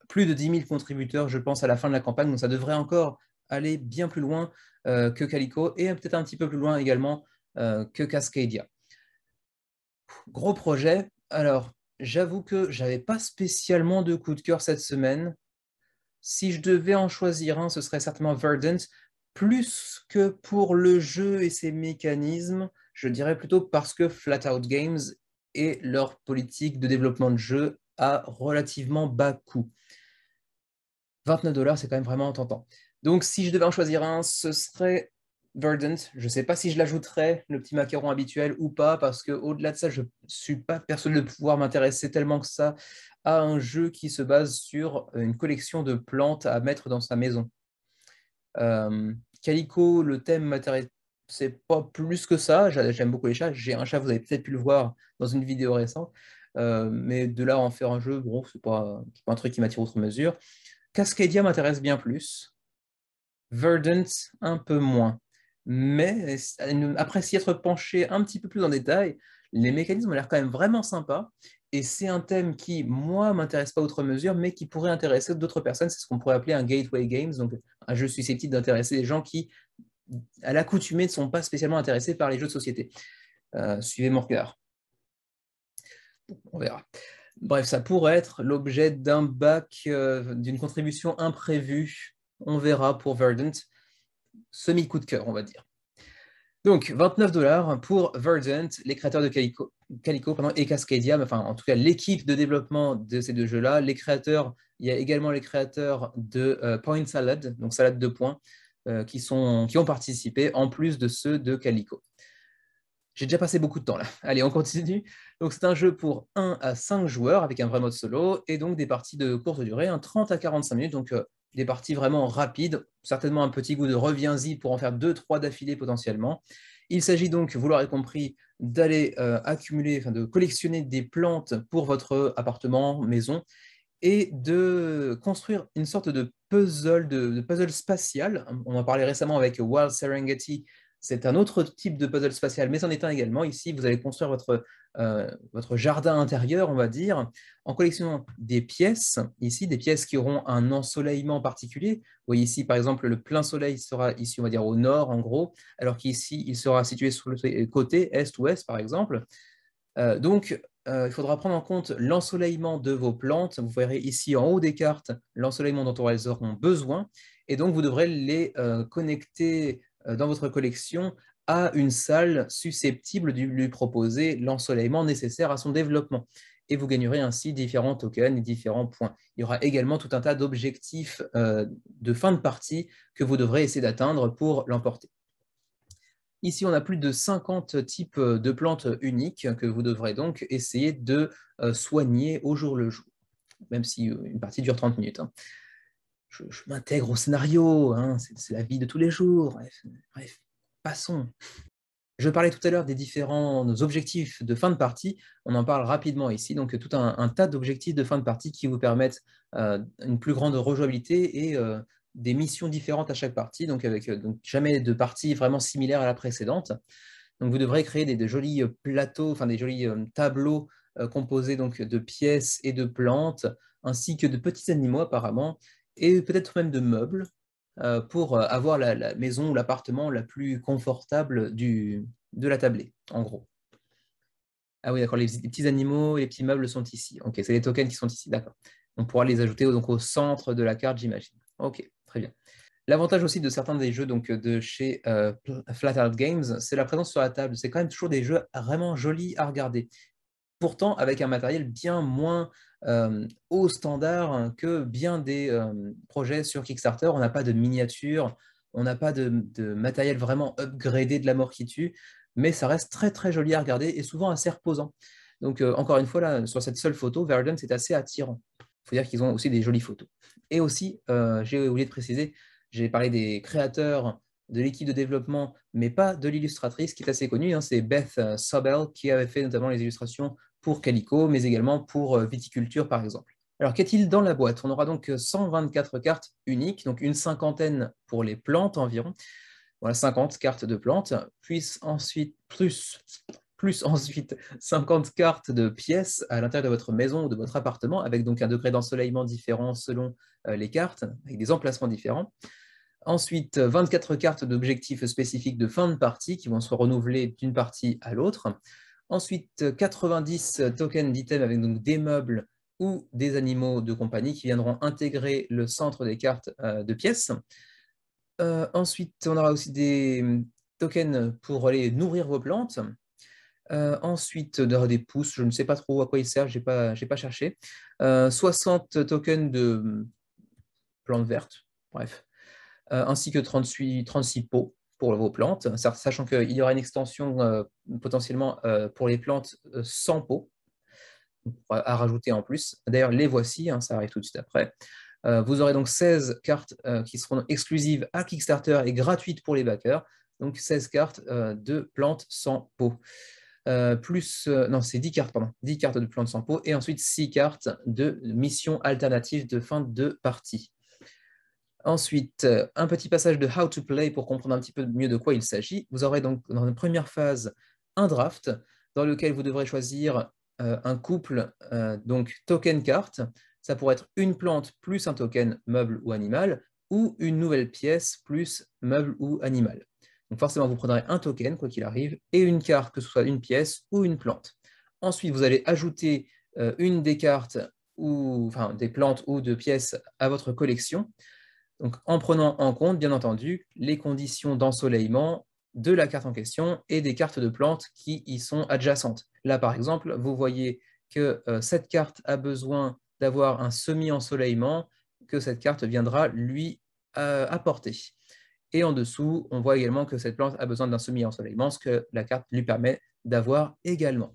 plus de 10 000 contributeurs, je pense, à la fin de la campagne. Donc, ça devrait encore aller bien plus loin que Calico, et peut-être un petit peu plus loin également que Cascadia. Gros projet. Alors, j'avoue que j'avais pas spécialement de coup de cœur cette semaine. Si je devais en choisir un, ce serait certainement Verdant. Plus que pour le jeu et ses mécanismes, je dirais plutôt parce que Flatout Games et leur politique de développement de jeu à relativement bas coût. 29 $, c'est quand même vraiment tentant. Donc, si je devais en choisir un, ce serait Verdant. Je ne sais pas si je l'ajouterais, le petit macaron habituel ou pas, parce qu'au-delà de ça, je ne suis pas persuadé de pouvoir m'intéresser tellement que ça à un jeu qui se base sur une collection de plantes à mettre dans sa maison. Calico, le thème c'est pas plus que ça. J'aime beaucoup les chats. J'ai un chat, vous avez peut-être pu le voir dans une vidéo récente. Mais de là à en faire un jeu, bon, c'est pas un truc qui m'attire outre mesure. Cascadia m'intéresse bien plus. Verdant, un peu moins. Mais après s'y être penché un petit peu plus en détail, les mécanismes ont l'air quand même vraiment sympas. Et c'est un thème qui, moi, m'intéresse pas outre mesure, mais qui pourrait intéresser d'autres personnes. C'est ce qu'on pourrait appeler un gateway games, donc un jeu susceptible d'intéresser des gens qui, à l'accoutumée, ne sont pas spécialement intéressés par les jeux de société. Suivez mon regard. On verra. Bref, ça pourrait être l'objet d'un bac, d'une contribution imprévue. On verra pour Verdant. Semi-coup de cœur, on va dire. Donc, 29 $ pour Verdant, les créateurs de Calico et Cascadia, enfin, en tout cas, l'équipe de développement de ces deux jeux-là. Les créateurs, il y a également les créateurs de Point Salad, donc Salade de points, qui ont participé, en plus de ceux de Calico. J'ai déjà passé beaucoup de temps là. Allez, on continue. Donc, c'est un jeu pour 1 à 5 joueurs avec un vrai mode solo et donc des parties de courte durée, 30 à 45 minutes. Donc, des parties vraiment rapides, certainement un petit goût de reviens-y pour en faire 2-3 d'affilée potentiellement. Il s'agit donc, vous l'aurez compris, d'aller accumuler, de collectionner des plantes pour votre appartement, maison, et de construire une sorte de puzzle, de puzzle spatial. On en parlait récemment avec Wild Serengeti. C'est un autre type de puzzle spatial, mais c'en est un également. Ici, vous allez construire votre jardin intérieur, on va dire, en collectionnant des pièces. Ici, des pièces qui auront un ensoleillement particulier. Vous voyez ici, par exemple, le plein soleil sera ici, on va dire, au nord, en gros, alors qu'ici, il sera situé sur le côté est-ouest, par exemple. Donc, il faudra prendre en compte l'ensoleillement de vos plantes. Vous verrez ici en haut des cartes l'ensoleillement dont elles auront besoin. Et donc, vous devrez les connecter dans votre collection à une salle susceptible de lui proposer l'ensoleillement nécessaire à son développement. Et vous gagnerez ainsi différents tokens et différents points. Il y aura également tout un tas d'objectifs de fin de partie que vous devrez essayer d'atteindre pour l'emporter. Ici, on a plus de 50 types de plantes uniques que vous devrez donc essayer de soigner au jour le jour, même si une partie dure 30 minutes. Hein. Je m'intègre au scénario, hein, c'est la vie de tous les jours. Bref, passons. Je parlais tout à l'heure des différents objectifs de fin de partie. On en parle rapidement ici. Donc, tout un tas d'objectifs de fin de partie qui vous permettent une plus grande rejouabilité et des missions différentes à chaque partie, donc avec donc jamais de partie vraiment similaire à la précédente. Donc, vous devrez créer des jolis plateaux, enfin des jolis tableaux composés donc de pièces et de plantes, ainsi que de petits animaux apparemment, et peut-être même de meubles pour avoir la maison ou l'appartement la plus confortable de la tablée, en gros. Ah oui, d'accord, les petits animaux et les petits meubles sont ici. Ok, c'est les tokens qui sont ici, d'accord. On pourra les ajouter donc, au centre de la carte, j'imagine. Ok, très bien. L'avantage aussi de certains des jeux donc, de chez Flat Games, c'est la présence sur la table. C'est quand même toujours des jeux vraiment jolis à regarder. Pourtant, avec un matériel bien moins haut standard que bien des projets sur Kickstarter. On n'a pas de miniatures, on n'a pas de matériel vraiment upgradé de la mort qui tue, mais ça reste très très joli à regarder et souvent assez reposant. Donc encore une fois, là, sur cette seule photo, Verdant, c'est assez attirant. Il faut dire qu'ils ont aussi des jolies photos. Et aussi, j'ai oublié de préciser, j'ai parlé des créateurs de l'équipe de développement, mais pas de l'illustratrice qui est assez connue, hein, c'est Beth Sobel qui avait fait notamment les illustrations pour Calico, mais également pour Viticulture par exemple. Alors qu'est-il dans la boîte? On aura donc 124 cartes uniques, donc une cinquantaine pour les plantes environ, voilà 50 cartes de plantes, puis ensuite plus ensuite 50 cartes de pièces à l'intérieur de votre maison ou de votre appartement, avec donc un degré d'ensoleillement différent selon les cartes, avec des emplacements différents. Ensuite, 24 cartes d'objectifs spécifiques de fin de partie qui vont se renouveler d'une partie à l'autre. Ensuite, 90 tokens d'items avec donc des meubles ou des animaux de compagnie qui viendront intégrer le centre des cartes de pièces. Ensuite, on aura aussi des tokens pour aller nourrir vos plantes. Ensuite, des pouces, je ne sais pas trop à quoi ils servent, je n'ai pas cherché. 60 tokens de plantes vertes, bref. Ainsi que 36 pots pour vos plantes, sachant qu'il y aura une extension potentiellement pour les plantes sans pots à rajouter en plus. D'ailleurs, les voici, hein, ça arrive tout de suite après. Vous aurez donc 16 cartes qui seront exclusives à Kickstarter et gratuites pour les backers. donc 16 cartes de plantes sans peau. Non, c'est 10 cartes, pardon, 10 cartes de plantes sans peau, et ensuite 6 cartes de missions alternatives de fin de partie. Ensuite, un petit passage de How to Play pour comprendre un petit peu mieux de quoi il s'agit. Vous aurez donc dans une première phase un draft dans lequel vous devrez choisir un couple, donc token carte. Ça pourrait être une plante plus un token meuble ou animal, ou une nouvelle pièce plus meuble ou animal. Donc forcément, vous prendrez un token, quoi qu'il arrive, et une carte, que ce soit une pièce ou une plante. Ensuite, vous allez ajouter une des cartes, enfin des plantes ou de pièces à votre collection. Donc, en prenant en compte, bien entendu, les conditions d'ensoleillement de la carte en question et des cartes de plantes qui y sont adjacentes. Là, par exemple, vous voyez que cette carte a besoin d'avoir un semi-ensoleillement que cette carte viendra lui apporter. Et en dessous, on voit également que cette plante a besoin d'un semi-ensoleillement, ce que la carte lui permet d'avoir également.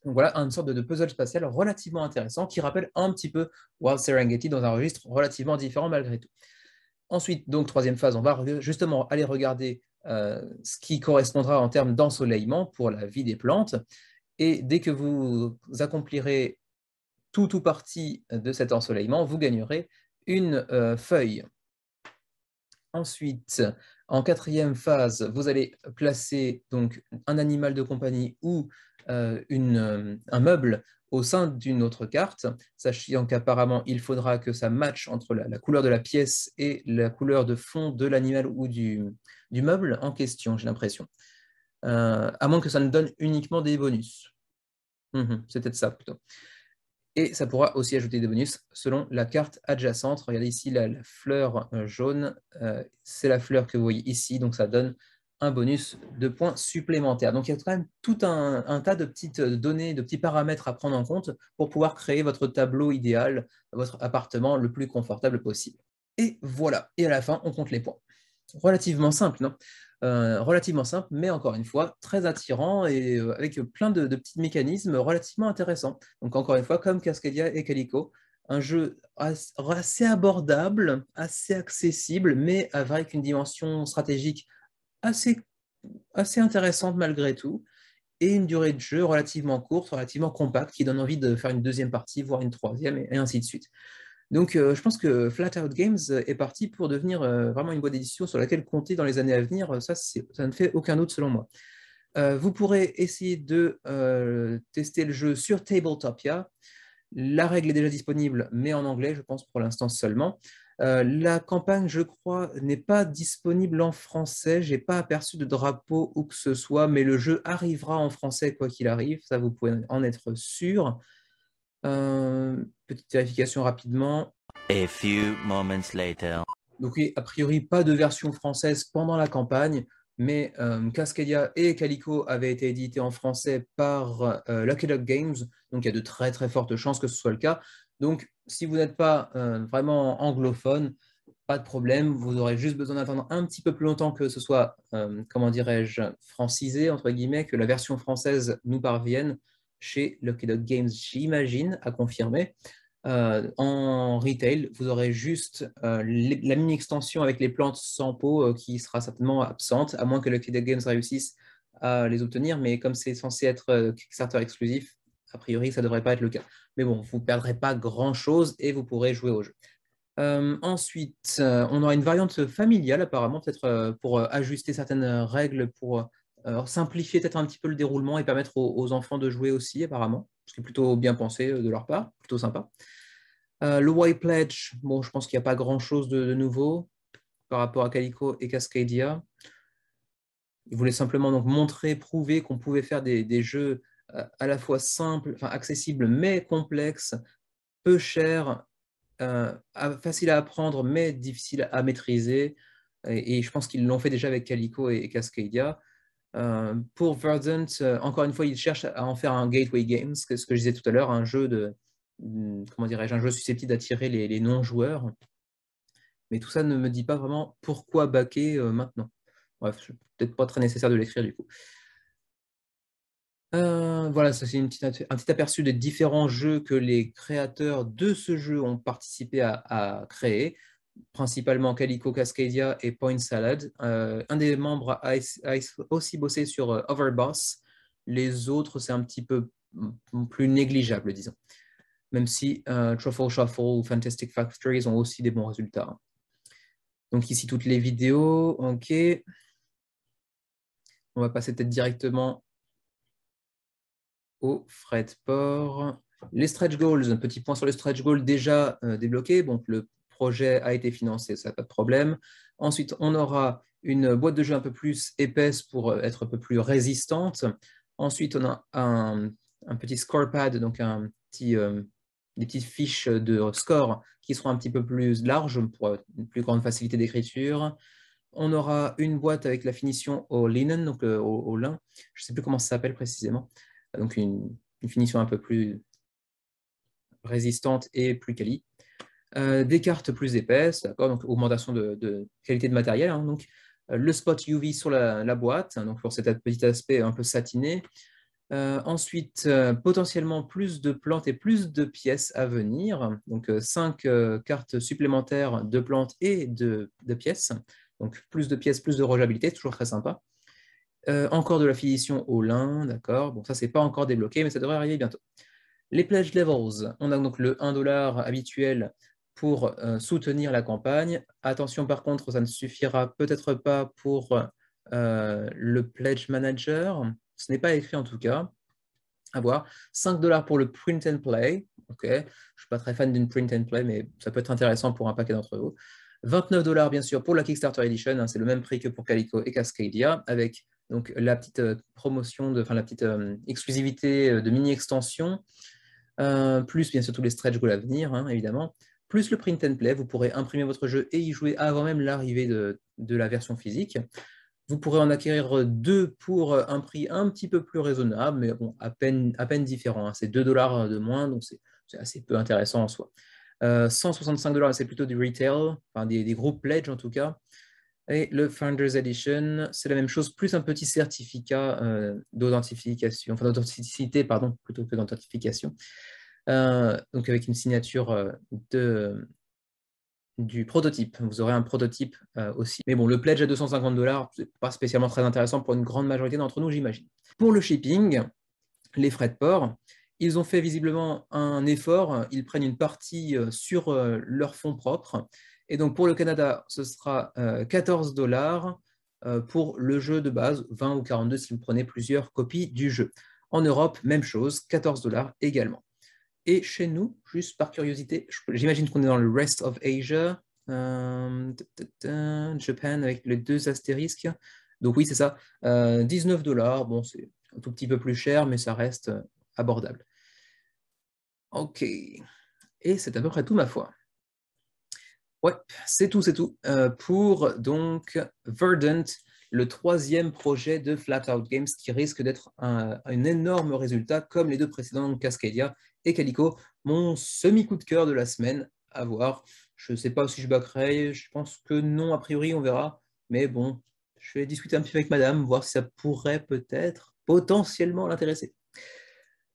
Donc voilà, une sorte de puzzle spatial relativement intéressant qui rappelle un petit peu Wild Serengeti dans un registre relativement différent malgré tout. Ensuite, donc troisième phase, on va justement aller regarder ce qui correspondra en termes d'ensoleillement pour la vie des plantes. Et dès que vous accomplirez tout ou partie de cet ensoleillement, vous gagnerez une feuille. Ensuite, en quatrième phase, vous allez placer donc un animal de compagnie ou un meuble au sein d'une autre carte, sachant qu'apparemment, il faudra que ça matche entre la couleur de la pièce et la couleur de fond de l'animal ou du meuble en question, j'ai l'impression. À moins que ça ne donne uniquement des bonus. C'est peut-être ça plutôt. Et ça pourra aussi ajouter des bonus selon la carte adjacente. Regardez ici la fleur jaune, c'est la fleur que vous voyez ici, donc ça donne un bonus de points supplémentaires. Donc il y a quand même tout un tas de petites données, de petits paramètres à prendre en compte pour pouvoir créer votre tableau idéal, votre appartement le plus confortable possible. Et voilà, et à la fin, on compte les points. Relativement simple, non? Relativement simple, mais encore une fois, très attirant et avec plein de petits mécanismes relativement intéressants. Donc encore une fois, comme Cascadia et Calico, un jeu assez abordable, assez accessible, mais avec une dimension stratégique assez, assez intéressante malgré tout, et une durée de jeu relativement courte, relativement compacte, qui donne envie de faire une deuxième partie, voire une troisième, et ainsi de suite. Donc, je pense que Flatout Games est parti pour devenir vraiment une boîte d'édition sur laquelle compter dans les années à venir. Ça ne fait aucun doute selon moi. Vous pourrez essayer de tester le jeu sur Tabletopia. La règle est déjà disponible, mais en anglais, je pense pour l'instant seulement. La campagne, je crois, n'est pas disponible en français. Je n'ai pas aperçu de drapeau ou que ce soit, mais le jeu arrivera en français quoi qu'il arrive. Ça, vous pouvez en être sûr. Petite vérification rapidement. A few moments later. Donc oui, a priori, pas de version française pendant la campagne, mais Cascadia et Calico avaient été édités en français par Lucky Duck Games, donc il y a de très très fortes chances que ce soit le cas. Donc si vous n'êtes pas vraiment anglophone, pas de problème, vous aurez juste besoin d'attendre un petit peu plus longtemps que ce soit, comment dirais-je, francisé, entre guillemets, que la version française nous parvienne chez Lucky Duck Games, j'imagine, à confirmer. En retail, vous aurez juste la mini-extension avec les plantes sans peau qui sera certainement absente, à moins que Lucky Duck Games réussisse à les obtenir, mais comme c'est censé être Kickstarter exclusif, a priori, ça ne devrait pas être le cas. Mais bon, vous ne perdrez pas grand-chose et vous pourrez jouer au jeu. Ensuite, on aura une variante familiale apparemment, peut-être pour ajuster certaines règles, pour simplifier peut-être un petit peu le déroulement et permettre aux enfants de jouer aussi apparemment, ce qui est plutôt bien pensé de leur part, plutôt sympa. Le White Pledge, bon, je pense qu'il n'y a pas grand-chose de nouveau par rapport à Calico et Cascadia. Ils voulaient simplement donc montrer, prouver qu'on pouvait faire des jeux à la fois simples, enfin accessibles mais complexes, peu chers, facile à apprendre, mais difficile à maîtriser. Et je pense qu'ils l'ont fait déjà avec Calico et Cascadia. Pour Verdant, encore une fois, ils cherchent à en faire un gateway games, ce que je disais tout à l'heure, un jeu comment dirais-je, un jeu susceptible d'attirer les non-joueurs. Mais tout ça ne me dit pas vraiment pourquoi backer maintenant. Bref, c'est peut-être pas très nécessaire de l'écrire du coup. Voilà, ça c'est un petit aperçu des différents jeux que les créateurs de ce jeu ont participé à créer. principalement Calico, Cascadia et Point Salad. Un des membres a aussi bossé sur Overboss. Les autres, c'est un petit peu plus négligeable, disons. Même si Truffle Shuffle ou Fantastic Factories ont aussi des bons résultats. Donc ici, toutes les vidéos. OK. On va passer peut-être directement au frais de port. Les stretch goals, un petit point sur les stretch goals déjà débloqués. Donc, le projet a été financé, ça n'a pas de problème. Ensuite, on aura une boîte de jeu un peu plus épaisse pour être un peu plus résistante. Ensuite, on a un petit scorepad, donc des petites fiches de score qui seront un petit peu plus larges pour une plus grande facilité d'écriture. On aura une boîte avec la finition au linen, donc au lin. Je ne sais plus comment ça s'appelle précisément. Donc une finition un peu plus résistante et plus quali. Des cartes plus épaisses, d'accord, donc augmentation de qualité de matériel. Hein, donc le spot UV sur la boîte, hein, donc pour cet petit aspect un peu satiné. Ensuite, potentiellement plus de plantes et plus de pièces à venir. Donc 5 cartes supplémentaires de plantes et de pièces. Donc plus de pièces, plus de rejouabilité, toujours très sympa. Encore de la finition au lin, d'accord. Bon, ça, c'est pas encore débloqué, mais ça devrait arriver bientôt. Les pledge levels, on a donc le 1$ habituel pour soutenir la campagne. Attention, par contre, ça ne suffira peut-être pas pour le pledge manager. Ce n'est pas écrit en tout cas. À voir. 5$ pour le print and play. Ok, je ne suis pas très fan d'une print and play, mais ça peut être intéressant pour un paquet d'entre vous. 29$ bien sûr pour la Kickstarter Edition, hein, c'est le même prix que pour Calico et Cascadia, avec donc la petite promotion, enfin la petite exclusivité de mini-extension, plus bien sûr tous les stretch goals à venir, hein, évidemment, plus le print and play. Vous pourrez imprimer votre jeu et y jouer avant même l'arrivée de la version physique. Vous pourrez en acquérir 2 pour un prix un petit peu plus raisonnable, mais bon, à peine différent. Hein. C'est 2$ de moins, donc c'est assez peu intéressant en soi. 165$, c'est plutôt du retail, enfin des gros pledges en tout cas. Et le Founders Edition, c'est la même chose, plus un petit certificat d'authentification, enfin d'authenticité, pardon, plutôt que d'authentification. Donc avec une signature du prototype. Vous aurez un prototype aussi. Mais bon, le pledge à 250$, c'est pas spécialement très intéressant pour une grande majorité d'entre nous, j'imagine. Pour le shipping, les frais de port, ils ont fait visiblement un effort. Ils prennent une partie sur leurs fonds propres. Et donc, pour le Canada, ce sera 14$ pour le jeu de base, 20 ou 42 si vous prenez plusieurs copies du jeu. En Europe, même chose, 14$ également. Et chez nous, juste par curiosité, j'imagine qu'on est dans le Rest of Asia, Japan avec les 2 astérisques. Donc oui, c'est ça, 19$. Bon, c'est un tout petit peu plus cher, mais ça reste abordable. Ok. Et c'est à peu près tout, ma foi. Ouais, c'est tout. Pour donc Verdant, le 3e projet de Flatout Games qui risque d'être un énorme résultat comme les 2 précédents, Cascadia et Calico. Mon semi-coup de cœur de la semaine, à voir. Je ne sais pas si je backerai, je pense que non, a priori, on verra. Mais bon, je vais discuter un petit peu avec madame, voir si ça pourrait peut-être potentiellement l'intéresser.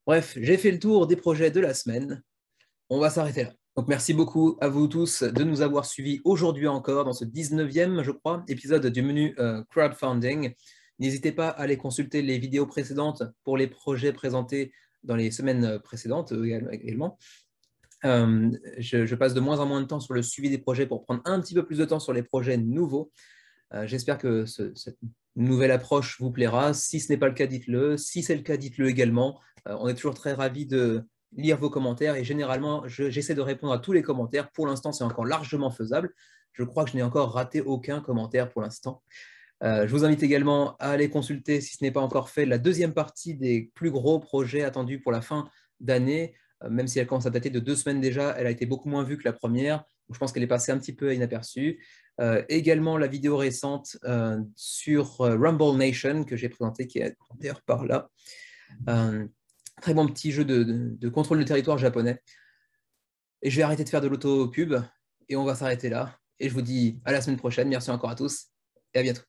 Bref, j'ai fait le tour des projets de la semaine. On va s'arrêter là. Donc merci beaucoup à vous tous de nous avoir suivis aujourd'hui encore dans ce 19e, je crois, épisode du menu crowdfunding. N'hésitez pas à aller consulter les vidéos précédentes pour les projets présentés dans les semaines précédentes également. Je passe de moins en moins de temps sur le suivi des projets pour prendre un petit peu plus de temps sur les projets nouveaux. J'espère que cette nouvelle approche vous plaira. Si ce n'est pas le cas, dites-le. Si c'est le cas, dites-le également. On est toujours très ravis de lire vos commentaires et généralement, j'essaie de répondre à tous les commentaires. Pour l'instant, c'est encore largement faisable. Je crois que je n'ai encore raté aucun commentaire pour l'instant. Je vous invite également à aller consulter, si ce n'est pas encore fait, la 2e partie des plus gros projets attendus pour la fin d'année. Même si elle commence à dater de 2 semaines déjà, elle a été beaucoup moins vue que la première. Donc, je pense qu'elle est passée un petit peu inaperçue. Également la vidéo récente sur Rumble Nation que j'ai présentée, qui est d'ailleurs par là. Très bon petit jeu de contrôle de territoire japonais. Et je vais arrêter de faire de l'auto-pub et on va s'arrêter là. Et je vous dis à la semaine prochaine. Merci encore à tous et à bientôt.